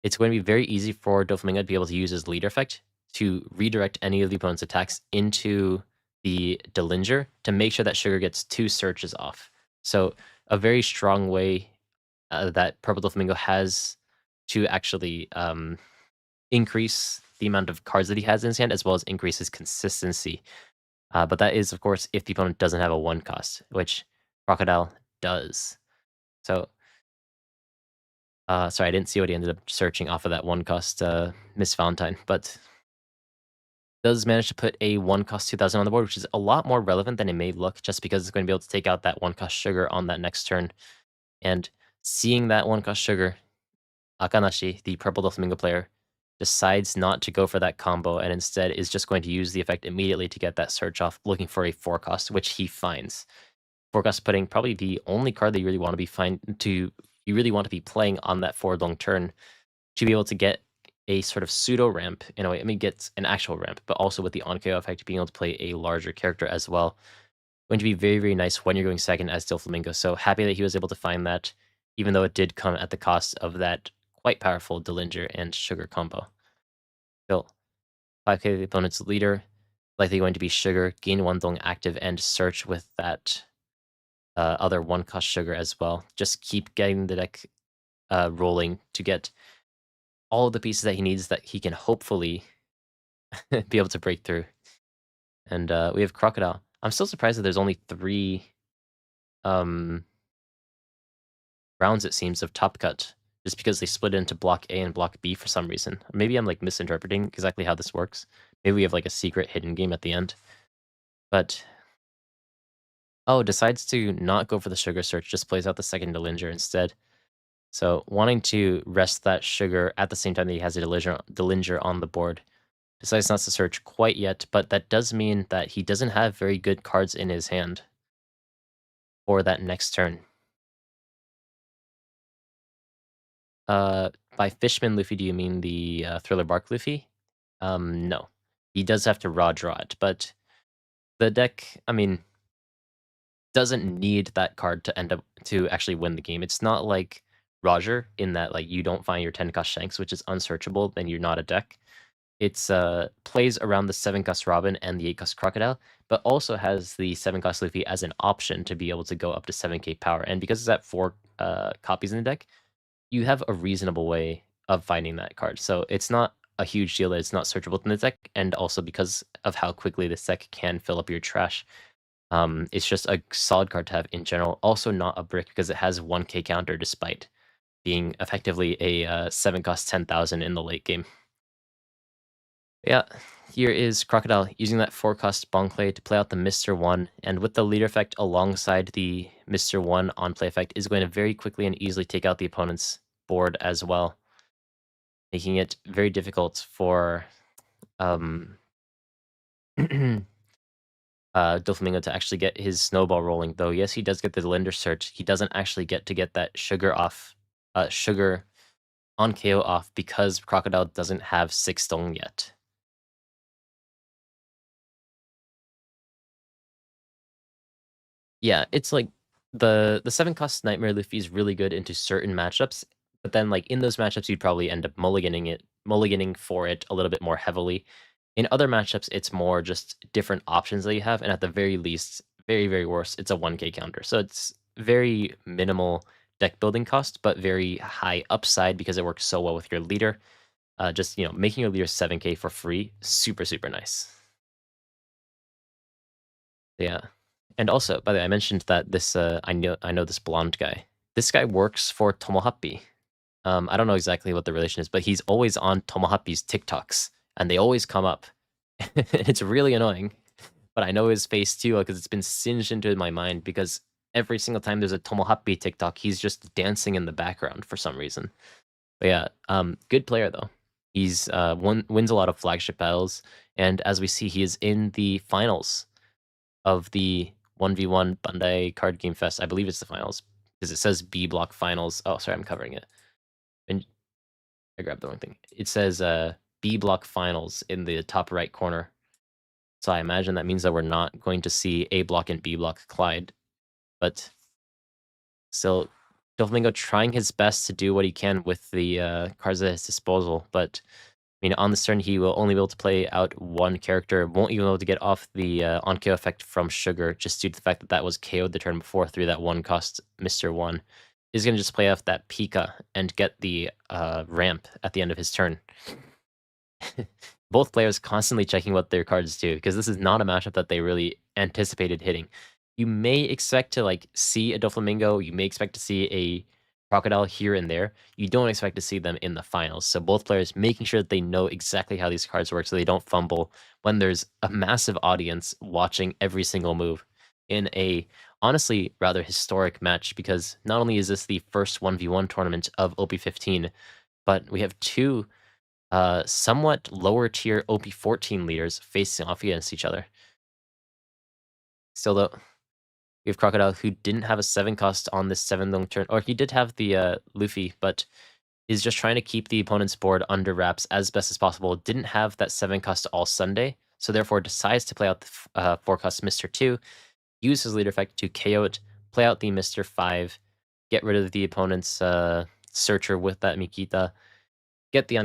it's going to be very easy for Doflamingo to be able to use his leader effect to redirect any of the opponent's attacks into the Dillinger to make sure that Sugar gets 2 searches off. So a very strong way that Purple Doflamingo has to actually increase the amount of cards that he has in his hand, as well as increase his consistency. But that is, of course, if the opponent doesn't have a 1 cost, which Crocodile does. So, sorry, I didn't see what he ended up searching off of that 1 cost Miss Valentine, but does manage to put a 1 cost 2000 on the board, which is a lot more relevant than it may look, just because it's going to be able to take out that 1 cost Sugar on that next turn. And seeing that 1 cost Sugar, Akanashi, the Purple Doflamingo player, decides not to go for that combo and instead is just going to use the effect immediately to get that search off, looking for a 4 cost, which he finds. 4 cost putting probably the only card that you really want to be playing on that forward long turn to be able to get a sort of pseudo ramp in a way. I mean, get an actual ramp, but also with the on KO effect, being able to play a larger character as well. Going to be very, very nice when you're going second as Doflamingo. So happy that he was able to find that. even though it did come at the cost of that quite powerful Dillinger and Sugar combo. Still, 5k the opponent's leader, likely going to be Sugar, gain 1 Dong active, and search with that other 1-cost Sugar as well. Just keep getting the deck rolling to get all of the pieces that he needs that he can hopefully be able to break through. And we have Crocodile. I'm still surprised that there's only 3 rounds, it seems, of Top Cut, just because they split it into Block A and Block B for some reason. Or maybe I'm like misinterpreting exactly how this works. Maybe we have like a secret hidden game at the end. But oh, decides to not go for the Sugar search, just plays out the second Dillinger instead. So wanting to rest that Sugar at the same time that he has a Dillinger on the board. Decides not to search quite yet, but that does mean that he doesn't have very good cards in his hand for that next turn. By Fishman Luffy, do you mean the Thriller Bark Luffy? No. He does have to raw draw it, but the deck, I mean, doesn't need that card to end up to actually win the game. It's not like Roger in that like you don't find your 10-cost Shanks, which is unsearchable, then you're not a deck. It's plays around the 7-cost Robin and the 8-cost Crocodile, but also has the 7-cost Luffy as an option to be able to go up to 7k power. And because it's at 4 copies in the deck, you have a reasonable way of finding that card. So it's not a huge deal that it's not searchable in the deck, and also because of how quickly this deck can fill up your trash. It's just a solid card to have in general. Also not a brick because it has 1k counter despite being effectively a 7-cost 10,000 in the late game. Yeah, here is Crocodile using that 4-cost Bonclay to play out the Mr. 1, and with the leader effect alongside the Mr. 1 on play effect is going to very quickly and easily take out the opponent's board as well, making it very difficult for Doflamingo to actually get his snowball rolling. Though yes, he does get the Linder search, he doesn't actually get to get that Sugar off, Sugar on KO off because Crocodile doesn't have 6 Dong yet. Yeah, it's like the 7-cost Nightmare Luffy is really good into certain matchups, but then like in those matchups you'd probably end up mulliganing for it a little bit more heavily. In other matchups, it's more just different options that you have, and at the very least, very, very worst, it's a 1k counter. So it's very minimal deck building cost, but very high upside because it works so well with your leader. Just, you know, making your leader 7k for free, super, super nice. Yeah. And also, by the way, I mentioned that this I know this blonde guy. This guy works for Tomohappy. I don't know exactly what the relation is, but he's always on Tomohappy's TikToks, and they always come up. It's really annoying, but I know his face too because it's been singed into my mind because every single time there's a Tomohappy TikTok, he's just dancing in the background for some reason. But yeah, good player though. He's wins a lot of flagship battles, and as we see, he is in the finals of the 1v1 Bandai Card Game Fest. I believe it's the finals because it says B Block Finals. Oh, sorry, I'm covering it. And I grabbed the wrong thing. It says B Block Finals in the top right corner. So I imagine that means that we're not going to see A Block and B Block collide. But still, Doflamingo trying his best to do what he can with the cards at his disposal. But I mean, on this turn, he will only be able to play out 1 character. Won't even be able to get off the on-KO effect from Sugar, just due to the fact that that was KO'd the turn before through that 1-cost Mr. 1. He's going to just play off that Pika and get the ramp at the end of his turn. Both players constantly checking what their cards do, because this is not a matchup that they really anticipated hitting. You may expect to like see a Doflamingo, you may expect to see a Crocodile here and there. You don't expect to see them in the finals. So both players making sure that they know exactly how these cards work so they don't fumble when there's a massive audience watching every single move in a honestly rather historic match, because not only is this the first 1v1 tournament of OP15, but we have 2 somewhat lower tier OP14 leaders facing off against each other. Still though, we have Crocodile, who didn't have a 7-cost on this 7-long turn, or he did have the Luffy, but is just trying to keep the opponent's board under wraps as best as possible. Didn't have that 7-cost all Sunday, so therefore decides to play out the 4-cost Mr. 2, use his leader effect to KO it, play out the Mr. 5, get rid of the opponent's searcher with that Mikita, get the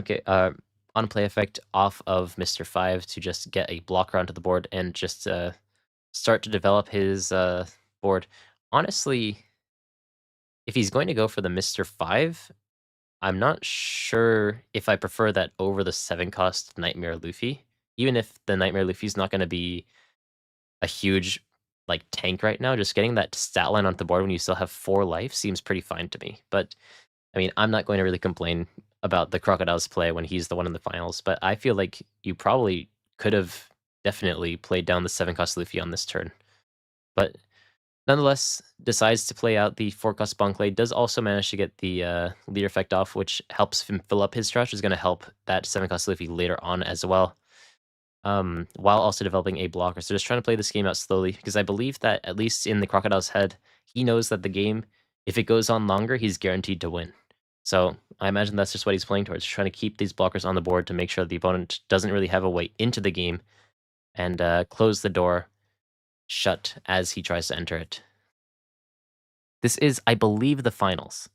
on play effect off of Mr. 5 to just get a blocker onto the board and just start to develop his board. Honestly, if he's going to go for the Mr. 5, I'm not sure if I prefer that over the 7-cost Nightmare Luffy. Even if the Nightmare Luffy's not going to be a huge like tank right now, just getting that stat line onto the board when you still have 4 life seems pretty fine to me. But I mean, I'm not going to really complain about the Crocodile's play when he's the one in the finals, but I feel like you probably could have definitely played down the 7-cost Luffy on this turn. But nonetheless, decides to play out the 4-cost Bonkley, does also manage to get the leader effect off, which helps him fill up his trash, is going to help that 7-cost Luffy later on as well, while also developing a blocker. So just trying to play this game out slowly, because I believe that, at least in the Crocodile's head, he knows that the game, if it goes on longer, he's guaranteed to win. So I imagine that's just what he's playing towards, trying to keep these blockers on the board to make sure the opponent doesn't really have a way into the game, and close the door shut as he tries to enter it. This is, I believe, the finals.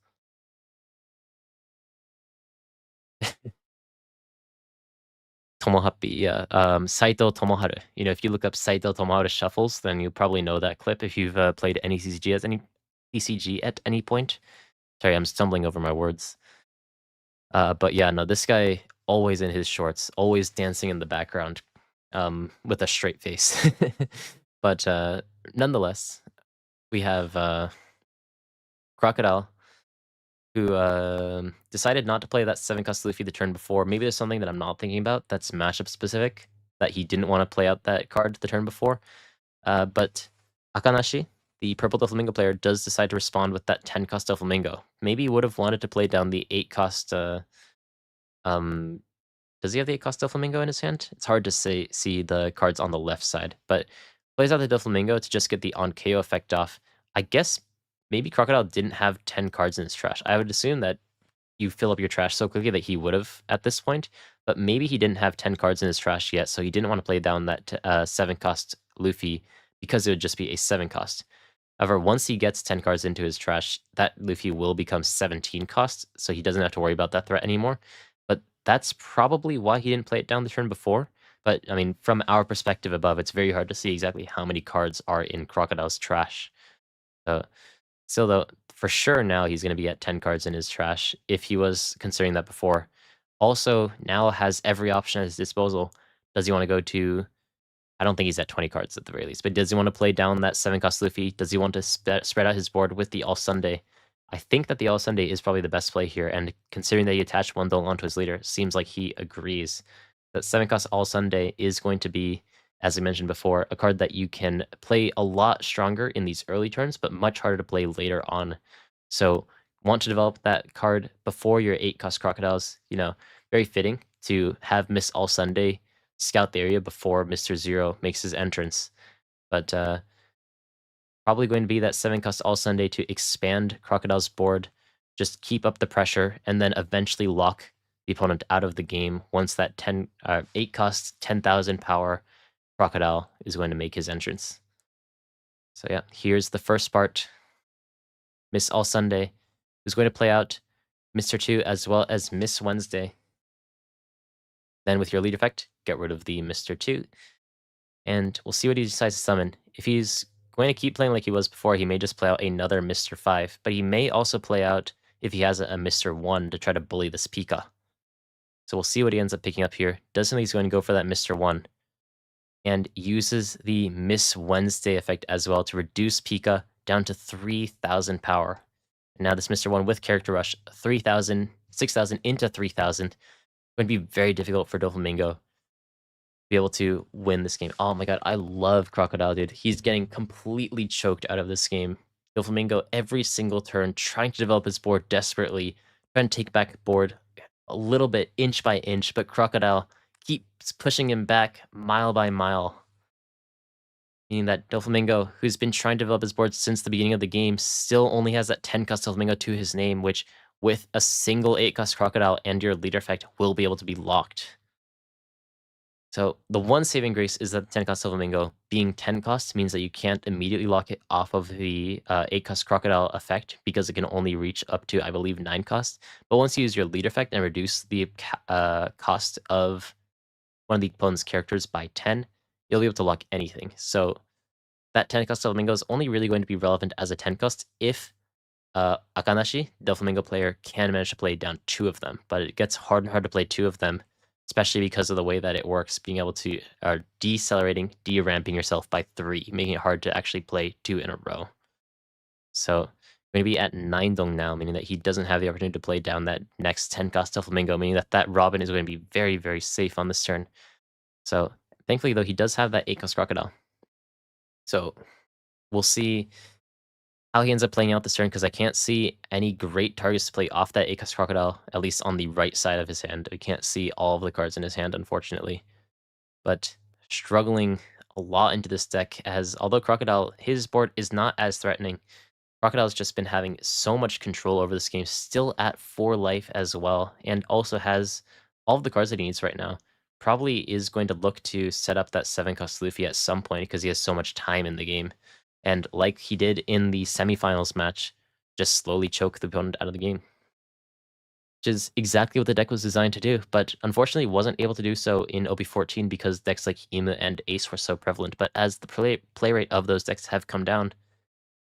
Tomohappy, yeah. Saito Tomoharu. You know, if you look up Saito Tomoharu shuffles, then you probably know that clip if you've played any CCG at any point. Sorry, I'm stumbling over my words. But yeah, no, this guy always in his shorts, always dancing in the background, with a straight face. But nonetheless, we have Crocodile, who decided not to play that 7-cost Luffy the turn before. Maybe there's something that I'm not thinking about that's matchup specific, that he didn't want to play out that card the turn before. But Akanashi, the purple Doflamingo player, does decide to respond with that 10-cost Doflamingo. Maybe he would have wanted to play down the 8-cost does he have the 8-cost Doflamingo in his hand? It's hard to see the cards on the left side, but plays out the Doflamingo to just get the on KO effect off. I guess maybe Crocodile didn't have 10 cards in his trash. I would assume that you fill up your trash so quickly that he would have at this point, but maybe he didn't have 10 cards in his trash yet, so he didn't want to play down that 7-cost Luffy because it would just be a 7-cost. However, once he gets 10 cards into his trash, that Luffy will become 17 cost, so he doesn't have to worry about that threat anymore. But that's probably why he didn't play it down the turn before. But, I mean, from our perspective above, it's very hard to see exactly how many cards are in Crocodile's trash. So, still, though, for sure now he's going to be at 10 cards in his trash if he was considering that before. Also, now has every option at his disposal. Does he want to go to... I don't think he's at 20 cards at the very least, but does he want to play down that 7-cost Luffy? Does he want to spread out his board with the All Sunday? I think that the All Sunday is probably the best play here, and considering that he attached one Dole onto his leader, seems like he agrees. That 7-cost All Sunday is going to be, as I mentioned before, a card that you can play a lot stronger in these early turns, but much harder to play later on. So, want to develop that card before your 8-cost Crocodiles, you know, very fitting to have Miss All Sunday scout the area before Mr. Zero makes his entrance. But probably going to be that 7-cost All Sunday to expand Crocodile's board, just keep up the pressure, and then eventually lock the opponent out of the game once that 8-cost 10,000 power Crocodile is going to make his entrance. So yeah, here's the first part. Miss All Sunday is going to play out Mr. 2 as well as Miss Wednesday. Then with your lead effect, get rid of the Mr. 2. And we'll see what he decides to summon. If he's going to keep playing like he was before, he may just play out another Mr. 5. But he may also play out, if he has a Mr. 1, to try to bully this Pika. So we'll see what he ends up picking up here. Doesn't think he's going to go for that Mr. 1. And uses the Miss Wednesday effect as well to reduce Pika down to 3,000 power. And now this Mr. 1 with Character Rush, 3,000, 6,000 into 3,000. Going to be very difficult for Doflamingo to be able to win this game. Oh my god, I love Crocodile, dude. He's getting completely choked out of this game. Doflamingo every single turn trying to develop his board desperately, trying to take back board a little bit inch by inch, but Crocodile keeps pushing him back mile by mile. Meaning that Doflamingo, who's been trying to develop his board since the beginning of the game, still only has that 10-cost Doflamingo to his name, which with a single 8-cost Crocodile and your leader effect will be able to be locked. So the one saving grace is that 10-cost Flamingo being 10 cost means that you can't immediately lock it off of the 8-cost Crocodile effect because it can only reach up to, I believe, 9 cost. But once you use your lead effect and reduce the cost of one of the opponent's characters by 10, you'll be able to lock anything. So that 10-cost Flamingo is only really going to be relevant as a 10-cost if Akanashi, the Flamingo player, can manage to play down 2 of them, but it gets hard and hard to play 2 of them, especially because of the way that it works, being able to decelerating, de-ramping yourself by 3, making it hard to actually play 2 in a row. So going to be at 9 dong now, meaning that he doesn't have the opportunity to play down that next 10 cost Flamingo, meaning that that Robin is going to be very, very safe on this turn. So thankfully, though, he does have that 8 cost Crocodile. So we'll see how he ends up playing out this turn, because I can't see any great targets to play off that 8-cost Crocodile, at least on the right side of his hand. I can't see all of the cards in his hand, unfortunately. But struggling a lot into this deck, as although Crocodile, his board is not as threatening, Crocodile's just been having so much control over this game, still at 4 life as well, and also has all of the cards that he needs right now. Probably is going to look to set up that 7-cost Luffy at some point because he has so much time in the game. And like he did in the semifinals match, just slowly choke the opponent out of the game. Which is exactly what the deck was designed to do, but unfortunately wasn't able to do so in OP14 because decks like Hima and Ace were so prevalent. But as the play rate of those decks have come down,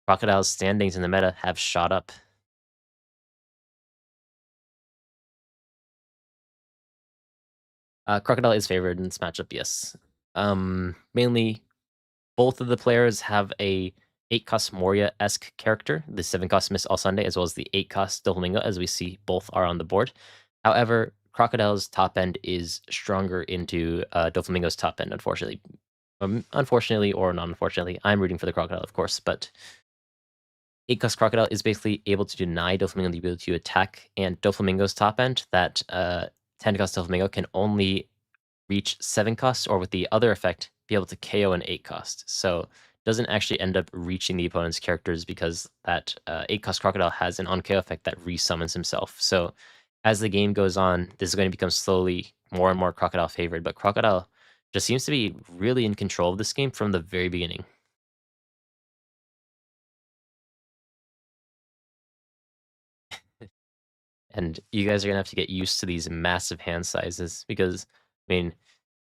Crocodile's standings in the meta have shot up. Crocodile is favored in this matchup, yes. Mainly, both of the players have a 8-cost Moria-esque character, the 7-cost Miss All Sunday, as well as the 8-cost Doflamingo, as we see both are on the board. However, Crocodile's top end is stronger into Doflamingo's top end, unfortunately. Unfortunately or non-unfortunately, I'm rooting for the Crocodile, of course, but 8-cost Crocodile is basically able to deny Doflamingo the ability to attack, and Doflamingo's top end, that 10-cost Doflamingo, can only reach 7 costs, or with the other effect, be able to KO an 8 cost. So doesn't actually end up reaching the opponent's characters because that 8 cost Crocodile has an on KO effect that resummons himself. So as the game goes on, this is going to become slowly more and more Crocodile favored, but Crocodile just seems to be really in control of this game from the very beginning. And you guys are gonna have to get used to these massive hand sizes because, I mean,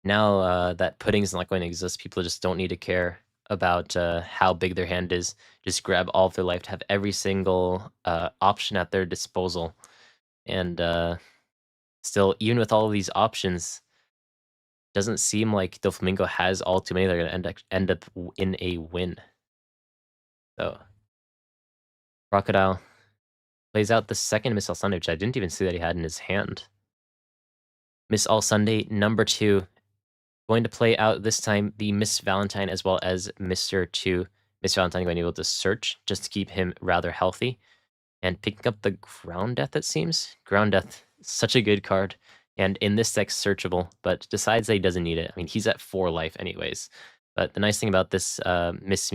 now that pudding's not going to exist, people just don't need to care about how big their hand is. Just grab all of their life to have every single option at their disposal. And still, even with all of these options, doesn't seem like Doflamingo has all too many that are going to end up in a win. So, Crocodile plays out the second Miss All Sunday, which I didn't even see that he had in his hand. Miss All Sunday, number 2. Going to play out this time the Miss Valentine as well as Mr. 2. Miss Valentine going to be able to search just to keep him rather healthy. And picking up the Ground Death, it seems. Ground Death, such a good card. And in this deck, searchable, but decides that he doesn't need it. I mean, he's at 4 life anyways. But the nice thing about this Miss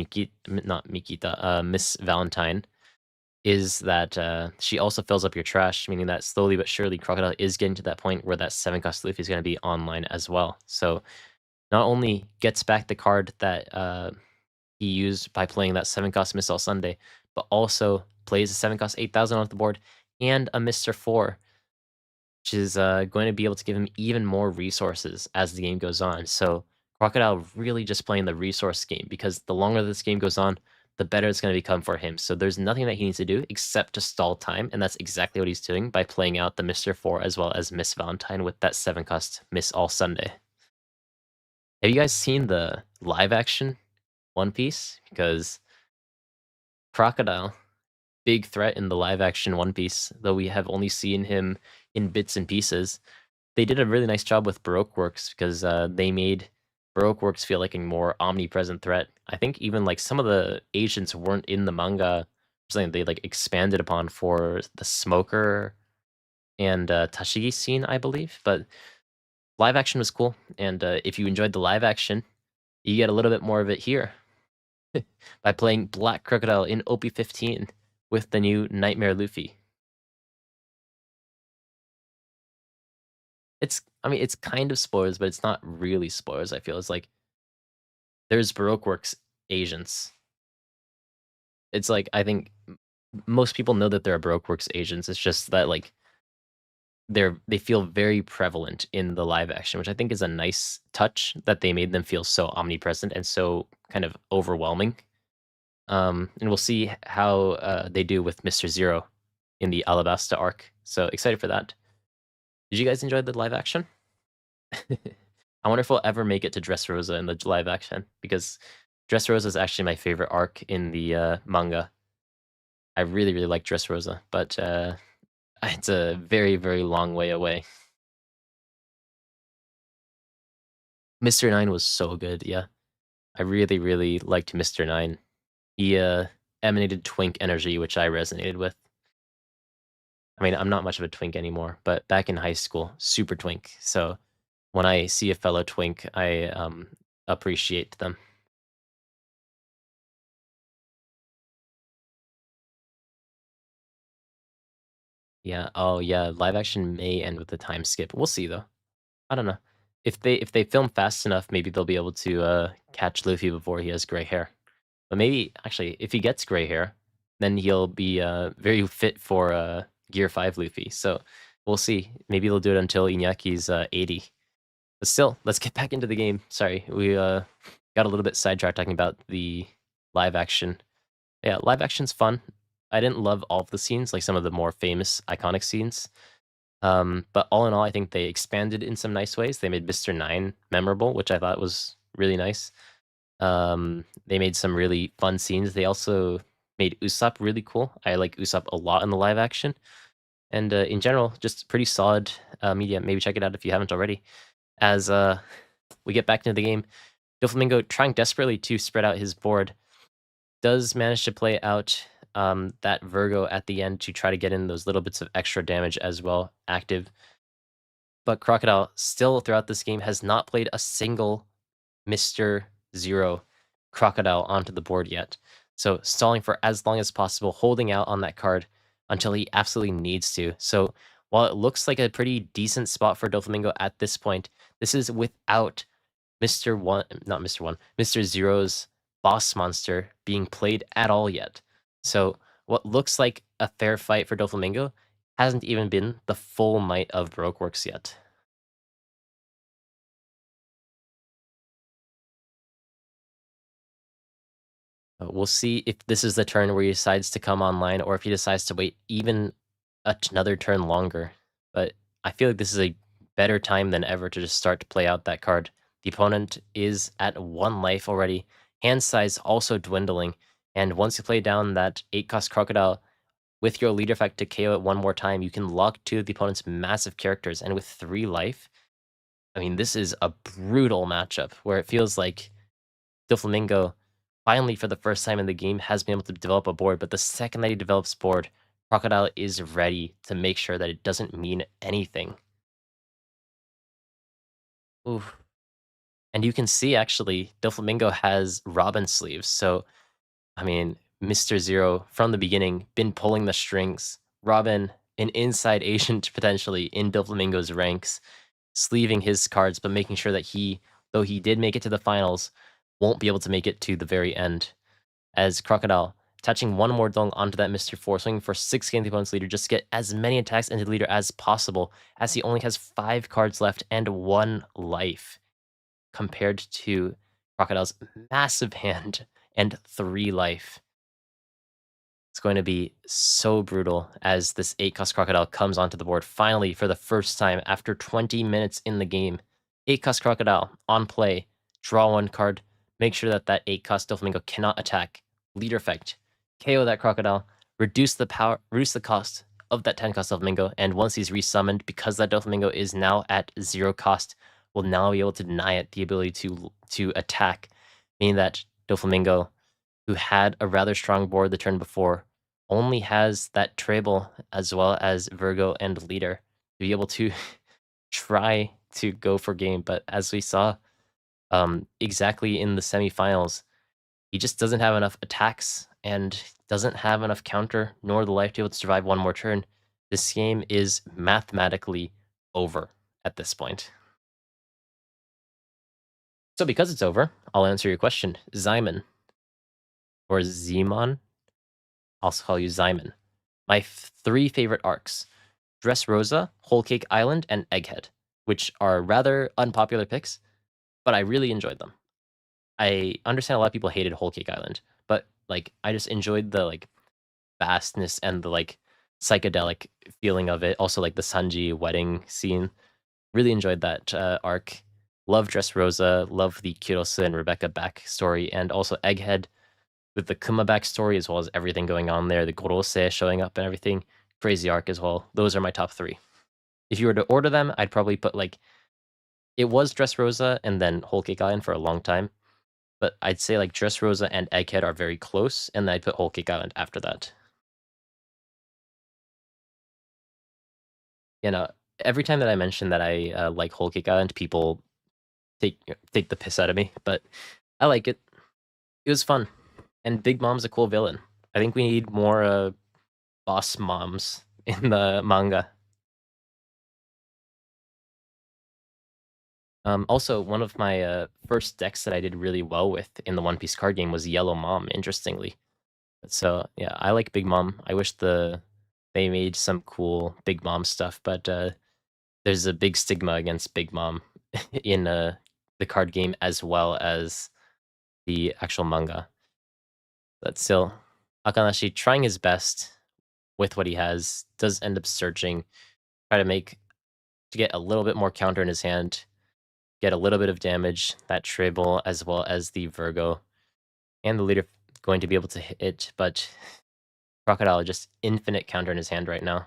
Valentine is that she also fills up your trash, meaning that slowly but surely Crocodile is getting to that point where that 7-cost Luffy is going to be online as well. So not only gets back the card that he used by playing that 7-cost Miss All Sunday, but also plays a 7-cost 8,000 off the board and a Mr. 4, which is going to be able to give him even more resources as the game goes on. So Crocodile really just playing the resource game, because the longer this game goes on, the better it's going to become for him. So there's nothing that he needs to do except to stall time, and that's exactly what he's doing by playing out the Mr. 4 as well as Miss Valentine with that 7-cost Miss All Sunday. Have you guys seen the live action One Piece? Because Crocodile, big threat in the live action One Piece, though we have only seen him in bits and pieces. They did a really nice job with Baroque Works because they made Baroque Works feel like a more omnipresent threat. I think even like some of the agents weren't in the manga, something they like expanded upon for the Smoker and Tashigi scene, I believe. But live action was cool, and if you enjoyed the live action, you get a little bit more of it here by playing Black Crocodile in OP15 with the new 'Nightmare Luffy'. I mean, it's kind of spoilers, but it's not really spoilers, I feel. It's like, there's Baroque Works agents. It's like, I think most people know that there are Baroque Works agents, it's just that, like, they feel very prevalent in the live action, which I think is a nice touch that they made them feel so omnipresent and so kind of overwhelming. And we'll see how they do with Mr. Zero in the Alabasta arc. So excited for that. Did you guys enjoy the live action? I wonder if we'll ever make it to Dressrosa in the live action, because Dressrosa is actually my favorite arc in the manga. I really, really like Dressrosa, but it's a very, very long way away. Mr. Nine was so good, yeah. I really, really liked Mr. Nine. He emanated twink energy, which I resonated with. I mean, I'm not much of a twink anymore, but back in high school, super twink. So when I see a fellow twink, I appreciate them. Yeah. Oh, yeah. Live action may end with a time skip. We'll see though. I don't know. If they film fast enough, maybe they'll be able to catch Luffy before he has gray hair. But maybe actually, if he gets gray hair, then he'll be very fit for Gear 5 Luffy. So we'll see. Maybe they'll do it until Inyaki's 80. But still, let's get back into the game. Sorry, we got a little bit sidetracked talking about the live action. Yeah, live action's fun. I didn't love all of the scenes, like some of the more famous, iconic scenes. But all in all, I think they expanded in some nice ways. They made Mr. Nine memorable, which I thought was really nice. They made some really fun scenes. They also made Usopp really cool. I like Usopp a lot in the live action. And in general, just pretty solid media. Maybe check it out if you haven't already. As we get back into the game, Doflamingo, trying desperately to spread out his board, does manage to play out that Virgo at the end to try to get in those little bits of extra damage as well, active. But Crocodile still throughout this game has not played a single Mr. Zero Crocodile onto the board yet. So stalling for as long as possible, holding out on that card until he absolutely needs to. So while it looks like a pretty decent spot for Doflamingo at this point, this is without Mr. One, not Mr. One, Mr. Zero's boss monster being played at all yet. So what looks like a fair fight for Doflamingo hasn't even been the full might of Baroque Works yet. We'll see if this is the turn where he decides to come online or if he decides to wait even another turn longer. But I feel like this is a better time than ever to just start to play out that card. The opponent is at 1 life already, hand size also dwindling, and once you play down that 8-cost Crocodile with your leader effect to KO it one more time, you can lock 2 of the opponent's massive characters, and with 3 life, I mean, this is a brutal matchup where it feels like Doflamingo finally, for the first time in the game, has been able to develop a board, but the second that he develops board, Crocodile is ready to make sure that it doesn't mean anything. Oof. And you can see, actually, Doflamingo has Robin sleeves, so, I mean, Mr. Zero, from the beginning, been pulling the strings. Robin, an inside agent, potentially, in Doflamingo's ranks, sleeving his cards, but making sure that he, though he did make it to the finals, won't be able to make it to the very end. As Crocodile, attaching one more dong onto that Mr. 4, swinging for 6 gain the opponent's leader just to get as many attacks into the leader as possible, as he only has 5 cards left and 1 life, compared to Crocodile's massive hand and 3 life. It's going to be so brutal as this 8-cost Crocodile comes onto the board finally for the first time after 20 minutes in the game. 8-cost Crocodile on play, draw 1 card, make sure that that 8-cost Doflamingo cannot attack. Leader effect, KO that Crocodile, reduce the cost of that 10-cost Doflamingo, and once he's resummoned, because that Doflamingo is now at 0 cost, will now be able to deny it the ability to attack, meaning that Doflamingo, who had a rather strong board the turn before, only has that Treble as well as Virgo and Leader to be able to try to go for game. But as we saw exactly in the semifinals, he just doesn't have enough attacks and doesn't have enough counter nor the life to be able to survive one more turn. This game is mathematically over at this point. So because it's over, I'll answer your question. Zyman. Or Zemon. I'll call you Zyman. My 3 favorite arcs. Dressrosa, Whole Cake Island, and Egghead, which are rather unpopular picks, but I really enjoyed them. I understand a lot of people hated Whole Cake Island, but like I just enjoyed the like vastness and the like psychedelic feeling of it. Also like the Sanji wedding scene. Really enjoyed that arc. Love Dressrosa, love the Kirose and Rebecca backstory, and also Egghead with the Kuma backstory as well as everything going on there, the Gorose showing up and everything. Crazy arc as well. Those are my top 3. If you were to order them, I'd probably put like it was Dressrosa and then Whole Cake Island for a long time. But I'd say like Dressrosa and Egghead are very close, and then I'd put Whole Cake Island after that. You know, every time that I mention that I like Whole Cake Island, people take the piss out of me, but I like it. It was fun, and Big Mom's a cool villain. I think we need more boss moms in the manga. Also, one of my first decks that I did really well with in the One Piece card game was Yellow Mom, interestingly. So yeah, I like Big Mom. I wish they made some cool Big Mom stuff, but there's a big stigma against Big Mom in the card game as well as the actual manga. But still, Akanashi trying his best with what he has does end up searching, try to get a little bit more counter in his hand, get a little bit of damage, that Tribble as well as the Virgo, and the leader going to be able to hit it, but Crocodile just infinite counter in his hand right now.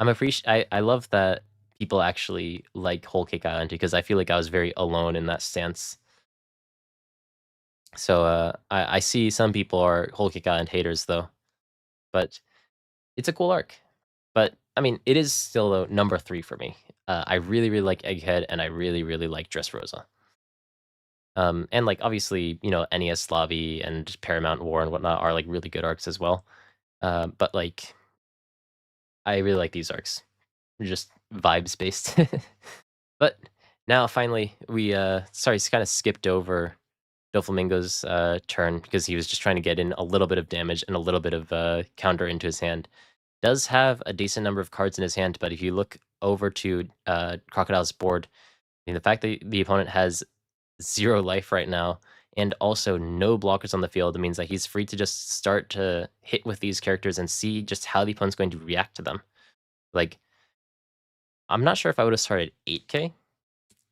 I love that people actually like Whole Cake Island because I feel like I was very alone in that stance. So I see some people are Whole Cake Island haters though, but it's a cool arc. But I mean, it is still though number 3 for me. I really like Egghead and I really like Dressrosa. And like obviously, you know, NES Slavi and Paramount War and whatnot are like really good arcs as well. But like, I really like these arcs. They're just vibes based. But now finally, we sorry, kind of skipped over Doflamingo's turn because he was just trying to get in a little bit of damage and a little bit of counter into his hand. Does have a decent number of cards in his hand, but if you look over to Crocodile's board, I mean, the fact that the opponent has 0 life right now and also no blockers on the field means that he's free to just start to hit with these characters and see just how the opponent's going to react to them. Like, I'm not sure if I would have started 8K.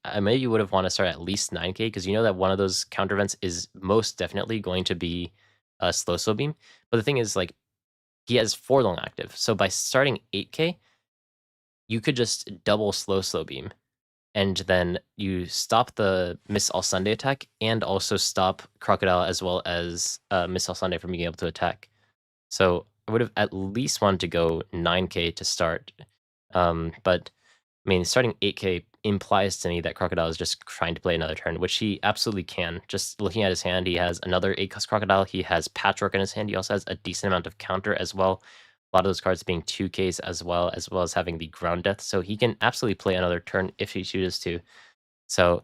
I maybe would have wanted to start at least 9K because you know that one of those counter events is most definitely going to be a slow beam. But the thing is, like, he has 4 long active. So by starting 8K, you could just double slow beam. And then you stop the Miss All Sunday attack and also stop Crocodile as well as Miss All Sunday from being able to attack. So I would have at least wanted to go 9K to start. But I mean, starting 8K implies to me that Crocodile is just trying to play another turn, which he absolutely can. Just looking at his hand, he has another 8-cost Crocodile. He has Patchwork in his hand. He also has a decent amount of counter as well. A lot of those cards being 2Ks as well as having the Ground Death. So he can absolutely play another turn if he chooses to. So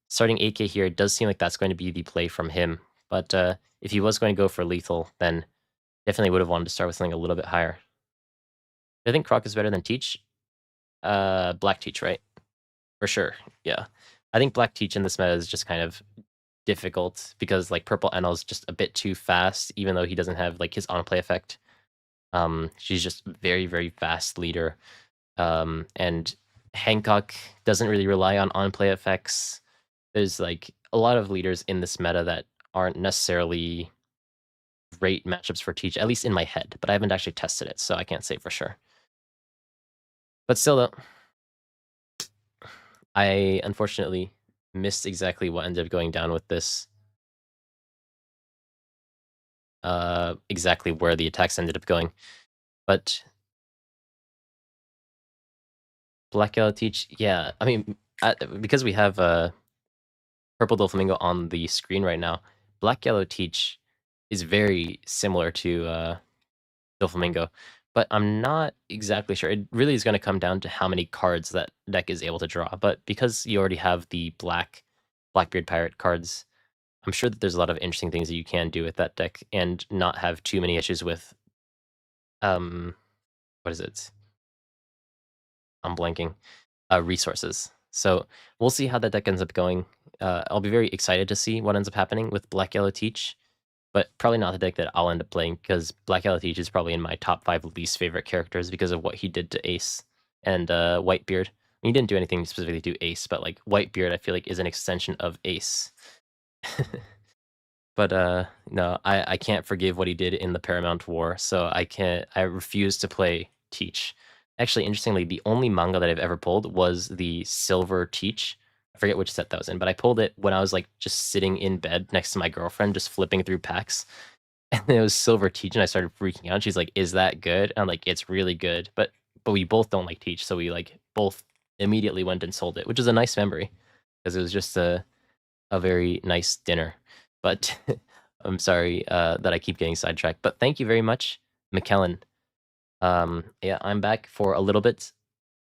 starting 8K here does seem like that's going to be the play from him. But if he was going to go for lethal, then definitely would have wanted to start with something a little bit higher. I think Croc is better than Teach. Black Teach, right? For sure, yeah. I think Black Teach in this meta is just kind of difficult because like Purple Enel is just a bit too fast, even though he doesn't have like his on-play effect. She's just very fast leader. And Hancock doesn't really rely on on-play effects. There's like a lot of leaders in this meta that aren't necessarily great matchups for Teach, at least in my head, but I haven't actually tested it, so I can't say for sure. But still though, I unfortunately missed exactly what ended up going down with this. Exactly where the attacks ended up going. But Black Yellow Teach, yeah, I mean, because we have Purple Doflamingo on the screen right now, Black Yellow Teach is very similar to Doflamingo. but I'm not exactly sure. It really is going to come down to how many cards that deck is able to draw. But because you already have the Blackbeard Pirate cards, I'm sure that there's a lot of interesting things that you can do with that deck and not have too many issues with what is it? I'm blanking. Resources. So we'll see how that deck ends up going. I'll be very excited to see what ends up happening with Black Yellow Teach, but probably not the deck that I'll end up playing because Black Yellow Teach is probably in my top 5 least favorite characters because of what he did to Ace and Whitebeard. He didn't do anything specifically to Ace, but like Whitebeard, I feel like is an extension of Ace. But no, I can't forgive what he did in the Paramount War, so I refuse to play Teach. Actually, interestingly, the only manga that I've ever pulled was the Silver Teach. I forget which set that was in, but I pulled it when I was like just sitting in bed next to my girlfriend, just flipping through packs. And it was Silver Teach, and I started freaking out. She's like, "Is that good?" I'm like, "It's really good." But we both don't like Teach, so we like both immediately went and sold it, which is a nice memory because it was just a very nice dinner. But I'm sorry that I keep getting sidetracked. But thank you very much, McKellen. Yeah, I'm back for a little bit.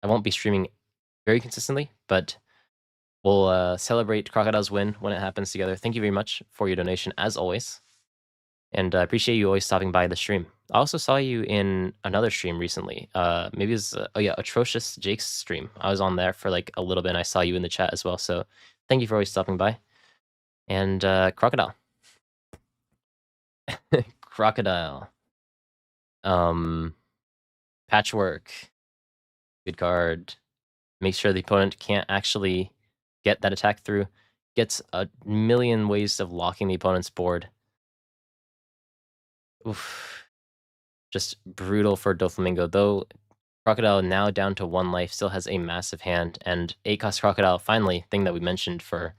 I won't be streaming very consistently, but we'll celebrate Crocodile's win when it happens together. Thank you very much for your donation, as always. And I appreciate you always stopping by the stream. I also saw you in another stream recently. Maybe it was, oh yeah, Atrocious Jake's stream. I was on there for like a little bit, and I saw you in the chat as well. So thank you for always stopping by. And Crocodile. Crocodile. Patchwork. Good card. Make sure the opponent can't actually get that attack through. Gets a million ways of locking the opponent's board. Oof. Just brutal for Doflamingo. Though Crocodile now down to 1 life, still has a massive hand. And 8-cost Crocodile, finally, thing that we mentioned for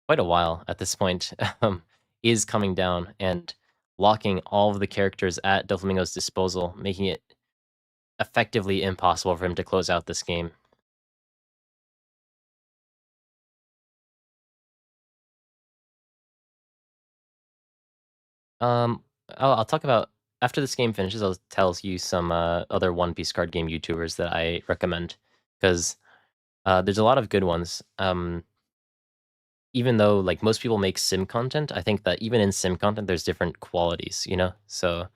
quite a while at this point, is coming down and locking all of the characters at Doflamingo's disposal, making it effectively impossible for him to close out this game. I'll talk about after this game finishes. I'll tell you some other One Piece card game YouTubers that I recommend because there's a lot of good ones. Even though like most people make sim content, I think that even in sim content, there's different qualities, you know. So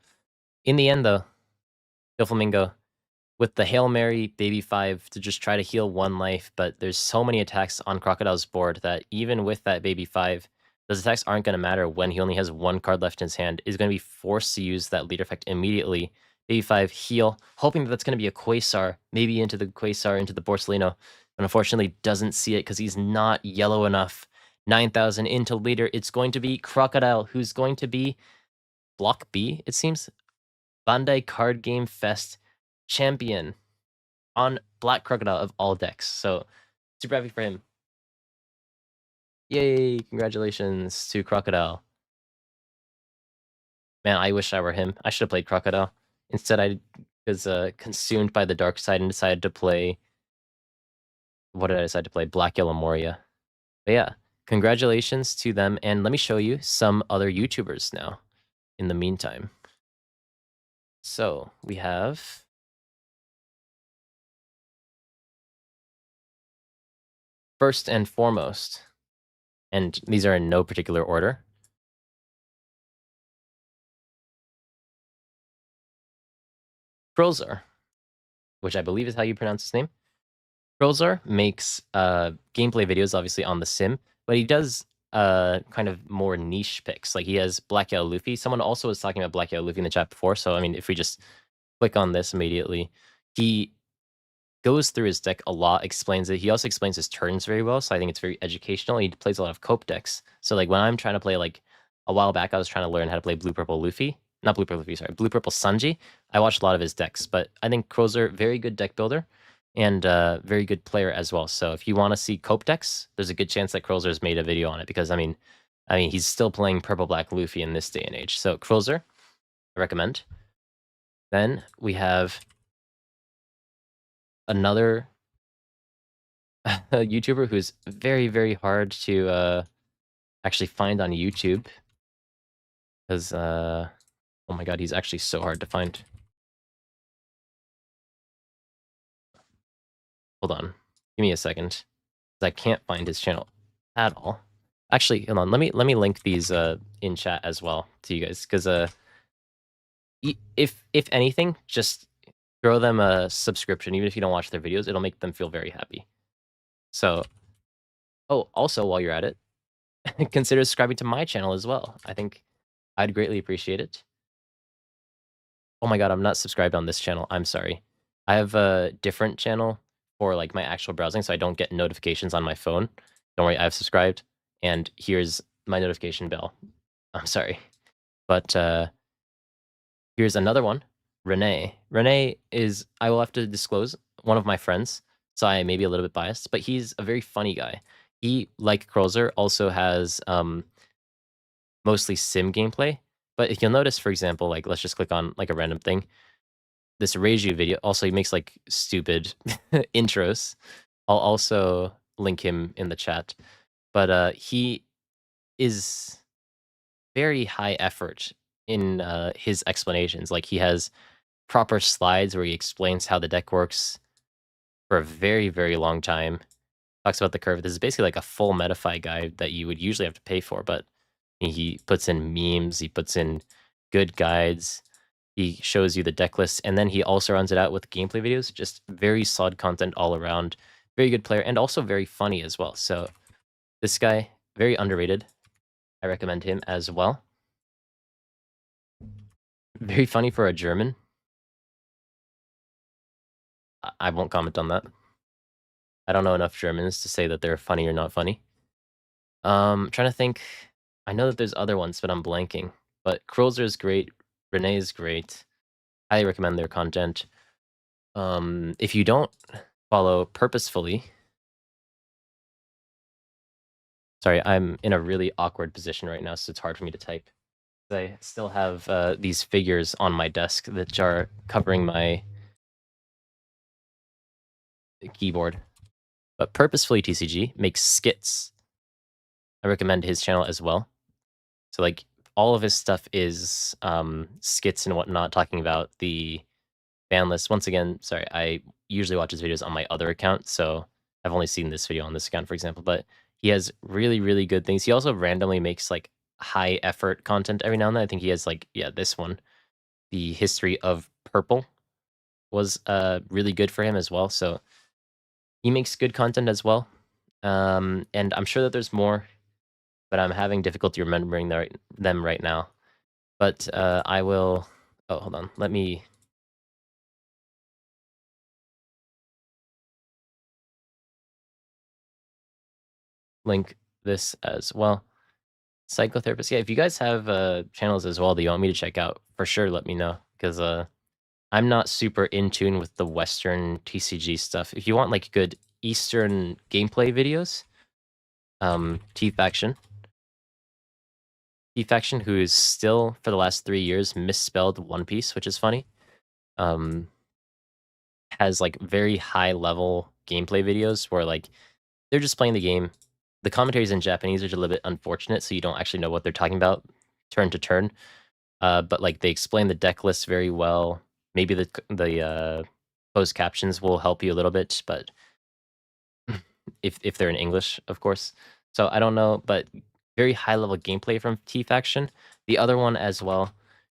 in the end, though, Doflamingo with the Hail Mary Baby 5 to just try to heal 1 life, but there's so many attacks on Crocodile's board that even with that Baby 5, those attacks aren't going to matter when he only has 1 card left in his hand. Is going to be forced to use that leader effect immediately. Baby 5 heal, hoping that that's going to be a Quasar, maybe into the Quasar, into the Borsalino, but unfortunately doesn't see it because he's not yellow enough. 9,000 into leader. It's going to be Crocodile, who's going to be Block B, it seems. Bandai Card Game Fest champion on Black Crocodile of all decks. So super happy for him. Yay! Congratulations to Crocodile. Man, I wish I were him. I should have played Crocodile. Instead, I was consumed by the dark side and decided to play. What did I decide to play? Black Yellow Moria. But yeah, congratulations to them. And let me show you some other YouTubers now in the meantime. So we have first and foremost, and these are in no particular order, Krolzar, which I believe is how you pronounce his name. Krolzar makes gameplay videos, obviously, on the sim, but he does kind of more niche picks. Like, he has Black Yellow Luffy. Someone also was talking about Black Yellow Luffy in the chat before, so, I mean, if we just click on this immediately, he goes through his deck a lot, explains it. He also explains his turns very well, so I think it's very educational. He plays a lot of cope decks. So, like, when I'm trying to play, like, a while back, I was trying to learn how to play Blue-Purple Luffy. Not Blue-Purple Luffy, sorry. Blue-Purple Sanji. I watched a lot of his decks, but I think Krolzar, very good deck builder and very good player as well. So if you want to see cope decks, there's a good chance that Krolzar's made a video on it because, I mean, he's still playing Purple-Black Luffy in this day and age. So Krolzar, I recommend. Then we have another YouTuber who's very, very hard to actually find on YouTube because, oh my god, he's actually so hard to find. hold on. Give me a second. I can't find his channel at all. Actually, hold on. Let me link these in chat as well to you guys, because if anything, just throw them a subscription, even if you don't watch their videos. It'll make them feel very happy. So, oh, also while you're at it, consider subscribing to my channel as well. I think I'd greatly appreciate it. Oh my god, I'm not subscribed on this channel. I'm sorry. I have a different channel for like my actual browsing, so I don't get notifications on my phone. Don't worry, I've subscribed, and here's my notification bell. I'm sorry. But here's another one. Renee. Renee is, I will have to disclose, one of my friends, so I may be a little bit biased, but he's a very funny guy. He, like Krolzer, also has mostly sim gameplay. But if you'll notice, for example, like let's just click on like a random thing. This Reiju video, also he makes like stupid intros. I'll also link him in the chat. But he is very high effort in his explanations. Like he has proper slides where he explains how the deck works for a very, very long time. Talks about the curve. This is basically like a full Metafy guide that you would usually have to pay for, but he puts in memes, he puts in good guides, he shows you the deck list, and then he also runs it out with gameplay videos. Just very solid content all around. Very good player, and also very funny as well. So this guy, very underrated. I recommend him as well. Very funny for a German. I won't comment on that. I don't know enough Germans to say that they're funny or not funny. I'm trying to think. I know that there's other ones, but I'm blanking. But Krolzer is great. Renee is great. Highly recommend their content. If you don't follow purposefully, sorry, I'm in a really awkward position right now, so it's hard for me to type. I still have these figures on my desk that are covering my keyboard. But Purposefully TCG makes skits. I recommend his channel as well. So like all of his stuff is skits and whatnot, talking about the ban list. Once again, sorry, I usually watch his videos on my other account, so I've only seen this video on this account, for example. But he has really, really good things. He also randomly makes like high effort content every now and then. I think he has like, yeah, this one, the history of purple, was really good for him as well. So he makes good content as well. And I'm sure that there's more, but I'm having difficulty remembering them right now. But I will. Oh, hold on. Let me. Link this as well. Psychotherapist. Yeah, if you guys have channels as well that you want me to check out, for sure let me know, because I'm not super in tune with the Western TCG stuff. If you want like good Eastern gameplay videos, T-Faction, who is still for the last 3 years misspelled One Piece, which is funny, has like very high level gameplay videos where like they're just playing the game. The commentaries in Japanese are a little bit unfortunate, so you don't actually know what they're talking about turn to turn. But like they explain the deck list very well. Maybe the closed captions will help you a little bit, but if they're in English, of course. So I don't know, but very high level gameplay from T Faction. The other one as well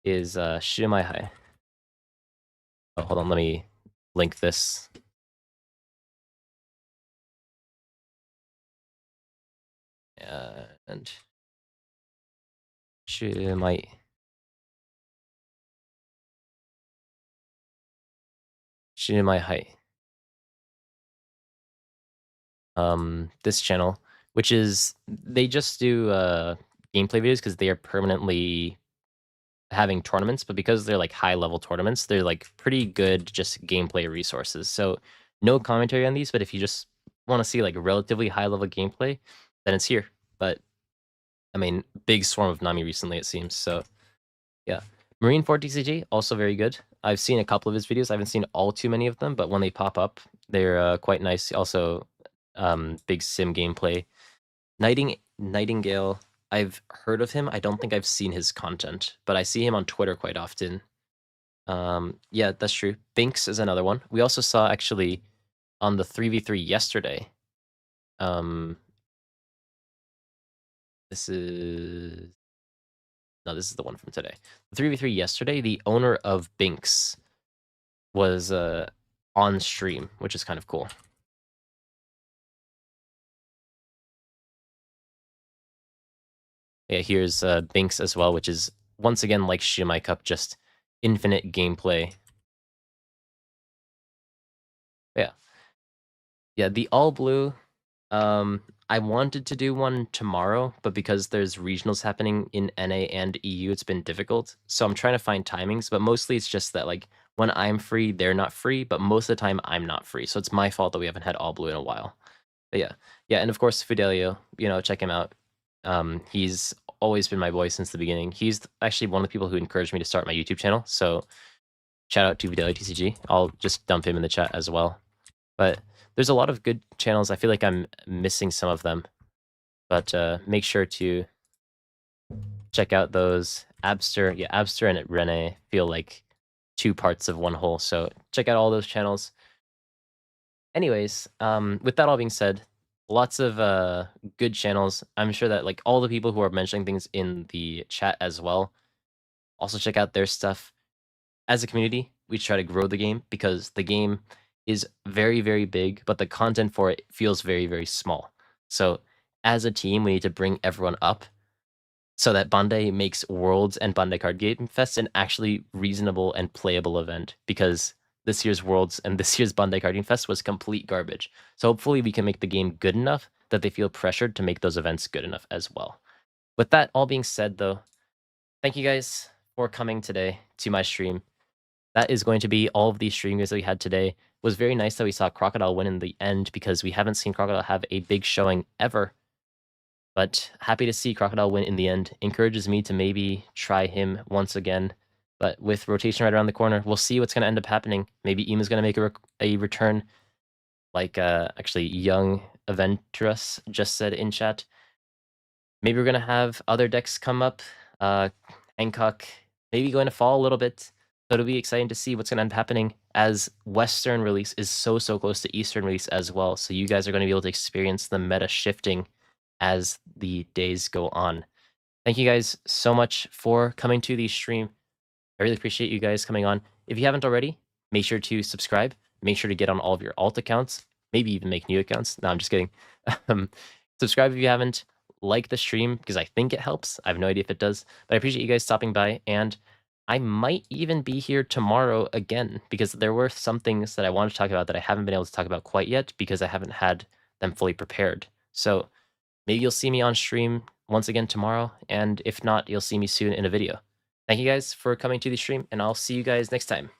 is Shumai Hai. Oh, hold on, let me link this. And Shumai. Shumai Hai. This channel, which is they just do gameplay videos because they are permanently having tournaments, but because they're like high level tournaments, they're like pretty good just gameplay resources. So no commentary on these, but if you just want to see like relatively high level gameplay, then it's here. But I mean, big swarm of Nami recently, it seems. So yeah. Marine Fort TCG, also very good. I've seen a couple of his videos. I haven't seen all too many of them, but when they pop up, they're quite nice. Also, big sim gameplay. Nightingale, I've heard of him. I don't think I've seen his content, but I see him on Twitter quite often. Yeah, that's true. Binks is another one. We also saw actually on the 3v3 yesterday, this is no, this is the one from today. The 3v3 yesterday, the owner of Binks was on stream, which is kind of cool. Yeah, here's Binks as well, which is once again like Shumai Cup, just infinite gameplay. Yeah. Yeah, the all blue. I wanted to do one tomorrow, but because there's regionals happening in NA and EU, it's been difficult. So I'm trying to find timings, but mostly it's just that like when I'm free, they're not free, but most of the time I'm not free. So it's my fault that we haven't had all blue in a while. But yeah. Yeah, and of course Fidelio, check him out. He's always been my boy since the beginning. He's actually one of the people who encouraged me to start my YouTube channel. So shout out to Fidelio TCG. I'll just dump him in the chat as well. But there's a lot of good channels. I feel like I'm missing some of them. But make sure to check out those. Abster, yeah, Abster and Rene feel like two parts of one whole. So check out all those channels. Anyways, with that all being said, lots of good channels. I'm sure that like all the people who are mentioning things in the chat as well, also check out their stuff. As a community, we try to grow the game because the game is very, very big, but the content for it feels very, very small. So as a team, we need to bring everyone up so that Bandai makes Worlds and Bandai Card Game Fest an actually reasonable and playable event, because this year's Worlds and this year's Bandai Card Game Fest was complete garbage. So hopefully we can make the game good enough that they feel pressured to make those events good enough as well. With that all being said, though, thank you guys for coming today to my stream. That is going to be all of these streamers that we had today. It was very nice that we saw Crocodile win in the end, because we haven't seen Crocodile have a big showing ever. But happy to see Crocodile win in the end. Encourages me to maybe try him once again. But with rotation right around the corner, we'll see what's going to end up happening. Maybe Ima's going to make a return, like actually Young Aventurus just said in chat. Maybe we're going to have other decks come up. Hancock maybe going to fall a little bit. So it'll be exciting to see what's going to end up happening, as Western release is so close to Eastern release as well. So you guys are going to be able to experience the meta shifting as the days go on. Thank you guys so much for coming to the stream. I really appreciate you guys coming on. If you haven't already, make sure to subscribe. Make sure to get on all of your alt accounts. Maybe even make new accounts. No, I'm just kidding. Subscribe if you haven't. Like the stream, because I think it helps. I have no idea if it does. But I appreciate you guys stopping by. And I might even be here tomorrow again, because there were some things that I wanted to talk about that I haven't been able to talk about quite yet, because I haven't had them fully prepared. So maybe you'll see me on stream once again tomorrow, and if not, you'll see me soon in a video. Thank you guys for coming to the stream, and I'll see you guys next time.